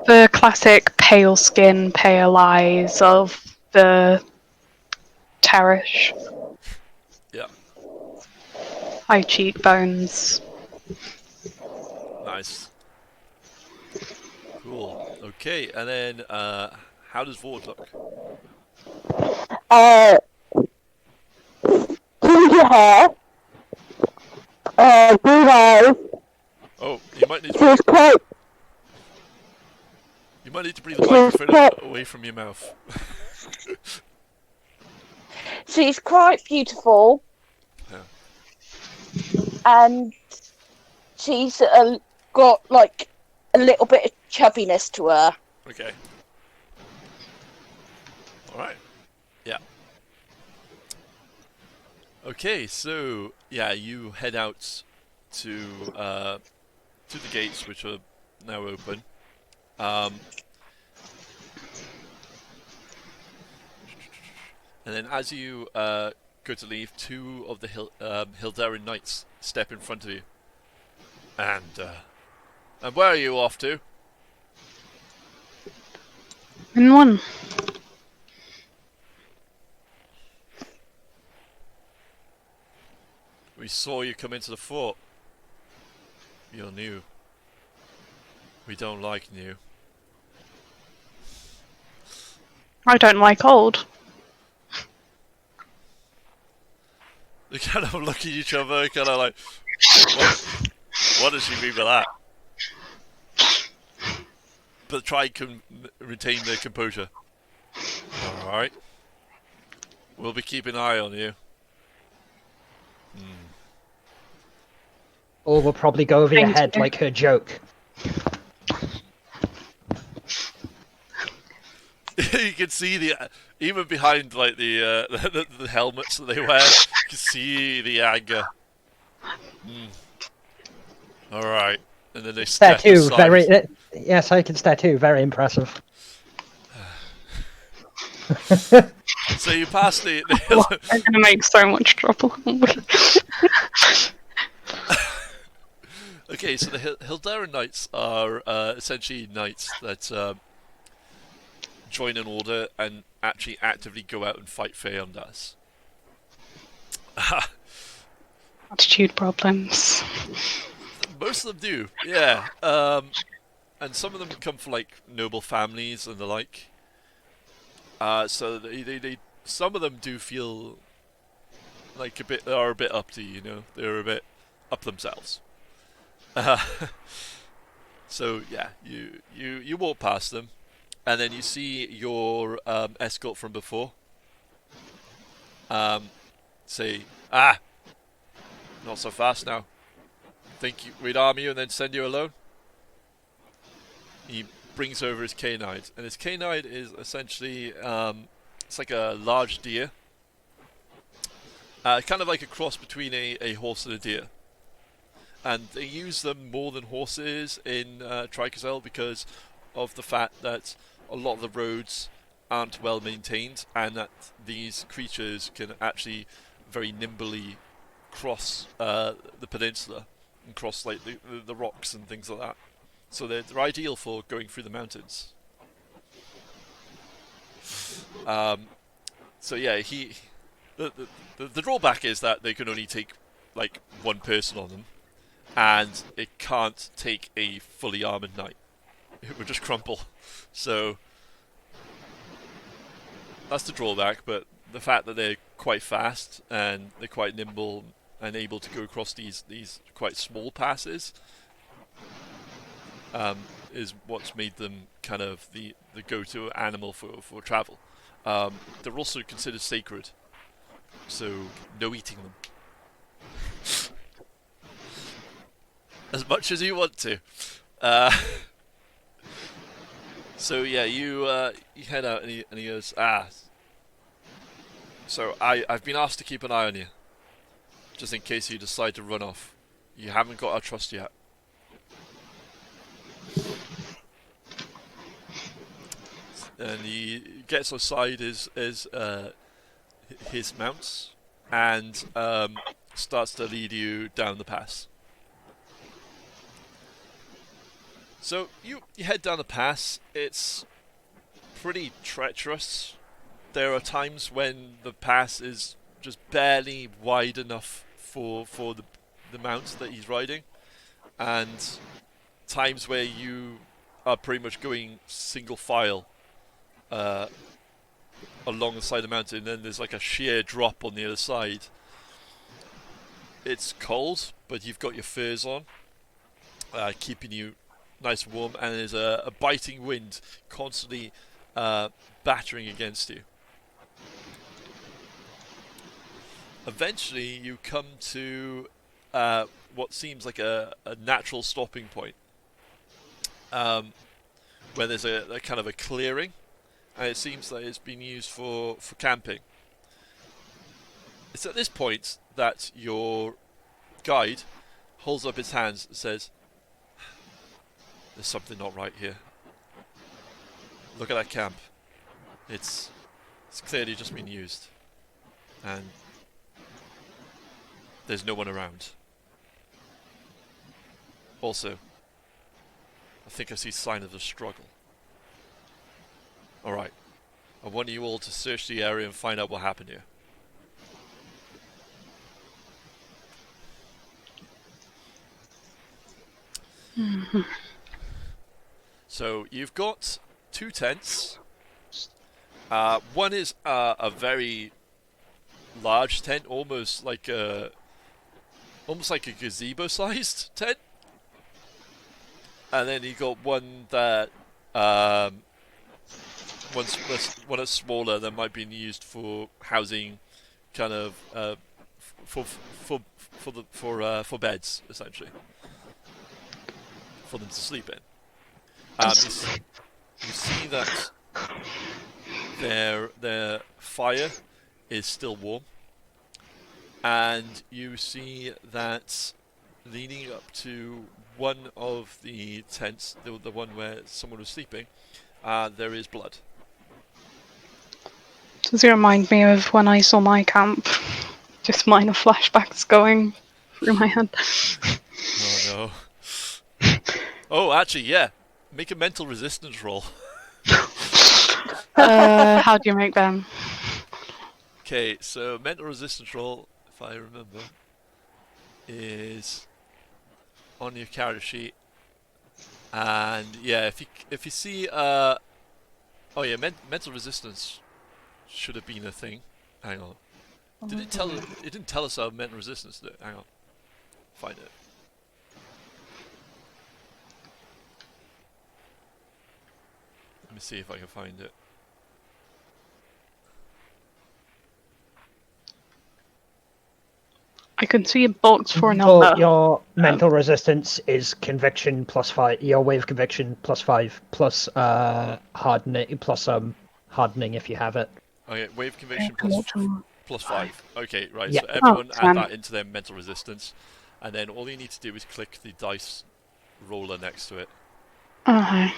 [SPEAKER 3] The classic pale skin, pale eyes of the Tarish.
[SPEAKER 1] Yeah.
[SPEAKER 3] High cheekbones.
[SPEAKER 1] Nice. Cool. Okay, and then how does Vord look?
[SPEAKER 4] Ginger hair. Green eyes.
[SPEAKER 1] Oh, you might need to
[SPEAKER 4] She's quite.
[SPEAKER 1] breathe the microphone away from your mouth.
[SPEAKER 4] She's quite beautiful.
[SPEAKER 1] Yeah.
[SPEAKER 4] And she's got like a little bit of chubbiness to her.
[SPEAKER 1] Okay. Alright. Yeah. Okay, so yeah, you head out to the gates, which are now open. And then as you go to leave, 2 of the Hildarin knights step in front of you. And where are you off to?
[SPEAKER 3] In one.
[SPEAKER 1] We saw you come into the fort. You're new. We don't like new.
[SPEAKER 3] I don't like old.
[SPEAKER 1] They kind of look at each other, kind of like, what does she mean by that? But try and retain their composure. Alright. We'll be keeping an eye on you.
[SPEAKER 2] Or will probably go over your
[SPEAKER 3] Thank
[SPEAKER 2] head
[SPEAKER 3] you.
[SPEAKER 2] like her joke.
[SPEAKER 1] You can see even behind like the helmets that they wear, you can see the anger. All right, and then they step
[SPEAKER 2] Statue,
[SPEAKER 1] aside.
[SPEAKER 2] very... yes, I can statue, very impressive.
[SPEAKER 1] So you pass the
[SPEAKER 3] I'm gonna make so much trouble.
[SPEAKER 1] Okay, so the Hildaren Knights are essentially knights that join an order and actually actively go out and fight Feondas.
[SPEAKER 3] Attitude problems.
[SPEAKER 1] Most of them do, yeah. And some of them come from like noble families and the like. So they some of them do feel like are a bit uppity, you know. They're a bit up themselves. So yeah, you walk past them, and then you see your escort from before. Say, not so fast now. Think we'd arm you and then send you alone? He brings over his canine, and his canine is essentially it's like a large deer, kind of like a cross between a horse and a deer. And they use them more than horses in Tricazel because of the fact that a lot of the roads aren't well maintained, and that these creatures can actually very nimbly cross the peninsula and cross like the rocks and things like that. So they're ideal for going through the mountains. So yeah, the drawback is that they can only take like one person on them, and it can't take a fully armored knight. It would just crumple. So that's the drawback, but the fact that they're quite fast and they're quite nimble and able to go across these quite small passes is what's made them kind of the go-to animal for travel. They're also considered sacred, so no eating them. As much as you want to. So yeah, you head out and he goes, so I've been asked to keep an eye on you, just in case you decide to run off. You haven't got our trust yet. And he gets aside his mounts and starts to lead you down the pass. So you head down the pass. It's pretty treacherous. There are times when the pass is just barely wide enough for the mount that he's riding, and times where you are pretty much going single file along the side of the mountain, and then there's like a sheer drop on the other side. It's cold, but you've got your furs on, keeping you nice and warm, and there's a biting wind constantly battering against you. Eventually you come to what seems like a natural stopping point, where there's a kind of a clearing, and it seems that it's been used for camping. It's at this point that your guide holds up his hands and says, "There's something not right here. Look at that camp. It's clearly just been used, and there's no one around. Also, I think I see sign of a struggle." Alright. I want you all to search the area and find out what happened here. So you've got 2 tents. One is a very large tent, almost like a gazebo-sized tent, and then you got one that one that's smaller that might be used for housing, kind of for beds essentially, for them to sleep in. You see that their fire is still warm, and you see that leading up to one of the tents, the one where someone was sleeping, there is blood.
[SPEAKER 3] Does it remind me of when I saw my camp? Just minor flashbacks going through my head.
[SPEAKER 1] Oh no. Oh, actually, yeah. Make a mental resistance roll.
[SPEAKER 3] How do you make them?
[SPEAKER 1] Okay, so mental resistance roll, if I remember, is on your character sheet. And yeah, if you see oh yeah, mental resistance should have been a thing. Hang on. Did it tell? It didn't tell us our mental resistance. Did it? Hang on. Find it. Let me see if I can find it.
[SPEAKER 3] I can see a box for a number.
[SPEAKER 2] Your mental resistance is conviction plus 5. Your wave conviction plus 5 plus hardening hardening if you have it.
[SPEAKER 1] Okay, wave conviction plus 5. Okay, right.
[SPEAKER 2] Yeah.
[SPEAKER 1] So everyone add
[SPEAKER 3] 10.
[SPEAKER 1] that into their mental resistance, and then all you need to do is click the dice roller next to it.
[SPEAKER 3] Okay.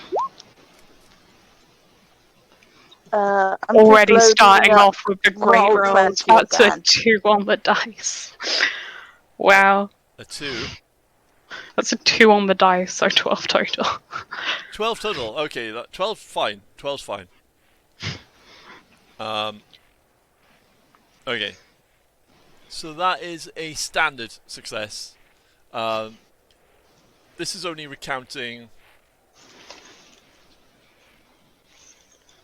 [SPEAKER 4] I'm
[SPEAKER 3] Already
[SPEAKER 4] just loading
[SPEAKER 3] starting
[SPEAKER 4] up
[SPEAKER 3] off with the great rolls.
[SPEAKER 4] Roll20
[SPEAKER 3] That's a
[SPEAKER 4] again.
[SPEAKER 3] 2 on the dice. Wow.
[SPEAKER 1] A 2.
[SPEAKER 3] That's a 2 on the dice, so 12 total.
[SPEAKER 1] 12 total. Okay, 12 fine. 12's fine. Okay. So that is a standard success. This is only recounting.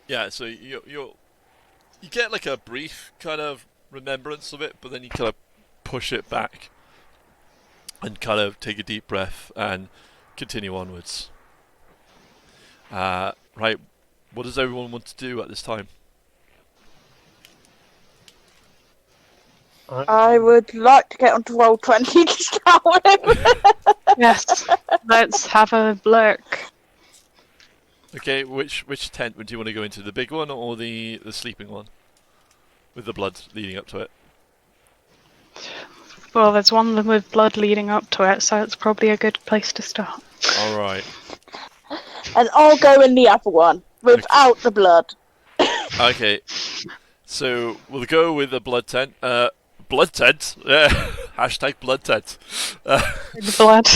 [SPEAKER 1] Yeah, so you get like a brief kind of remembrance of it, but then you kind of push it back and kind of take a deep breath and continue onwards. Right, what does everyone want to do at this time?
[SPEAKER 4] I would like to get onto Roll20 to start with.
[SPEAKER 3] Yes. Let's have a look.
[SPEAKER 1] Okay, which tent would you want to go into? The big one or the sleeping one? With the blood leading up to it?
[SPEAKER 3] Well, there's one with blood leading up to it, so it's probably a good place to start.
[SPEAKER 1] Alright.
[SPEAKER 4] And I'll go in the other one without the blood.
[SPEAKER 1] Okay. So, we'll go with the blood tent. Blood tent? Yeah. Hashtag blood tent.
[SPEAKER 3] The blood.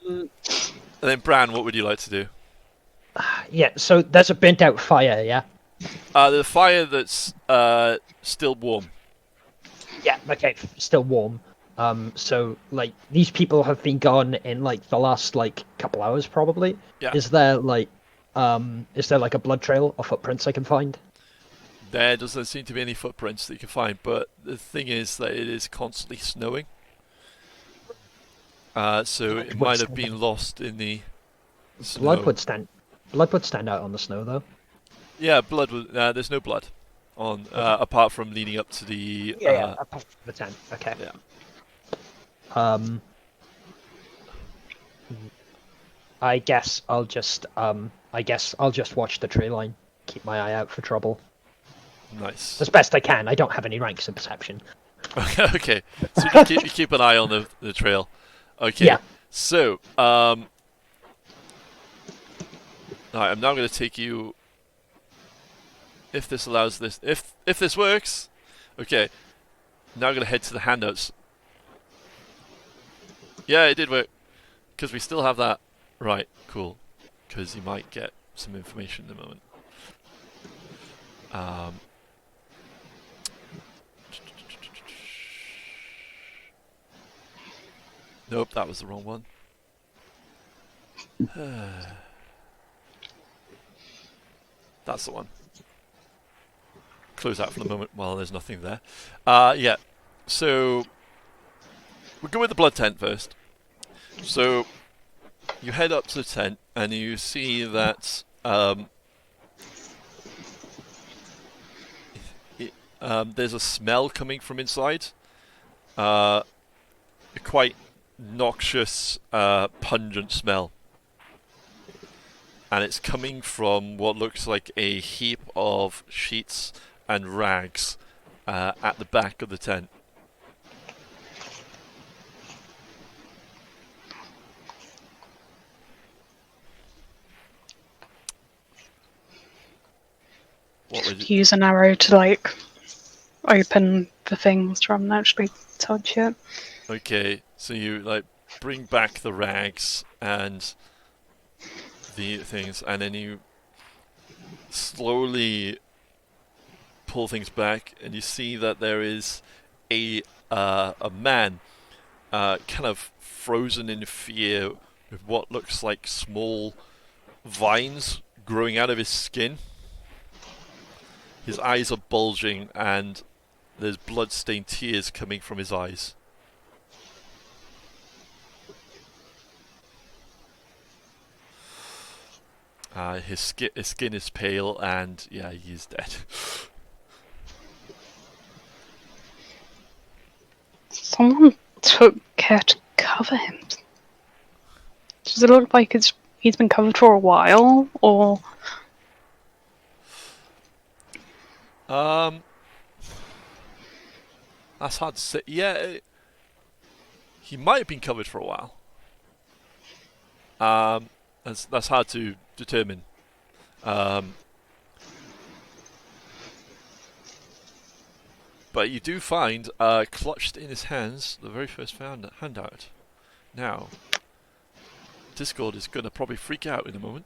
[SPEAKER 1] And then, Bran, what would you like to do?
[SPEAKER 2] Yeah, so there's a burnt out fire, yeah?
[SPEAKER 1] The fire that's still warm.
[SPEAKER 2] Yeah, okay, still warm. So, like, these people have been gone in, like, the last, like, couple hours, probably.
[SPEAKER 1] Yeah.
[SPEAKER 2] Is there, like, a blood trail or footprints I can find?
[SPEAKER 1] There doesn't seem to be any footprints that you can find, but the thing is that it is constantly snowing. So it might have been lost in the snow.
[SPEAKER 2] Blood would stand out on the snow, though.
[SPEAKER 1] Yeah, blood was. There's no blood on apart from leading up to the.
[SPEAKER 2] Yeah, apart from the tent. Okay.
[SPEAKER 1] Yeah.
[SPEAKER 2] I guess I'll just watch the tree line. Keep my eye out for trouble.
[SPEAKER 1] Nice.
[SPEAKER 2] As best I can. I don't have any ranks in perception.
[SPEAKER 1] Okay. So you keep an eye on the trail. Okay.
[SPEAKER 2] Yeah.
[SPEAKER 1] So alright, I'm now going to take you. If this allows this, if this works, okay. Now I'm going to head to the handouts. Yeah, it did work. Because we still have that. Right, cool. Because you might get some information in a moment. Um, nope, that was the wrong one. That's the one. Close out for the moment while there's nothing there. Yeah, so we'll go with the blood tent first. So you head up to the tent and you see that there's a smell coming from inside. A quite noxious, pungent smell. And it's coming from what looks like a heap of sheets and rags at the back of the tent. What would it?
[SPEAKER 3] Use an arrow to like open the things to naturally touch it.
[SPEAKER 1] Okay, so you like bring back the rags and the things, and then you slowly pull things back, and you see that there is a man, kind of frozen in fear, with what looks like small vines growing out of his skin. His eyes are bulging, and there's blood-stained tears coming from his eyes. His skin is pale, and yeah, he's dead.
[SPEAKER 3] Someone took care to cover him. Does it look like he's been covered for a while, or?
[SPEAKER 1] That's hard to say. Yeah, he might have been covered for a while. That's hard to determine. But you do find, clutched in his hands, the very first handout. Now, Discord is going to probably freak out in a moment.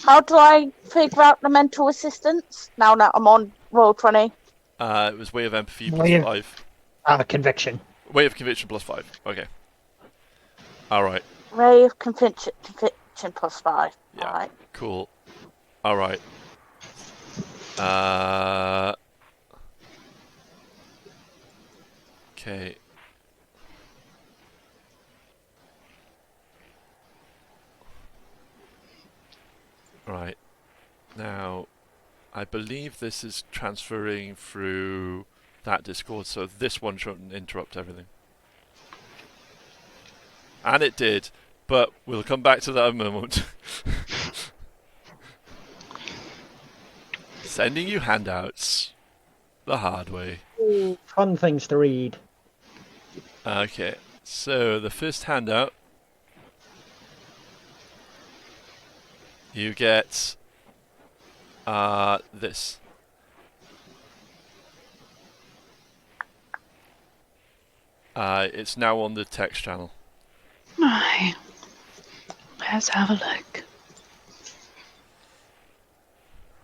[SPEAKER 4] How do I figure out the mental assistance now that I'm on Roll20?
[SPEAKER 1] It was Way of Empathy plus
[SPEAKER 2] Way of-
[SPEAKER 1] 5.
[SPEAKER 2] Conviction.
[SPEAKER 1] Way of Conviction plus 5. Okay. Alright.
[SPEAKER 4] Ray of conviction plus 5.
[SPEAKER 1] Yeah.
[SPEAKER 4] Alright.
[SPEAKER 1] Cool. Alright. Okay. Right. Now, I believe this is transferring through that Discord, so this one shouldn't interrupt everything. And it did, but we'll come back to that in a moment. Sending you handouts the hard way.
[SPEAKER 2] Ooh, fun things to read.
[SPEAKER 1] Okay, so the first handout, you get this. It's now on the text channel.
[SPEAKER 3] Aye. Let's have a look.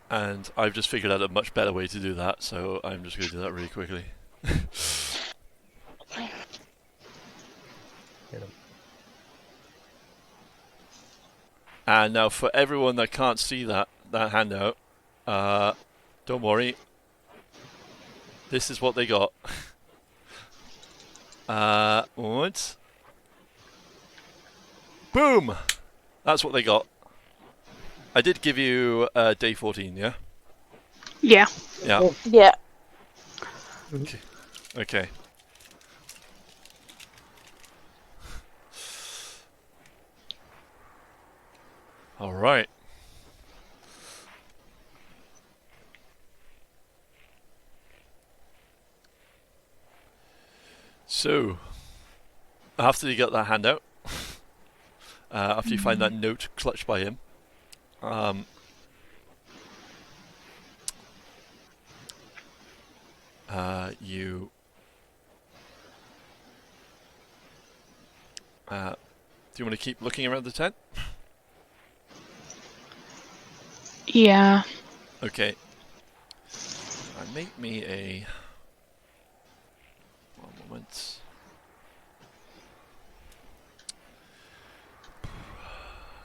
[SPEAKER 1] And I've just figured out a much better way to do that, so I'm just going to do that really quickly. And now for everyone that can't see that handout, don't worry. This is what they got. What? Boom! That's what they got. I did give you day 14, yeah?
[SPEAKER 3] Yeah.
[SPEAKER 1] Yeah.
[SPEAKER 4] Yeah.
[SPEAKER 1] Okay. All right. So, after you get that handout, after you find that note clutched by him, you do you want to keep looking around the tent?
[SPEAKER 3] Yeah.
[SPEAKER 1] Okay. Make me a... One moment.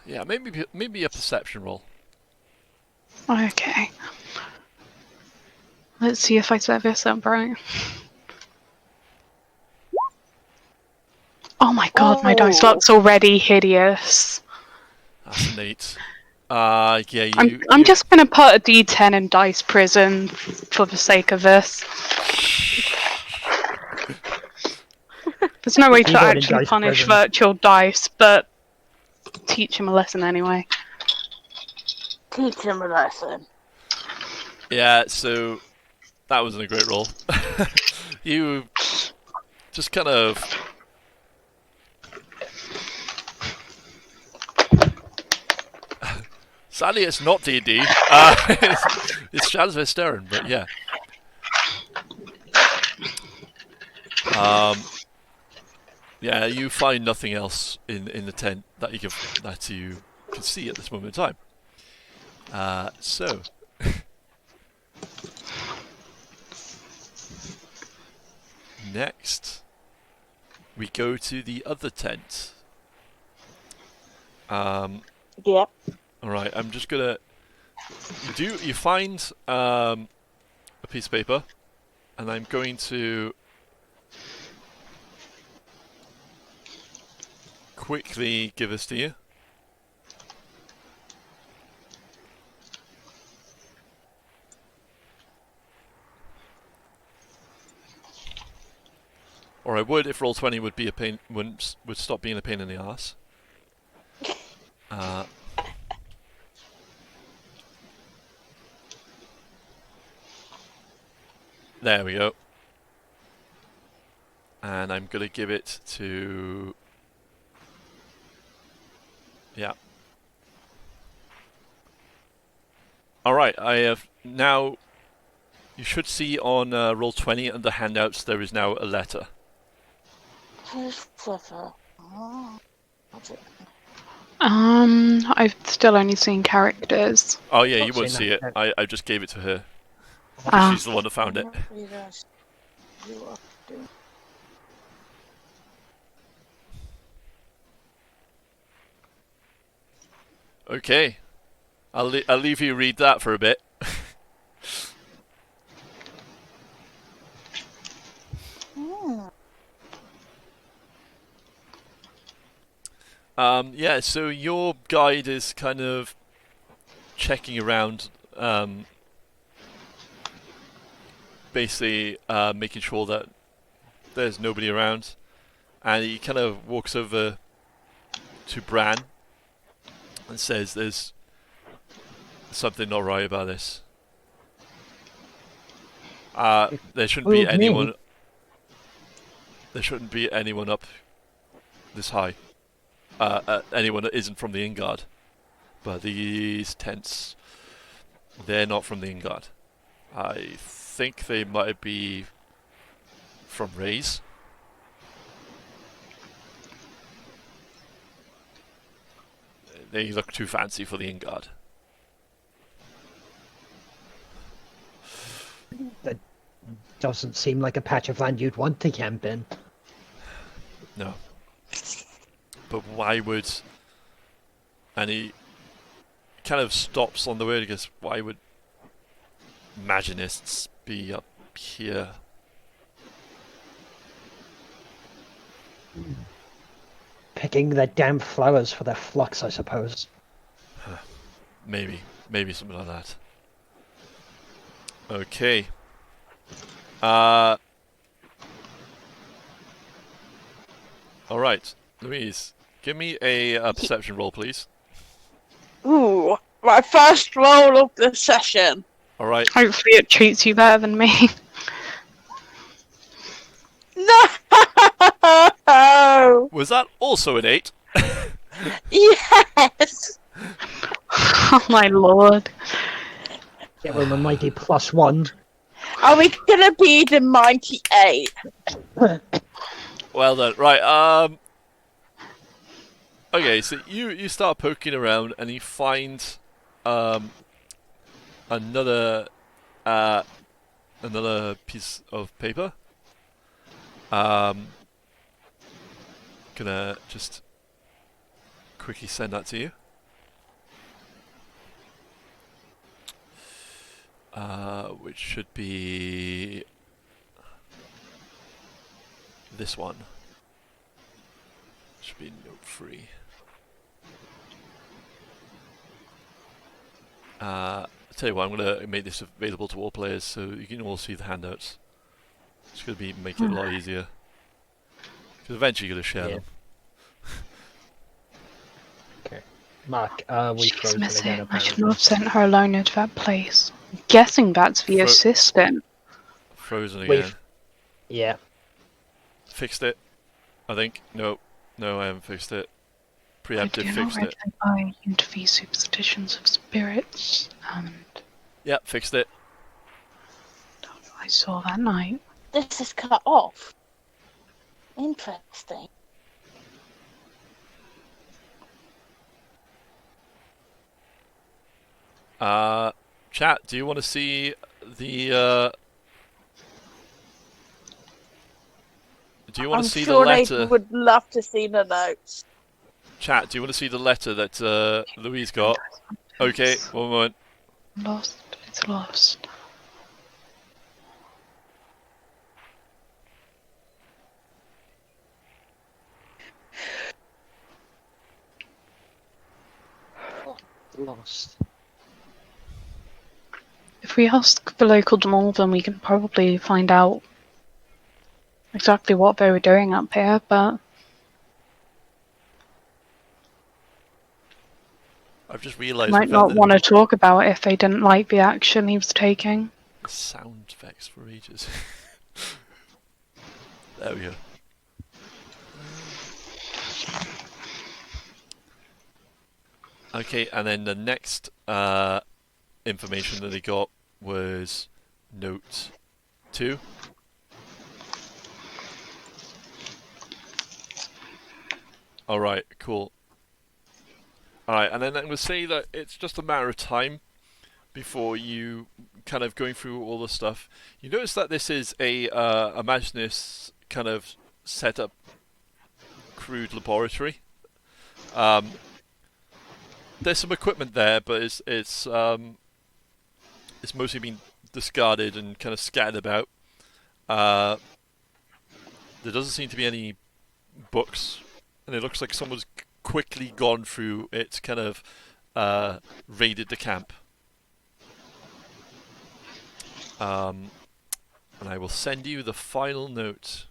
[SPEAKER 1] Yeah, maybe a perception roll.
[SPEAKER 3] Okay. Let's see if I set this up right. Oh my god, my dice
[SPEAKER 4] Oh.
[SPEAKER 3] luck's already hideous.
[SPEAKER 1] That's an 8. Yeah,
[SPEAKER 3] I'm just gonna put a D10 in dice prison for the sake of this. There's no way to
[SPEAKER 2] Keyboard in
[SPEAKER 3] actually
[SPEAKER 2] dice
[SPEAKER 3] punish
[SPEAKER 2] prison.
[SPEAKER 3] virtual dice, but teach him a lesson anyway.
[SPEAKER 4] Teach him a lesson.
[SPEAKER 1] Yeah, so that wasn't a great roll. You just kind of... Sadly, it's not D&D. It's Shadows of Esteren, but yeah. Yeah, you find nothing else in the tent that you can see at this moment in time. So next we go to the other tent.
[SPEAKER 4] Yep.
[SPEAKER 1] All right, I'm just gonna. You find a piece of paper, and I'm going to quickly give this to you. Or I would if Roll20 would be a pain, would stop being a pain in the ass. There we go. And I'm gonna give it to... Yeah. Alright, I have now... You should see on Roll20 under handouts there is now a letter.
[SPEAKER 4] Who's Fluffer? Oh, what's it?
[SPEAKER 3] I've still only seen characters.
[SPEAKER 1] Oh yeah, you
[SPEAKER 2] Not
[SPEAKER 1] won't
[SPEAKER 2] seen
[SPEAKER 1] see it.
[SPEAKER 2] that.
[SPEAKER 1] I just gave it to her.
[SPEAKER 3] Ah.
[SPEAKER 1] She's the one that found it.
[SPEAKER 4] You guys- you are doing-
[SPEAKER 1] Okay. I'll leave you read that for a bit.
[SPEAKER 4] Hmm.
[SPEAKER 1] Yeah, so your guide is kind of checking around, basically making sure that there's nobody around, and he kind of walks over to Bran and says there's something not right about this. There shouldn't be
[SPEAKER 2] Who, me?
[SPEAKER 1] anyone. There shouldn't be anyone up this high. Anyone that isn't from the Inguard. But these tents, they're not from the Inguard. I think they might be from Rays. They look too fancy for the Inguard.
[SPEAKER 2] That doesn't seem like a patch of land you'd want to camp in.
[SPEAKER 1] No. But why would... And he kind of stops on the word because why would Magianists be up here?
[SPEAKER 2] Picking their damn flowers for their flux, I suppose.
[SPEAKER 1] Maybe something like that. Okay. Alright, Louise, give me a perception roll, please.
[SPEAKER 4] Ooh, my first roll of the session.
[SPEAKER 1] Alright,
[SPEAKER 3] Hopefully it treats you better than me.
[SPEAKER 4] No!
[SPEAKER 1] was that also an 8?
[SPEAKER 4] Yes!
[SPEAKER 3] Oh my lord.
[SPEAKER 2] Give him a mighty +1.
[SPEAKER 4] Are we gonna be the mighty 8?
[SPEAKER 1] Well done. Right, okay, so you start poking around and you find another another piece of paper. Gonna just quickly send that to you. Which should be this one. Should be note free. I'll tell you what, I'm going to make this available to all players so you can all see the handouts. It's going to be make it a lot easier. Because eventually you're going to share them.
[SPEAKER 2] Okay. Mark, we
[SPEAKER 3] She's
[SPEAKER 2] frozen again,
[SPEAKER 3] missing. I
[SPEAKER 2] apparently.
[SPEAKER 3] should not have sent her alone into that place. I'm guessing that's the assistant.
[SPEAKER 1] Frozen again.
[SPEAKER 2] We've... Yeah.
[SPEAKER 1] Fixed it, I think. No, I haven't fixed it. Preemptive
[SPEAKER 3] I do
[SPEAKER 1] fixed
[SPEAKER 3] not
[SPEAKER 1] it.
[SPEAKER 3] buy into these superstitions of spirits, and
[SPEAKER 1] Yep, fixed it.
[SPEAKER 3] I saw that night.
[SPEAKER 4] This is cut off. Interesting.
[SPEAKER 1] Chat, do you want to see the do you want to see the letter?
[SPEAKER 4] I'm sure they would love to see the notes.
[SPEAKER 1] Chat, do you want to see the letter that Louise got? Okay, one moment.
[SPEAKER 3] Lost. It's lost.
[SPEAKER 2] Lost.
[SPEAKER 3] If we ask the local Dwarven, we can probably find out exactly what they were doing up here, but
[SPEAKER 1] I've just realised
[SPEAKER 3] might not want to talk about it if they didn't like the action he was taking.
[SPEAKER 1] Sound effects for ages. There we go. Okay, and then the next information that they got was note 2. Alright, cool. Alright, and then I'm going to say that it's just a matter of time before you kind of going through all the stuff. You notice that this is a imagine this kind of set up crude laboratory. There's some equipment there, but it's mostly been discarded and kind of scattered about. There doesn't seem to be any books, and it looks like someone's quickly gone through it, kind of raided the camp. And I will send you the final note.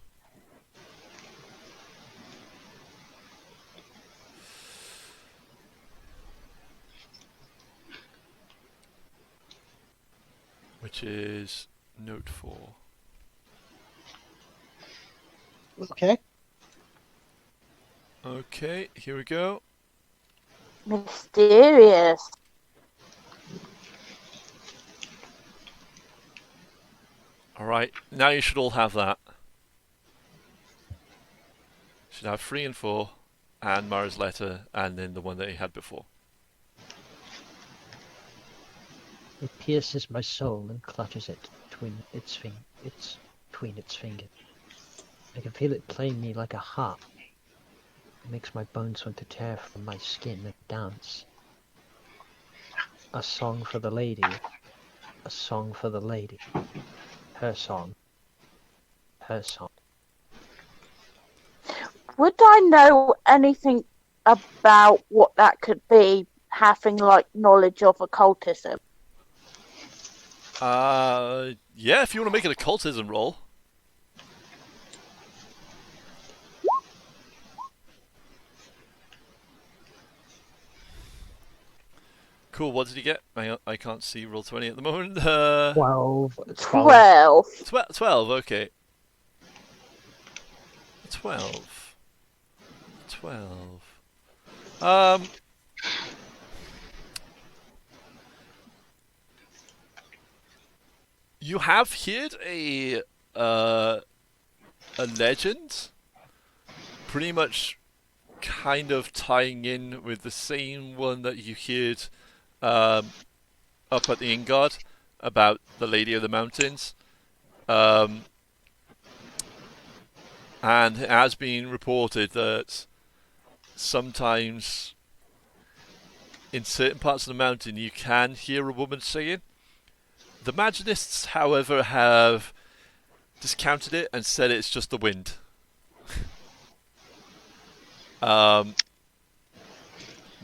[SPEAKER 1] Which is note 4.
[SPEAKER 2] Okay.
[SPEAKER 1] Okay, here we go.
[SPEAKER 4] Mysterious.
[SPEAKER 1] Alright, now you should all have that. Should have 3 and 4, and Mara's letter, and then the one that he had before.
[SPEAKER 2] It pierces my soul and clutches it between its fingers. I can feel it playing me like a harp. It makes my bones want to tear from my skin and dance. A song for the lady. A song for the lady. Her song. Her song.
[SPEAKER 4] Would I know anything about what that could be, having like knowledge of occultism?
[SPEAKER 1] Yeah, if you want to make an occultism roll. Cool, what did you get? I can't see roll 20 at the moment.
[SPEAKER 2] 12.
[SPEAKER 4] 12.
[SPEAKER 1] 12, okay. 12. You have heard a legend, pretty much kind of tying in with the same one that you heard up at the Inguard about the Lady of the Mountains. And it has been reported that sometimes in certain parts of the mountain you can hear a woman singing. The Magianists, however, have discounted it and said it's just the wind.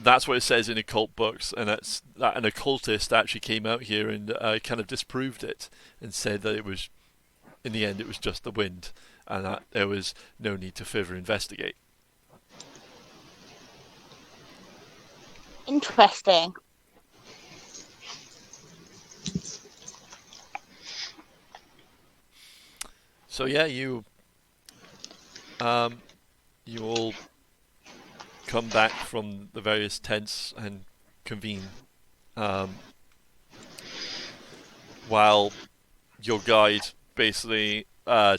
[SPEAKER 1] That's what it says in occult books, and that's that an occultist actually came out here and kind of disproved it and said that it was, in the end, it was just the wind, and that there was no need to further investigate.
[SPEAKER 4] Interesting.
[SPEAKER 1] So yeah, you all come back from the various tents and convene, while your guide basically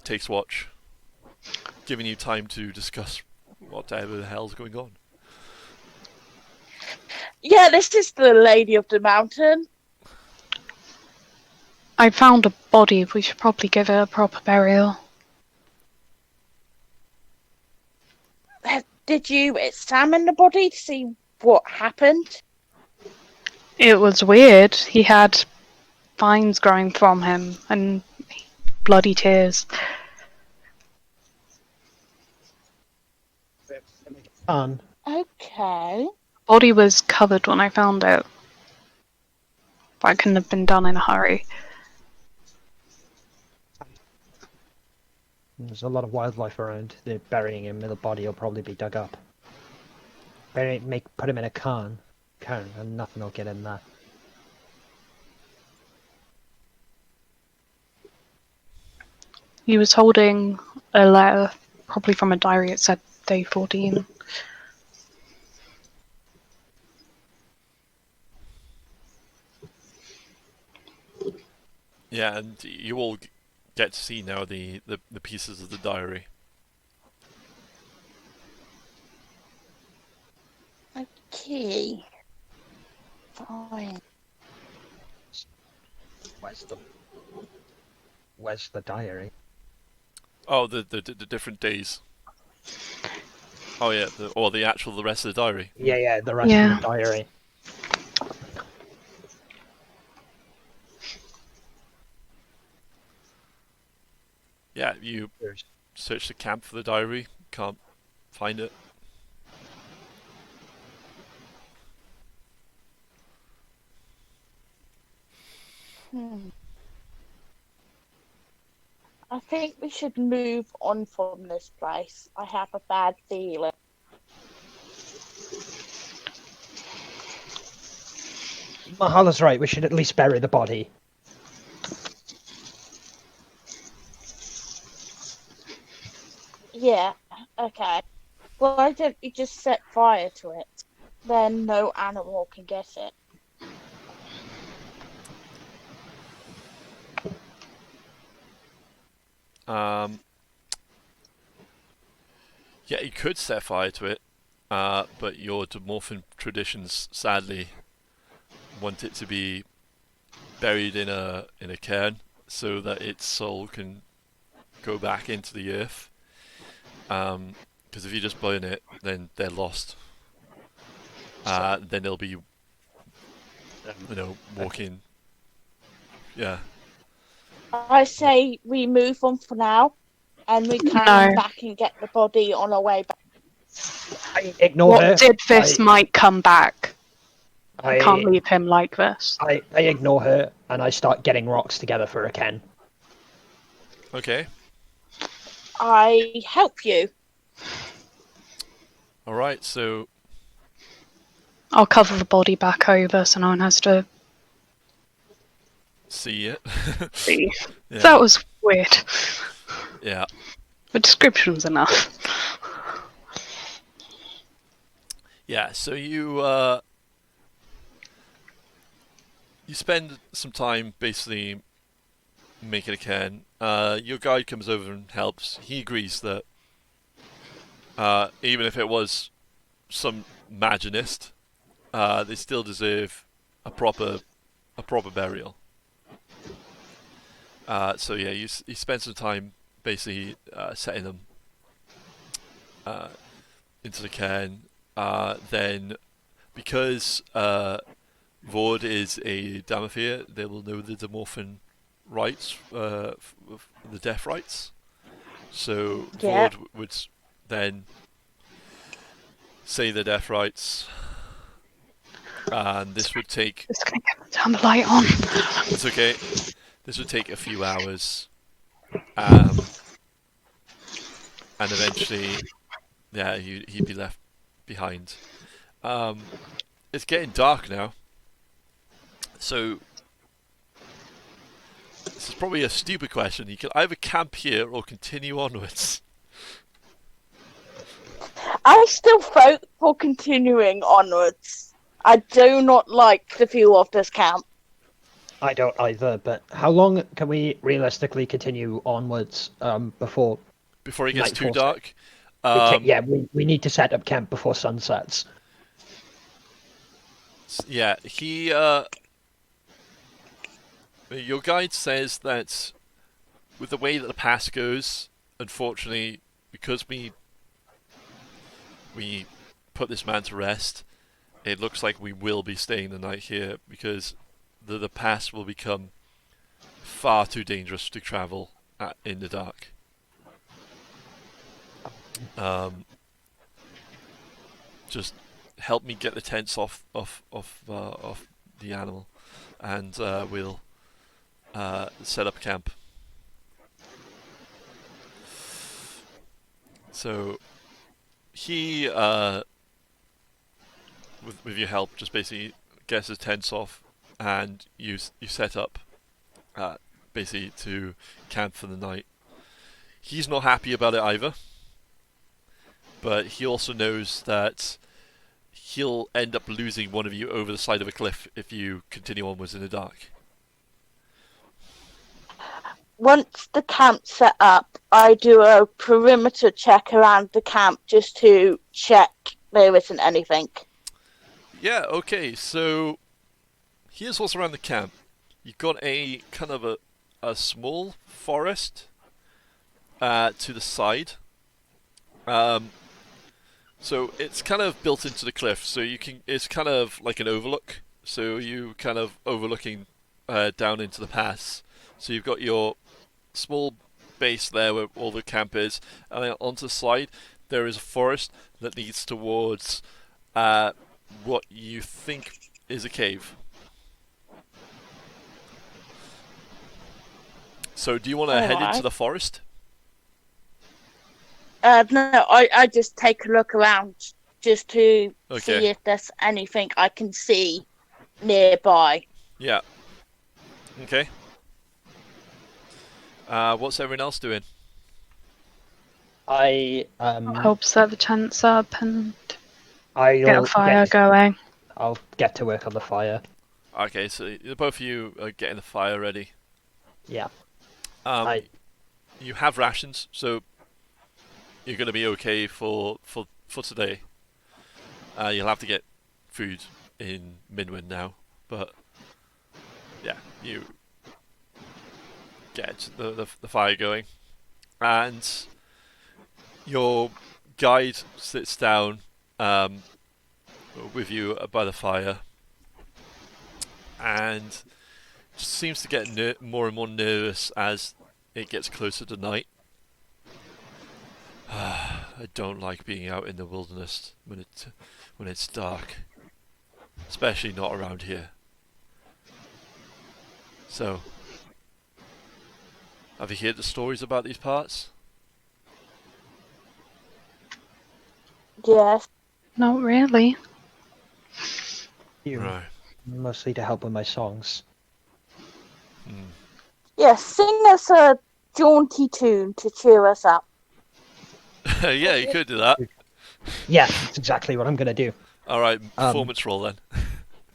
[SPEAKER 1] takes watch, giving you time to discuss whatever the hell's going on.
[SPEAKER 4] Yeah, this is the Lady of the Mountain.
[SPEAKER 3] I found a body. We should probably give it a proper burial.
[SPEAKER 4] Did you examine the body to see what happened?
[SPEAKER 3] It was weird. He had vines growing from him and bloody tears.
[SPEAKER 2] Fun.
[SPEAKER 4] Okay.
[SPEAKER 3] Body was covered when I found it. But it couldn't have been done in a hurry.
[SPEAKER 2] There's a lot of wildlife around. They're burying him, and the body will probably be dug up. Put him in a cairn, and nothing will get in there.
[SPEAKER 3] He was holding a letter, probably from a diary. It said day 14.
[SPEAKER 1] Yeah, and you all get to see now the pieces of the diary.
[SPEAKER 4] Okay. Fine.
[SPEAKER 2] Where's the diary?
[SPEAKER 1] Oh, the different days. Oh yeah, the rest of the diary.
[SPEAKER 2] Yeah, the rest
[SPEAKER 3] Yeah.
[SPEAKER 2] of the diary.
[SPEAKER 1] Yeah, you search the camp for the diary, can't find it.
[SPEAKER 4] I think we should move on from this place. I have a bad feeling.
[SPEAKER 2] Mahala's right, we should at least bury the body.
[SPEAKER 4] Yeah, okay. Why don't we just set fire to it? Then no animal can get it.
[SPEAKER 1] Yeah, you could set fire to it, but your Dwarfen traditions sadly want it to be buried in a cairn so that its soul can go back into the earth. Because if you just burn it, then they're lost. Then they'll be, walking. Yeah.
[SPEAKER 4] I say we move on for now, and we come
[SPEAKER 3] No.
[SPEAKER 4] back and get the body on our way back.
[SPEAKER 2] I ignore her.
[SPEAKER 3] What did this might come back. I can't
[SPEAKER 2] I,
[SPEAKER 3] leave him like this.
[SPEAKER 2] I ignore her, and I start getting rocks together for a cairn.
[SPEAKER 1] Okay.
[SPEAKER 4] I help you.
[SPEAKER 1] All right. So
[SPEAKER 3] I'll cover the body back over so no one has to
[SPEAKER 1] see it.
[SPEAKER 3] see.
[SPEAKER 1] Yeah.
[SPEAKER 3] That was weird.
[SPEAKER 1] Yeah.
[SPEAKER 3] The description's enough.
[SPEAKER 1] Yeah. So you spend some time basically making a cairn. Your guide comes over and helps. He agrees that even if it was some Magianist, they still deserve a proper a proper burial. So yeah, you spend some time basically setting them into the cairn. Then, because Vord is a Damafir, they will know the Demorphin rites, the death rites. So
[SPEAKER 4] Yeah.
[SPEAKER 1] Vord would then say the death rites, and this would take.
[SPEAKER 3] Just gonna turn the light on.
[SPEAKER 1] It's okay. This would take a few hours, and eventually, yeah, he'd be left behind. It's getting dark now, so this is probably a stupid question. You can either camp here or continue onwards.
[SPEAKER 4] I still vote for continuing onwards. I do not like the view of this camp.
[SPEAKER 2] I don't either, but how long can we realistically continue onwards before
[SPEAKER 1] Before it gets too
[SPEAKER 2] nightfall
[SPEAKER 1] dark.
[SPEAKER 2] we need to set up camp before sunsets.
[SPEAKER 1] Yeah, your guide says that with the way that the pass goes, unfortunately, because we put this man to rest, it looks like we will be staying the night here because the pass will become far too dangerous to travel in the dark. Just help me get the tents off the animal, and we'll set up camp. So he, with your help, just basically gets his tents off, and you set up, basically to camp for the night. He's not happy about it either, but he also knows that he'll end up losing one of you over the side of a cliff if you continue onwards in the dark.
[SPEAKER 4] Once the camp's set up, I do a perimeter check around the camp just to check there isn't anything.
[SPEAKER 1] Yeah, okay, so here's what's around the camp. You've got a kind of a small forest to the side. So it's kind of built into the cliff, so it's kind of like an overlook. So you kind of overlooking down into the pass. So you've got your small base there where all the camp is, and then onto the side there is a forest that leads towards what you think is a cave. So do you want to head
[SPEAKER 4] Alright.
[SPEAKER 1] into the forest?
[SPEAKER 4] No, I just take a look around just to
[SPEAKER 1] Okay.
[SPEAKER 4] see if there's anything I can see nearby.
[SPEAKER 1] Yeah. Okay. What's everyone else doing?
[SPEAKER 2] I
[SPEAKER 3] Help set the tents up and
[SPEAKER 2] I'll
[SPEAKER 3] get a fire going.
[SPEAKER 2] I'll get to work on the fire.
[SPEAKER 1] Okay, so both of you are getting the fire ready.
[SPEAKER 2] Yeah.
[SPEAKER 1] You have rations, so you're going to be okay for today. You'll have to get food in Midwind now, but yeah, you get the fire going, and your guide sits down with you by the fire, and just seems to get more and more nervous as it gets closer to night. I don't like being out in the wilderness when it's dark, especially not around here. So, have you heard the stories about these parts?
[SPEAKER 4] Yes.
[SPEAKER 3] Not really.
[SPEAKER 2] You
[SPEAKER 1] Right.
[SPEAKER 2] mostly to help with my songs.
[SPEAKER 4] Yes, sing us a jaunty tune to cheer us up.
[SPEAKER 1] Yeah, you could do that.
[SPEAKER 2] Yeah, that's exactly what I'm gonna do.
[SPEAKER 1] Alright, performance roll then.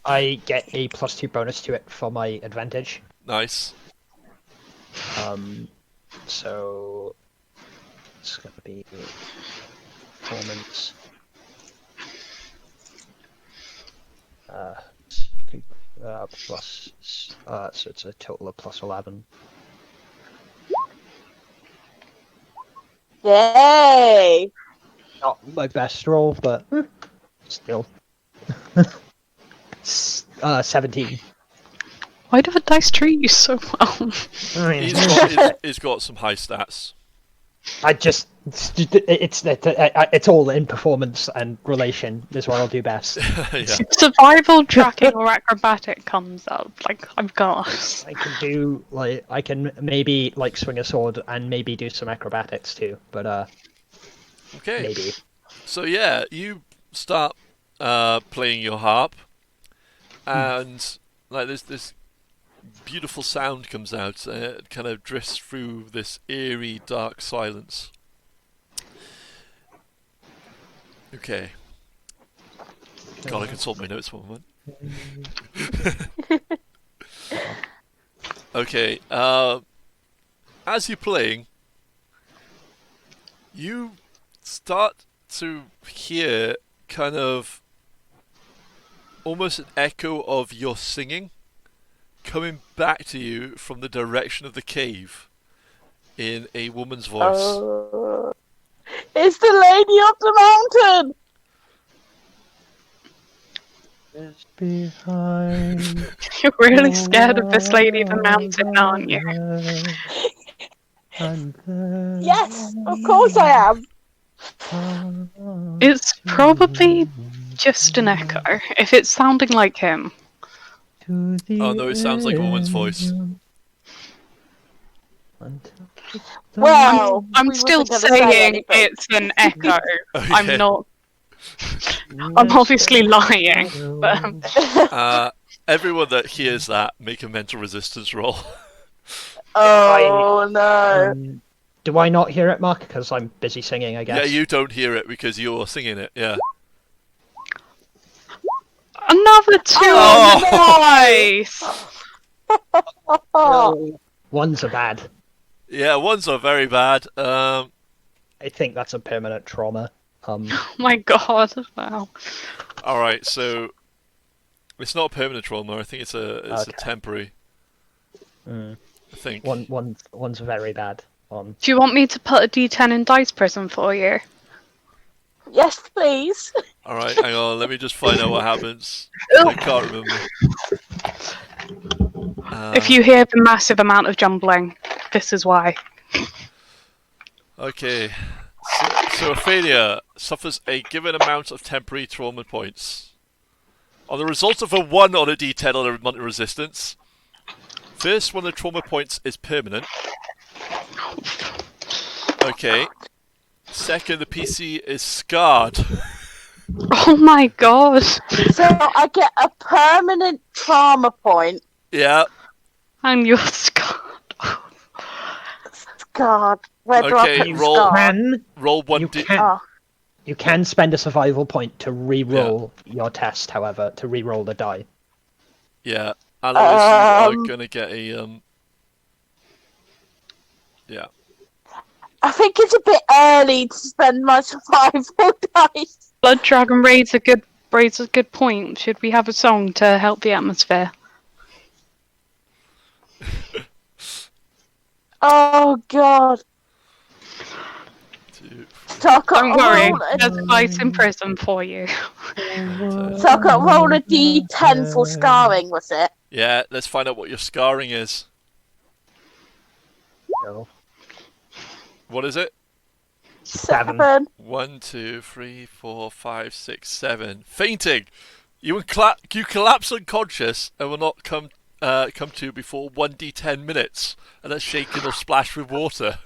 [SPEAKER 2] I get a +2 bonus to it for my advantage.
[SPEAKER 1] Nice.
[SPEAKER 2] So it's gonna be performance. Plus, so it's a total of plus 11.
[SPEAKER 4] Yay!
[SPEAKER 2] Not my best roll, but still. 17.
[SPEAKER 3] Why do the dice treat you so well?
[SPEAKER 2] I mean,
[SPEAKER 1] He's got some high stats.
[SPEAKER 2] it's all in performance and relation is what I'll do best.
[SPEAKER 1] Yeah.
[SPEAKER 3] Survival, tracking, or acrobatic comes up. Like, I've got.
[SPEAKER 2] I can maybe like swing a sword and maybe do some acrobatics too, but
[SPEAKER 1] Okay.
[SPEAKER 2] maybe.
[SPEAKER 1] So yeah, you start playing your harp, and like this beautiful sound comes out. It kind of drifts through this eerie, dark silence. Okay. God, I consult my notes for a moment. Okay. As you're playing, you start to hear kind of almost an echo of your singing coming back to you from the direction of the cave in a woman's voice.
[SPEAKER 4] It's the Lady of the Mountain!
[SPEAKER 2] Is behind.
[SPEAKER 3] You're really scared of this lady of the mountain, aren't you?
[SPEAKER 4] Yes, of course I am.
[SPEAKER 3] It's probably just an echo. If it's sounding like him.
[SPEAKER 1] Oh no, it sounds like a woman's voice.
[SPEAKER 4] Well,
[SPEAKER 3] I'm
[SPEAKER 4] we
[SPEAKER 3] still
[SPEAKER 4] wasn't gonna say
[SPEAKER 3] saying
[SPEAKER 4] anything.
[SPEAKER 3] it's an echo.
[SPEAKER 1] Okay.
[SPEAKER 3] I'm not. I'm obviously lying. But
[SPEAKER 1] Everyone that hears that, make a mental resistance roll.
[SPEAKER 4] Oh no.
[SPEAKER 2] Do I not hear it, Mark? Because I'm busy singing, I guess.
[SPEAKER 1] Yeah, you don't hear it because you're singing it. Yeah.
[SPEAKER 3] another 2 on the dice!
[SPEAKER 4] Oh,
[SPEAKER 2] Ones are bad.
[SPEAKER 1] Yeah, ones are very bad.
[SPEAKER 2] I think that's a permanent trauma.
[SPEAKER 3] Oh my god, wow.
[SPEAKER 1] All right, so it's not a permanent trauma. I think it's a
[SPEAKER 2] Okay.
[SPEAKER 1] temporary.
[SPEAKER 2] Mm.
[SPEAKER 1] I think.
[SPEAKER 2] One's very bad.
[SPEAKER 3] Do you want me to put a d10 in dice prison for you?
[SPEAKER 4] yes, please.
[SPEAKER 1] All right, hang on. Let me just find out what happens. I can't remember.
[SPEAKER 3] If you hear the massive amount of jumbling, this is why.
[SPEAKER 1] Okay. So Ophelia suffers a given amount of temporary trauma points. On the result of a 1 on a d10 on a mental resistance, first one of the trauma points is permanent. Okay. Second, the PC is scarred.
[SPEAKER 3] Oh my god.
[SPEAKER 4] So I get a permanent trauma point.
[SPEAKER 1] Yeah.
[SPEAKER 3] And you're scarred.
[SPEAKER 4] God, where do I
[SPEAKER 1] Okay,
[SPEAKER 4] put
[SPEAKER 1] roll.
[SPEAKER 4] scar?
[SPEAKER 1] Roll one
[SPEAKER 2] You
[SPEAKER 1] d.
[SPEAKER 2] can.
[SPEAKER 4] Oh,
[SPEAKER 2] You can spend a survival point to re-roll your test, however, to re-roll the die.
[SPEAKER 1] Yeah. Alois, you are
[SPEAKER 4] Um,
[SPEAKER 1] gonna get a Yeah.
[SPEAKER 4] I think it's a bit early to spend my survival dice.
[SPEAKER 3] Blood Dragon raises a good point. Should we have a song to help the atmosphere?
[SPEAKER 4] Oh God. So I
[SPEAKER 3] Don't
[SPEAKER 4] got
[SPEAKER 3] worry,
[SPEAKER 4] roll a,
[SPEAKER 3] there's ice in prison for you.
[SPEAKER 4] so I got roll a d10 for scarring, was it?
[SPEAKER 1] Yeah, let's find out what your scarring is.
[SPEAKER 2] So,
[SPEAKER 1] What is it?
[SPEAKER 4] 7.
[SPEAKER 1] 1, 2, 3, 4, 5, 6, 7. Fainting. You collapse unconscious and will not come to before 1d10 minutes, and that's shaken or splashed with water.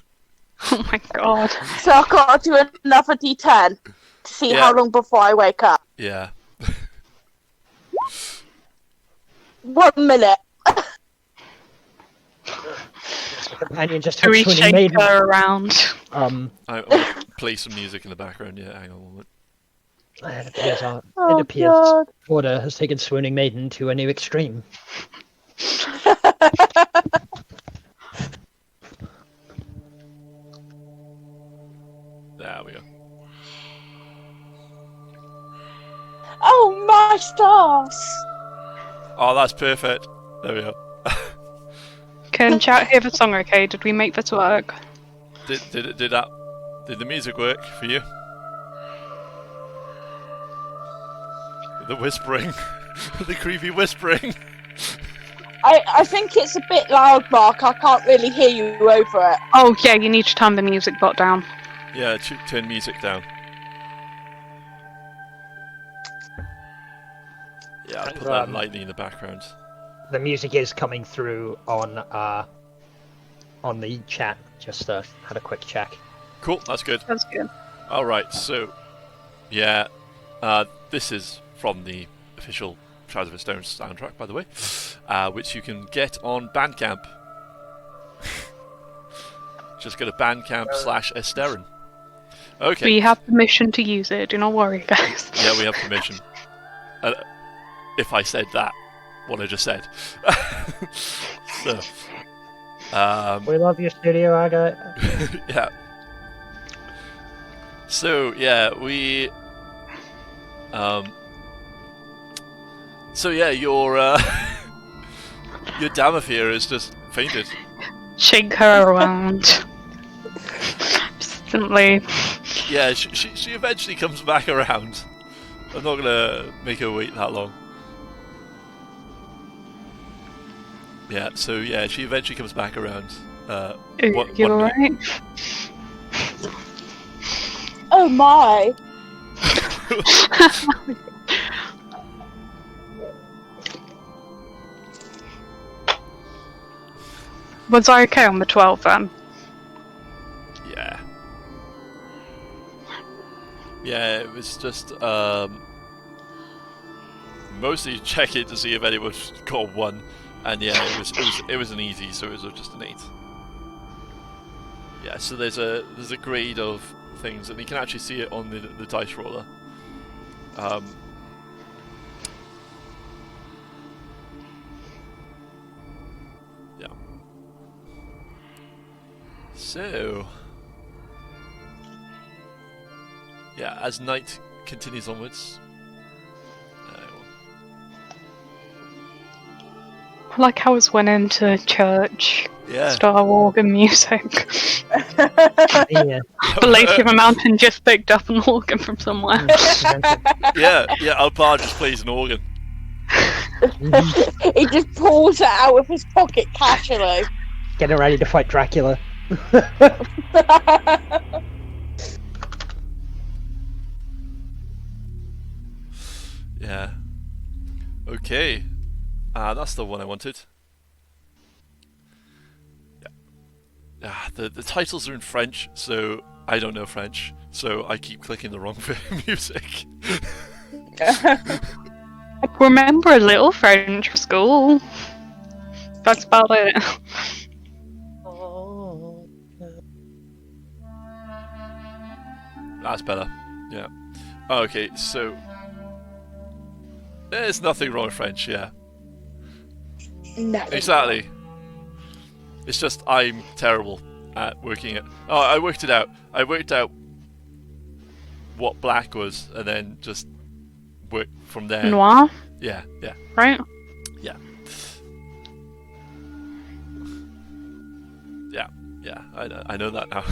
[SPEAKER 3] Oh my god.
[SPEAKER 4] So I got to do another d10 to see how long before I wake up.
[SPEAKER 1] Yeah.
[SPEAKER 4] 1 minute.
[SPEAKER 2] companion just
[SPEAKER 3] Do
[SPEAKER 2] had
[SPEAKER 3] we
[SPEAKER 2] swooning
[SPEAKER 3] shake
[SPEAKER 2] maiden.
[SPEAKER 3] her around?
[SPEAKER 1] I'll play some music in the background. Yeah, hang on a moment.
[SPEAKER 4] Oh,
[SPEAKER 2] it appears
[SPEAKER 4] God.
[SPEAKER 2] Order has taken swooning maiden to a new extreme.
[SPEAKER 1] There we go.
[SPEAKER 4] Oh, my stars.
[SPEAKER 1] Oh, that's perfect. There we go.
[SPEAKER 3] Can chat hear the song okay? Did we make this work?
[SPEAKER 1] Did the music work for you? The whispering, the creepy whispering.
[SPEAKER 4] I think it's a bit loud, Mark. I can't really hear you over it.
[SPEAKER 3] Oh yeah, you need to turn the music bot down.
[SPEAKER 1] Yeah, turn music down. Yeah, I'll put that lightly in the background.
[SPEAKER 2] The music is coming through on the chat. Just had a quick check.
[SPEAKER 1] Cool, that's good.
[SPEAKER 3] That's good.
[SPEAKER 1] All right, so yeah, this is from the official Shadows of Esteren soundtrack, by the way, which you can get on Bandcamp. Just go to Bandcamp/Esteren. Okay.
[SPEAKER 3] We have permission to use it. Do not worry, guys.
[SPEAKER 1] Yeah, we have permission. If I said that, what I just said. So,
[SPEAKER 2] We love you, Studio Agate.
[SPEAKER 1] yeah. So yeah, we. So yeah, your Damafir has just fainted.
[SPEAKER 3] Shake her around. Instantly.
[SPEAKER 1] Yeah, she eventually comes back around. I'm not gonna make her wait that long. Yeah, so yeah, she eventually comes back around.
[SPEAKER 3] You alright?
[SPEAKER 4] Oh my!
[SPEAKER 3] Was I okay on the 12th then?
[SPEAKER 1] Yeah. Yeah, it was just mostly checking to see if anyone got 1, and yeah, it was an easy, so it was just an 8. Yeah, so there's a grade of things, and you can actually see it on the dice roller. Yeah. So, yeah, as night continues onwards.
[SPEAKER 3] I like how it's went into church.
[SPEAKER 1] Yeah.
[SPEAKER 3] Star organ music.
[SPEAKER 2] Yeah.
[SPEAKER 3] The lady of a mountain just picked up an organ from somewhere.
[SPEAKER 1] Yeah, Alpar just plays an organ.
[SPEAKER 4] He just pulls it out of his pocket casually.
[SPEAKER 2] Getting ready to fight Dracula.
[SPEAKER 1] Yeah. Okay. That's the one I wanted. Yeah. The titles are in French, so I don't know French, so I keep clicking the wrong music.
[SPEAKER 3] I remember a little French for school. That's about it.
[SPEAKER 1] That's better. Yeah. Okay, so there's nothing wrong with French, yeah.
[SPEAKER 4] No.
[SPEAKER 1] Exactly. It's just I'm terrible at working it. Oh, I worked it out. I worked out what black was, and then just worked from there.
[SPEAKER 3] Noir,
[SPEAKER 1] Yeah, yeah,
[SPEAKER 3] right?
[SPEAKER 1] yeah. Yeah, yeah. I know that now.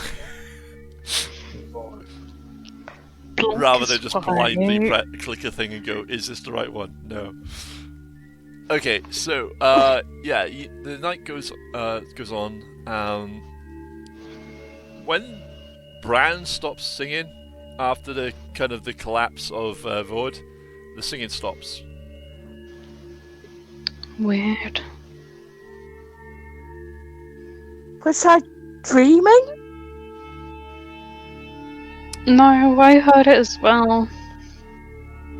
[SPEAKER 1] Rather than just blindly click a thing and go, is this the right one? No. Okay, so yeah, the night goes on. When Bran stops singing after the kind of the collapse of Vord, the singing stops.
[SPEAKER 3] Weird.
[SPEAKER 4] Was I dreaming?
[SPEAKER 3] No, I heard it as well.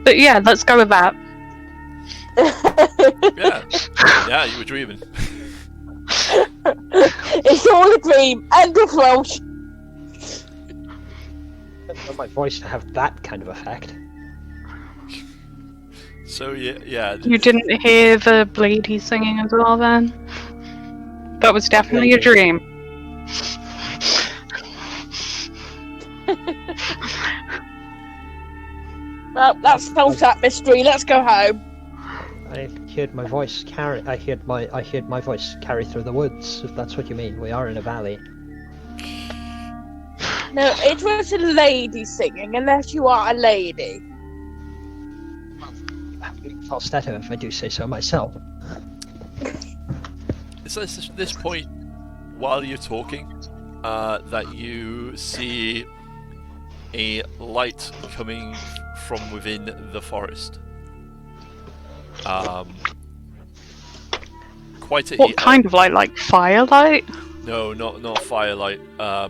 [SPEAKER 3] But yeah, let's go with that.
[SPEAKER 1] Yeah, yeah, you were dreaming.
[SPEAKER 4] It's all a dream. End of Welsh.
[SPEAKER 2] I want my voice to have that kind of effect.
[SPEAKER 1] So yeah.
[SPEAKER 3] You didn't hear the lady singing as well then? That was definitely a dream.
[SPEAKER 4] Well, that solves that mystery. Let's go home.
[SPEAKER 2] I heard my voice carry. I heard my voice carry through the woods. If that's what you mean, we are in a valley.
[SPEAKER 4] No, it was a lady singing, unless you are a lady.
[SPEAKER 2] Falsetto, if I do say so myself.
[SPEAKER 1] It's at this point, while you're talking, that you see a light coming from within the forest. Quite a
[SPEAKER 3] What kind of light? Like firelight?
[SPEAKER 1] No, not firelight.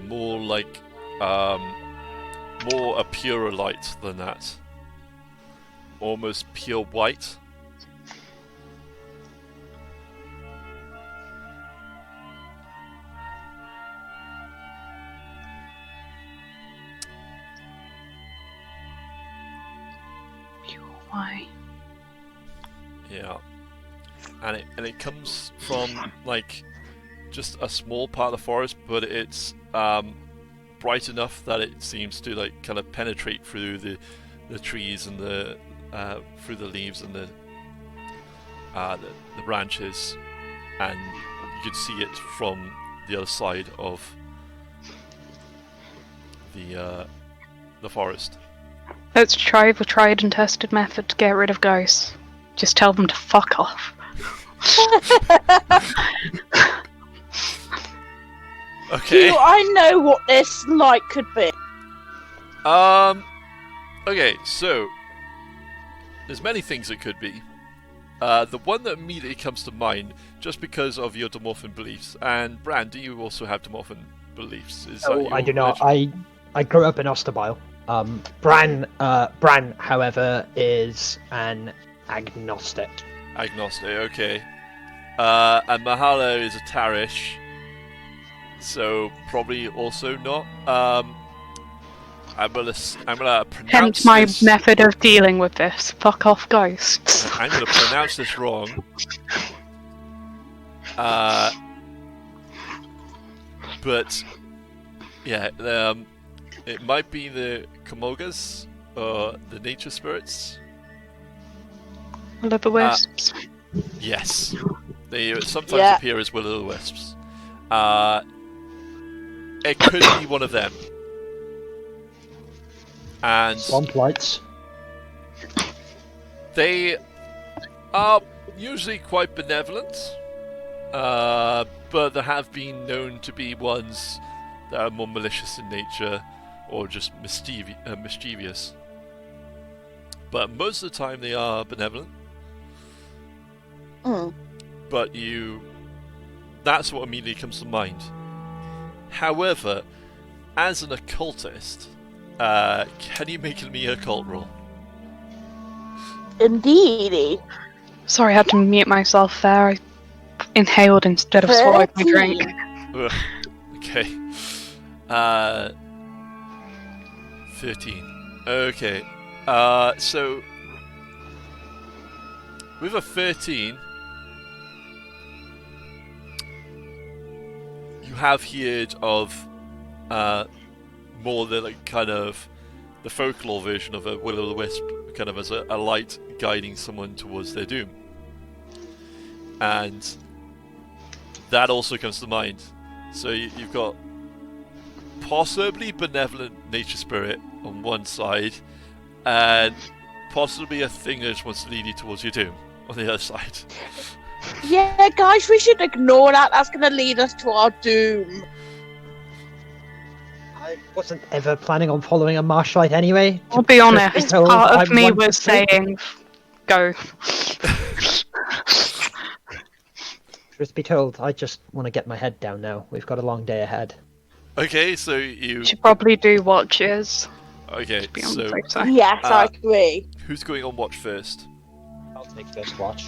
[SPEAKER 1] More like more a purer light than that. Almost pure white.
[SPEAKER 3] Why?
[SPEAKER 1] Yeah, and it comes from like just a small part of the forest, but it's bright enough that it seems to like kind of penetrate through the trees and the through the leaves and the branches, and you can see it from the other side of the forest.
[SPEAKER 3] Let's try the tried and tested method to get rid of ghosts. Just tell them to fuck off.
[SPEAKER 1] Okay.
[SPEAKER 4] Do I know what this light could be?
[SPEAKER 1] Okay, so there's many things it could be. The one that immediately comes to mind, just because of your Demorphin beliefs, and Bran, do you also have Demorphin beliefs? Is that
[SPEAKER 2] I
[SPEAKER 1] your
[SPEAKER 2] do not.
[SPEAKER 1] religion?
[SPEAKER 2] I grew up in Osterbile. Bran, however, is an agnostic.
[SPEAKER 1] Agnostic, okay. And Mahala is a Tarish, so probably also not. I'm gonna pronounce
[SPEAKER 3] Hence my
[SPEAKER 1] this.
[SPEAKER 3] method of dealing with this. Fuck off ghosts.
[SPEAKER 1] I'm gonna pronounce this wrong. But yeah, it might be the Komogas or the nature spirits.
[SPEAKER 3] Will-o'-the-wisps.
[SPEAKER 1] Yes, they sometimes appear as will-o'-the-wisps. It could be one of them. And
[SPEAKER 2] Swamp lights.
[SPEAKER 1] they are usually quite benevolent, but there have been known to be ones that are more malicious in nature or just mischievous. But most of the time they are benevolent. But that's what immediately comes to mind. However, as an occultist, can you make me a occult roll?
[SPEAKER 4] Indeedy.
[SPEAKER 3] Sorry, I had to mute myself there. I inhaled instead of swallowed my drink.
[SPEAKER 1] Ugh. Okay. 13. Okay. So with a 13, you have heard of more the like kind of the folklore version of a will-o'-the-wisp, kind of as a light guiding someone towards their doom, and that also comes to mind. So you've got possibly benevolent nature spirit on one side, and possibly a thing that just wants to lead you towards your doom on the other side.
[SPEAKER 4] Yeah, guys, we should ignore that. That's going to lead us to our doom.
[SPEAKER 2] I wasn't ever planning on following a marshlight anyway.
[SPEAKER 3] I'll be honest,
[SPEAKER 2] told,
[SPEAKER 3] part of
[SPEAKER 2] I'm
[SPEAKER 3] me
[SPEAKER 2] one
[SPEAKER 3] was
[SPEAKER 2] to say-
[SPEAKER 3] saying, go.
[SPEAKER 2] Truth be told, I just want to get my head down now. We've got a long day ahead.
[SPEAKER 1] Okay, so you.
[SPEAKER 3] Should probably do watches.
[SPEAKER 1] Okay,
[SPEAKER 3] Be on the
[SPEAKER 1] so
[SPEAKER 3] safe side.
[SPEAKER 4] Yes, I agree.
[SPEAKER 1] who's going on watch first?
[SPEAKER 2] I'll take first watch.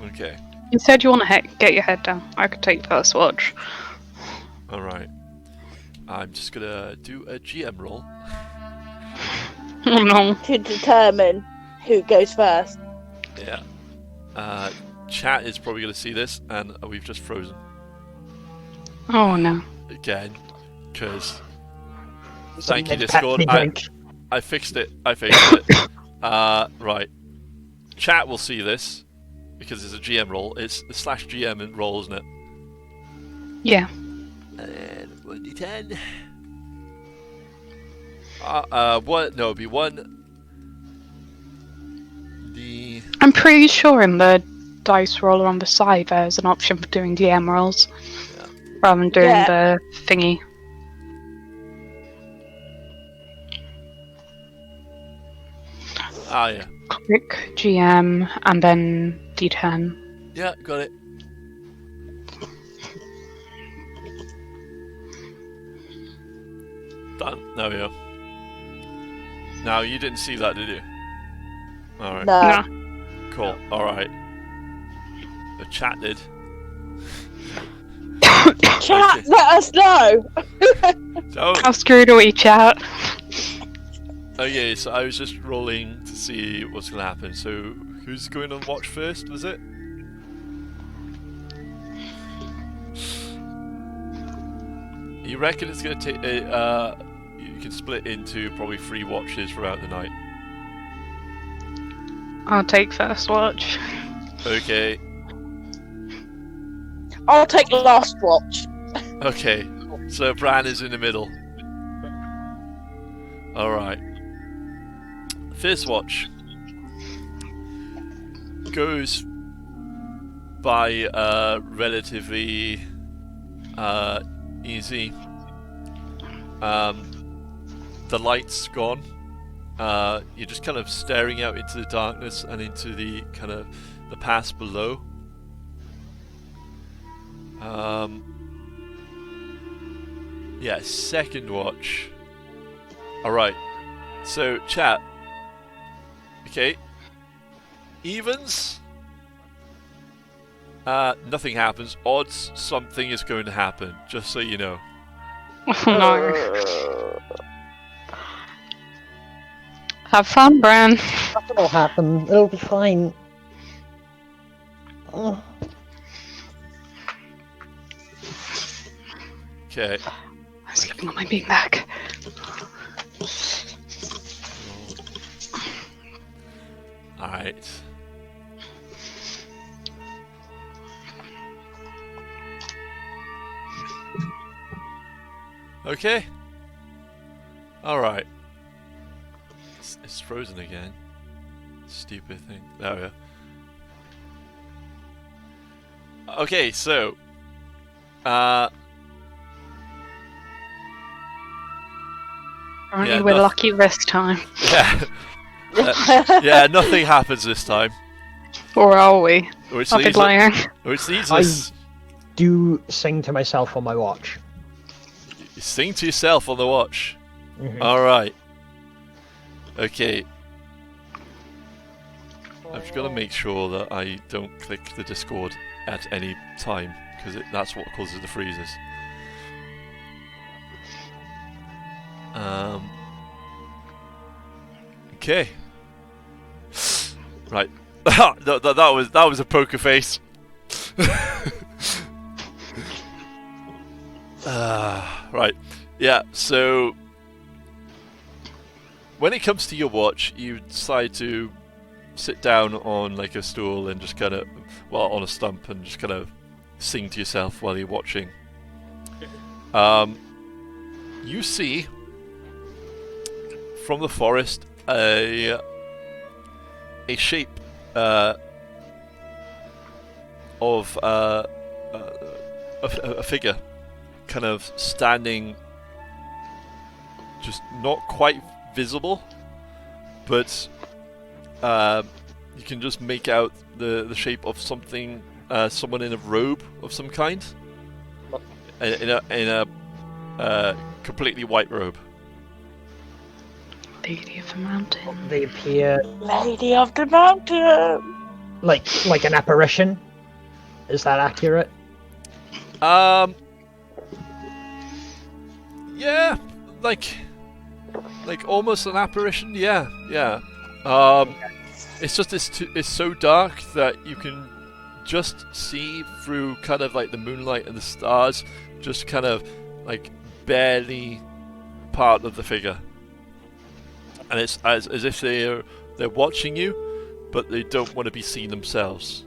[SPEAKER 1] Okay,
[SPEAKER 3] You said you want to get your head down. I could take first watch.
[SPEAKER 1] all right. I'm just gonna do a GM roll.
[SPEAKER 3] Oh no.
[SPEAKER 4] To determine who goes first.
[SPEAKER 1] Yeah. Chat is probably gonna see this, and we've just frozen
[SPEAKER 3] Oh no.
[SPEAKER 1] again because.
[SPEAKER 2] Thank
[SPEAKER 1] Thank you, Discord. I fixed it. Right. Chat will see this, because it's a GM roll. It's a slash GM roll, isn't it?
[SPEAKER 3] Yeah.
[SPEAKER 1] And 1d10. What? No, it'd be 1d.
[SPEAKER 3] I'm pretty sure in the dice roller on the side there's an option for doing DM rolls rather than doing the thingy.
[SPEAKER 1] Ah, yeah.
[SPEAKER 3] Click GM and then D10.
[SPEAKER 1] Yeah, got it. Done. There we go. Now, you didn't see that, did you? Alright.
[SPEAKER 4] No.
[SPEAKER 3] No.
[SPEAKER 1] Cool. Alright. The chat did.
[SPEAKER 4] Chat,
[SPEAKER 1] Okay.
[SPEAKER 4] let us know.
[SPEAKER 1] So,
[SPEAKER 3] How screwed are we, chat?
[SPEAKER 1] okay, so I was just rolling to see what's going to happen. So, who's going on watch first, was it? You reckon it's going to take... you can split into probably 3 watches throughout the night.
[SPEAKER 3] I'll take first watch.
[SPEAKER 1] Okay.
[SPEAKER 4] I'll take the last watch.
[SPEAKER 1] Okay. So, Bran is in the middle. Alright. First watch goes by relatively easy. The light's gone. You're just kind of staring out into the darkness and into the kind of the past below. Yeah, second watch. Alright. So, chat. Okay. Evens. Nothing happens. Odds, something is going to happen. Just so you know.
[SPEAKER 3] Oh no. Have fun, Bran.
[SPEAKER 2] Nothing will happen. It'll be fine. Oh.
[SPEAKER 1] Okay.
[SPEAKER 3] I was giving up my beanbag.
[SPEAKER 1] Alright. Okay. Alright. It's frozen again. Stupid thing. There we go. Okay, so
[SPEAKER 3] Apparently
[SPEAKER 1] Yeah,
[SPEAKER 3] we're
[SPEAKER 1] no-
[SPEAKER 3] lucky this time.
[SPEAKER 1] yeah. Yeah, nothing happens this time.
[SPEAKER 3] Or are we?
[SPEAKER 1] Which
[SPEAKER 3] I'll be
[SPEAKER 1] leaves,
[SPEAKER 3] lying.
[SPEAKER 1] which leaves
[SPEAKER 2] I-
[SPEAKER 1] us.
[SPEAKER 2] Do sing to myself on my watch.
[SPEAKER 1] You sing to yourself on the watch.
[SPEAKER 2] Mhm.
[SPEAKER 1] Alright. Okay. I'm just gonna make sure that I don't click the Discord at any time, because that's what causes the freezes. Okay. Right. that was a poker face. Right. Yeah, so when it comes to your watch, you decide to sit down on like a stool and just kind of, well, on a stump and just kind of sing to yourself while you're watching. You see from the forest a shape of a figure kind of standing, just not quite visible, but you can just make out the shape of something, someone in a robe of some kind, in a completely white robe.
[SPEAKER 3] Lady of the Mountain.
[SPEAKER 2] They appear
[SPEAKER 4] Lady of the Mountain.
[SPEAKER 2] like an apparition. Is that accurate?
[SPEAKER 1] Yeah, like almost an apparition. Yeah. It's just it's so dark that you can just see through kind of like the moonlight and the stars, just kind of like barely part of the figure, and it's as if they're watching you, but they don't want to be seen themselves.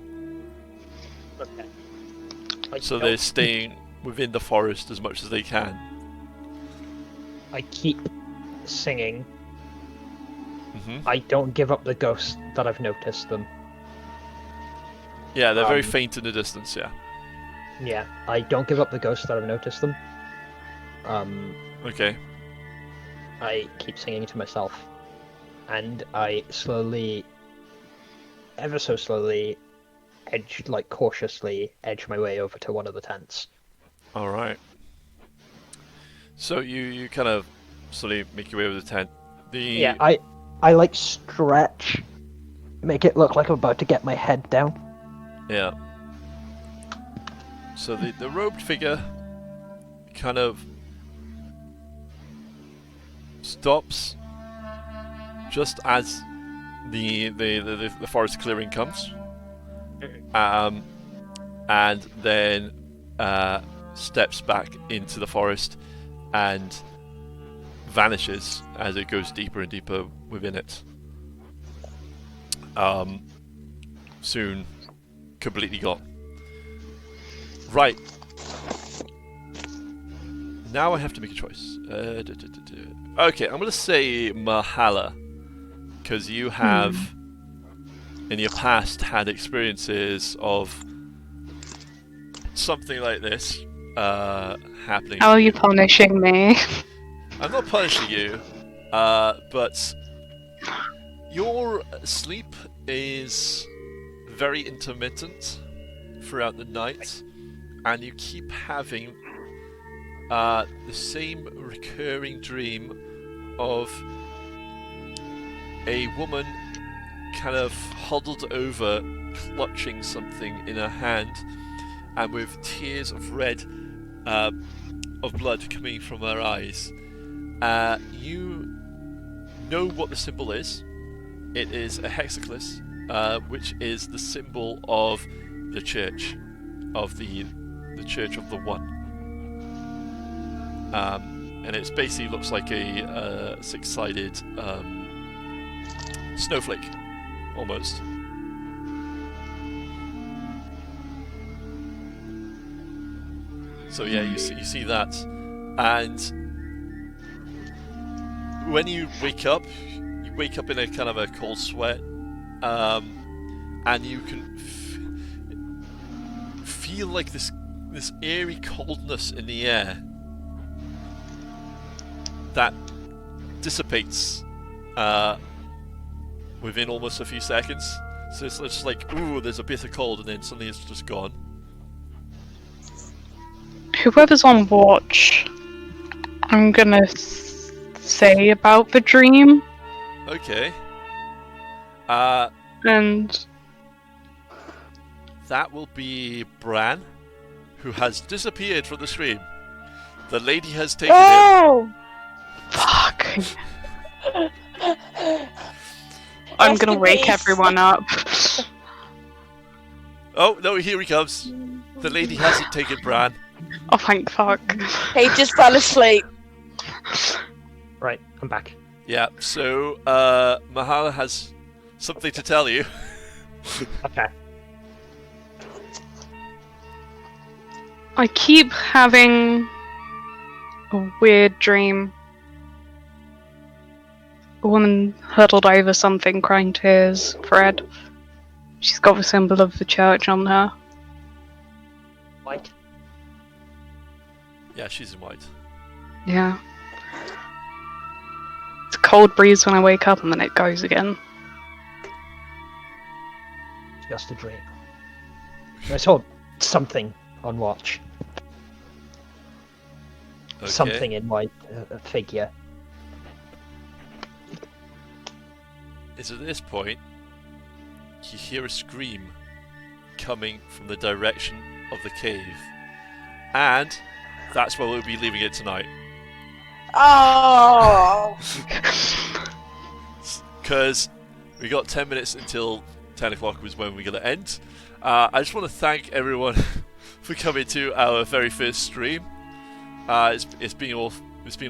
[SPEAKER 1] So they're staying within the forest as much as they can.
[SPEAKER 2] I keep singing.
[SPEAKER 1] Mm-hmm.
[SPEAKER 2] I don't give up the ghost that I've noticed them.
[SPEAKER 1] Yeah, they're very faint in the distance, yeah.
[SPEAKER 2] Yeah, I don't give up the ghost that I've noticed them.
[SPEAKER 1] Okay.
[SPEAKER 2] I keep singing to myself. And I slowly, ever so slowly, cautiously edge my way over to one of the tents.
[SPEAKER 1] Alright. So you kind of slowly make your way over the tent.
[SPEAKER 2] Yeah, I stretch, make it look like I'm about to get my head down.
[SPEAKER 1] Yeah. So the robed figure kind of stops just as the forest clearing comes, and then steps back into the forest and vanishes as it goes deeper and deeper within it. Soon completely gone. Right. Now I have to make a choice. Okay, I'm going to say Mahala, because you have in your past had experiences of something like this happening.
[SPEAKER 3] How are you punishing me?
[SPEAKER 1] I'm not punishing you, but your sleep is very intermittent throughout the night, and you keep having the same recurring dream of a woman kind of huddled over, clutching something in her hand, and with tears of blood coming from her eyes. You know what the symbol is. It is a hexaclys, which is the symbol of the church, of the Church of the One. And it basically looks like a six-sided snowflake, almost. So yeah, you see that, and when you wake up in a kind of a cold sweat, and you can feel like this eerie coldness in the air that dissipates within almost a few seconds. So it's just like, ooh, there's a bit of cold, and then suddenly it's just gone.
[SPEAKER 3] Whoever's on watch, I'm gonna say about the dream.
[SPEAKER 1] Okay.
[SPEAKER 3] And
[SPEAKER 1] that will be Bran, who has disappeared from the stream. The lady has taken him.
[SPEAKER 4] Oh!
[SPEAKER 3] fuck. I'm gonna wake everyone up.
[SPEAKER 1] Oh no, here he comes. The lady hasn't taken Bran.
[SPEAKER 3] Oh, thank fuck.
[SPEAKER 4] He just fell asleep.
[SPEAKER 2] Right, I'm back.
[SPEAKER 1] Yeah, so Mahala has something to tell you.
[SPEAKER 2] Okay.
[SPEAKER 3] I keep having a weird dream. A woman huddled over something, crying tears. Fred. She's got the symbol of the church on her.
[SPEAKER 2] White.
[SPEAKER 1] Yeah, she's in white.
[SPEAKER 3] Yeah. It's a cold breeze when I wake up and then it goes again.
[SPEAKER 2] Just a dream. I saw something on watch.
[SPEAKER 1] Okay.
[SPEAKER 2] Something in white, a figure.
[SPEAKER 1] It's at this point you hear a scream coming from the direction of the cave, and that's where we'll be leaving it tonight.
[SPEAKER 4] Oh!
[SPEAKER 1] Because we got 10 minutes until 10 o'clock was when we're going to end. I just want to thank everyone for coming to our very first stream. It's been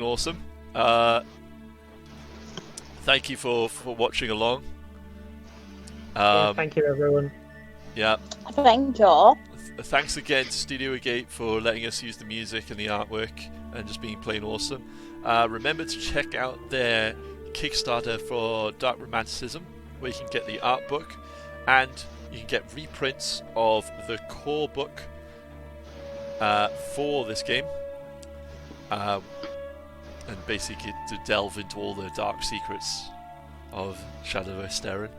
[SPEAKER 1] awesome. Thank you for watching along.
[SPEAKER 2] Yeah, thank you, everyone.
[SPEAKER 1] Yeah.
[SPEAKER 4] Thank you.
[SPEAKER 1] thanks again to Studio Agate for letting us use the music and the artwork and just being plain awesome. Remember to check out their Kickstarter for Dark Romanticism, where you can get the art book and you can get reprints of the core book for this game, and basically to delve into all the dark secrets of Shadows of Esteren.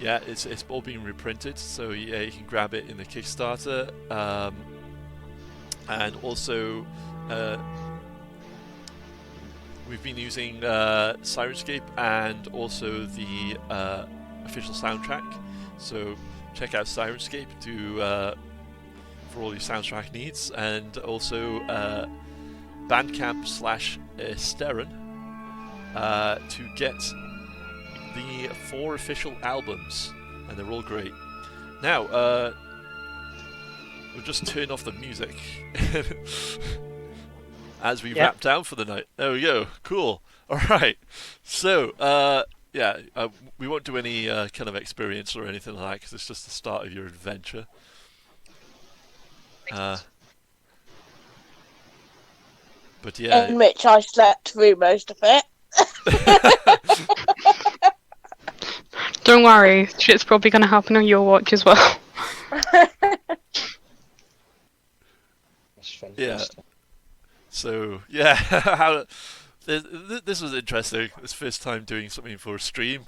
[SPEAKER 1] Yeah, it's all being reprinted, so yeah, you can grab it in the Kickstarter, and also we've been using Sirenscape and also the official soundtrack. So check out Sirenscape for all your soundtrack needs, and also Bandcamp/Esteren to get the 4 official albums, and they're all great. Now, we'll just turn off the music as we wrap down for the night. There we go. Cool. All right. So, we won't do any kind of experience or anything like that because it's just the start of your adventure. But yeah,
[SPEAKER 4] in which I slept through most of it.
[SPEAKER 3] Don't worry, shit's probably going to happen on your watch as well.
[SPEAKER 1] Yeah. So yeah, how this was interesting. It's first time doing something for a stream.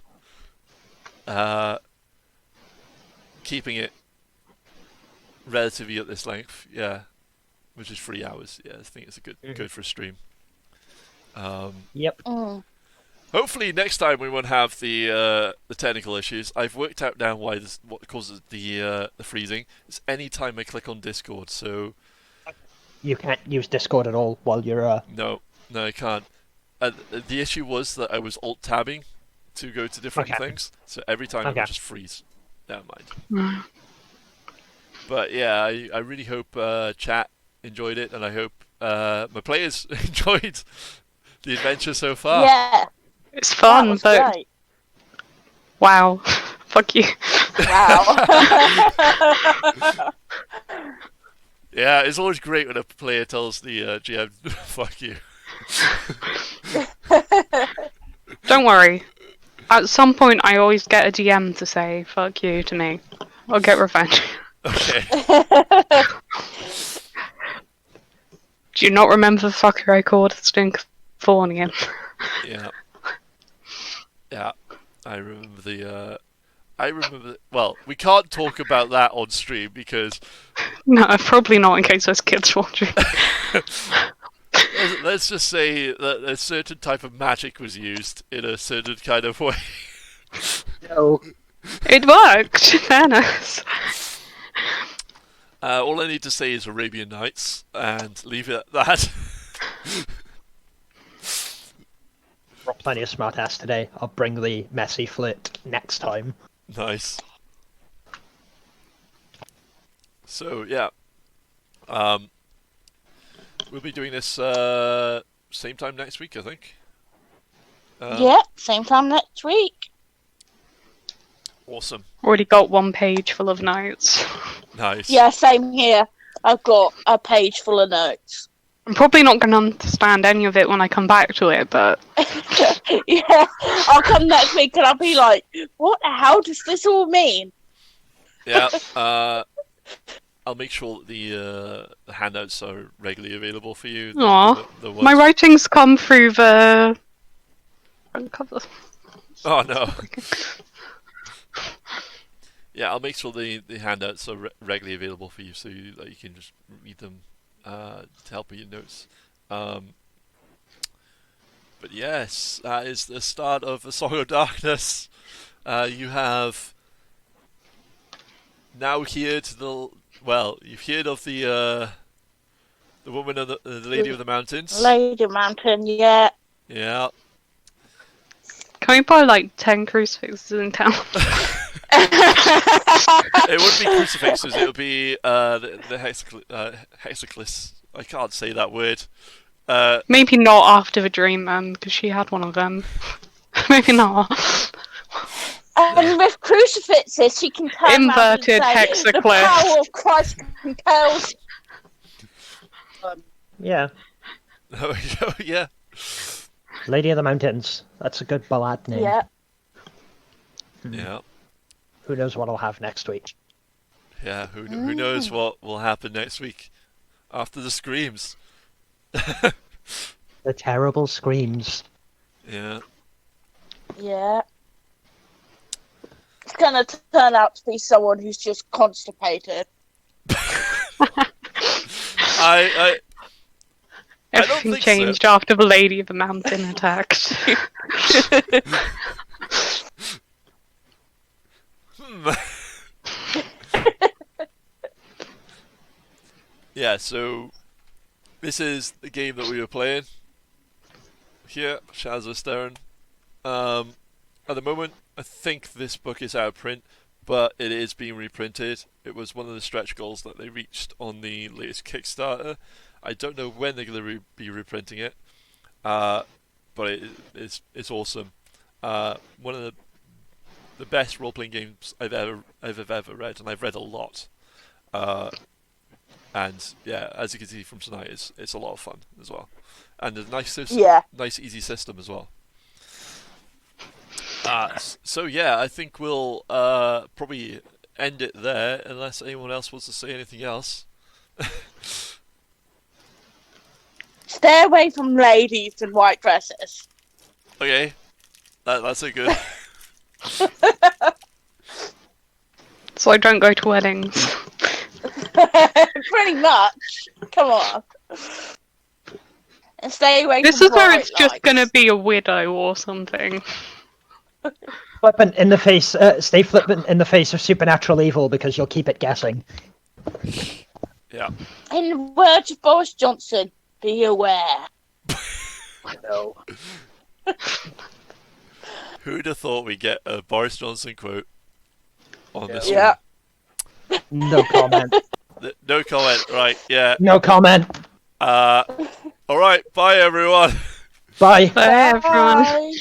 [SPEAKER 1] Keeping it relatively at this length, yeah, which is 3 hours. Yeah, I think it's a good for a stream.
[SPEAKER 2] Yep.
[SPEAKER 1] Hopefully next time we won't have the technical issues. I've worked out now what causes the freezing. It's any time I click on Discord. So
[SPEAKER 2] you can't use Discord at all while you're.
[SPEAKER 1] No, I can't. The issue was that I was alt tabbing to go to different things, so every time it would just freeze. Never mind. But yeah, I really hope chat enjoyed it, and I hope my players enjoyed the adventure so far.
[SPEAKER 4] Yeah.
[SPEAKER 3] It's fun, but
[SPEAKER 4] great.
[SPEAKER 3] Wow. Fuck you.
[SPEAKER 4] Wow.
[SPEAKER 1] Yeah, it's always great when a player tells the GM, fuck you.
[SPEAKER 3] Don't worry. At some point, I always get a DM to say "fuck you" to me. I'll get revenge.
[SPEAKER 1] Okay.
[SPEAKER 3] Do you not remember the fucker I called Stink Fawn again?
[SPEAKER 1] Yeah. Yeah. I remember the. Well, we can't talk about that on stream because.
[SPEAKER 3] No, probably not in case there's kids watching.
[SPEAKER 1] Let's just say that a certain type of magic was used in a certain kind of way.
[SPEAKER 2] No.
[SPEAKER 3] It worked, in fairness.
[SPEAKER 1] All I need to say is Arabian Nights and leave it at that.
[SPEAKER 2] Got plenty of smart ass today. I'll bring the messy flit next time.
[SPEAKER 1] Nice. So yeah, we'll be doing this same time next week, I think.
[SPEAKER 4] Yeah, same time next week.
[SPEAKER 1] Awesome.
[SPEAKER 3] Already got 1 page full of notes.
[SPEAKER 1] Nice.
[SPEAKER 4] Yeah, same here. I've got a page full of notes.
[SPEAKER 3] I'm probably not going to understand any of it when I come back to it, but...
[SPEAKER 4] Yeah, I'll come next week and I'll be like, what the hell does this all mean?
[SPEAKER 1] Yeah, I'll make sure that the handouts are regularly available for you.
[SPEAKER 3] Aww.
[SPEAKER 1] The
[SPEAKER 3] My writings come through the front cover.
[SPEAKER 1] Oh no. Yeah, I'll make sure the handouts are regularly available for you, so you can just read them to help with your notes. But yes, that is the start of A Song of Darkness. You have now heard you've heard of the woman of the Lady of the Mountains.
[SPEAKER 4] Lady Mountain, yeah.
[SPEAKER 1] Yeah.
[SPEAKER 3] Can we buy like 10 crucifixes in town?
[SPEAKER 1] It wouldn't be crucifixes, it would be the hexaclis. I can't say that word.
[SPEAKER 3] Maybe not after the dream, man, because she had one of them. Maybe not.
[SPEAKER 4] And with crucifixes, she can turn around
[SPEAKER 3] Inverted
[SPEAKER 4] and say, the
[SPEAKER 3] hexacliff.
[SPEAKER 4] power of Christ compels.
[SPEAKER 2] Yeah.
[SPEAKER 1] Oh, yeah.
[SPEAKER 2] Lady of the Mountains. That's a good ballad name.
[SPEAKER 4] Yeah.
[SPEAKER 1] Yeah.
[SPEAKER 2] Who knows what I'll have next week?
[SPEAKER 1] Yeah, who knows what will happen next week after the screams.
[SPEAKER 2] The terrible screams.
[SPEAKER 1] Yeah.
[SPEAKER 4] Yeah. It's going to turn out to be someone who's just constipated.
[SPEAKER 1] I don't
[SPEAKER 3] Everything
[SPEAKER 1] think
[SPEAKER 3] changed
[SPEAKER 1] so.
[SPEAKER 3] after the Lady of the Mountain attacked.
[SPEAKER 1] Yeah, so this is the game that we were playing here, Shadows of Esteren. At the moment, I think this book is out of print, but it is being reprinted. It was one of the stretch goals that they reached on the latest Kickstarter. I don't know when they're going to be reprinting it, but it's awesome. One of the best role-playing games I've ever read, and I've read a lot. And yeah, as you can see from tonight, it's a lot of fun as well, and a nice easy system as well. So yeah, I think we'll probably end it there, unless anyone else wants to say anything else.
[SPEAKER 4] Stay away from ladies in white dresses.
[SPEAKER 1] Okay, that's a good.
[SPEAKER 3] So I don't go to weddings.
[SPEAKER 4] Pretty much. Come on. And stay away
[SPEAKER 3] This
[SPEAKER 4] from
[SPEAKER 3] is where
[SPEAKER 4] bright
[SPEAKER 3] it's just
[SPEAKER 4] lights.
[SPEAKER 3] gonna be a widow or something.
[SPEAKER 2] Flippant in the face. Stay flippant in the face of supernatural evil because you'll keep it guessing.
[SPEAKER 1] Yeah.
[SPEAKER 4] In the words of Boris Johnson, be aware.
[SPEAKER 2] No.
[SPEAKER 1] Who'd have thought we'd get a Boris Johnson quote on this?
[SPEAKER 4] Yeah.
[SPEAKER 2] No comment.
[SPEAKER 1] No comment. Right. Yeah.
[SPEAKER 2] No comment.
[SPEAKER 1] All right. Bye, everyone.
[SPEAKER 2] Bye.
[SPEAKER 3] Bye, everyone.
[SPEAKER 4] Bye.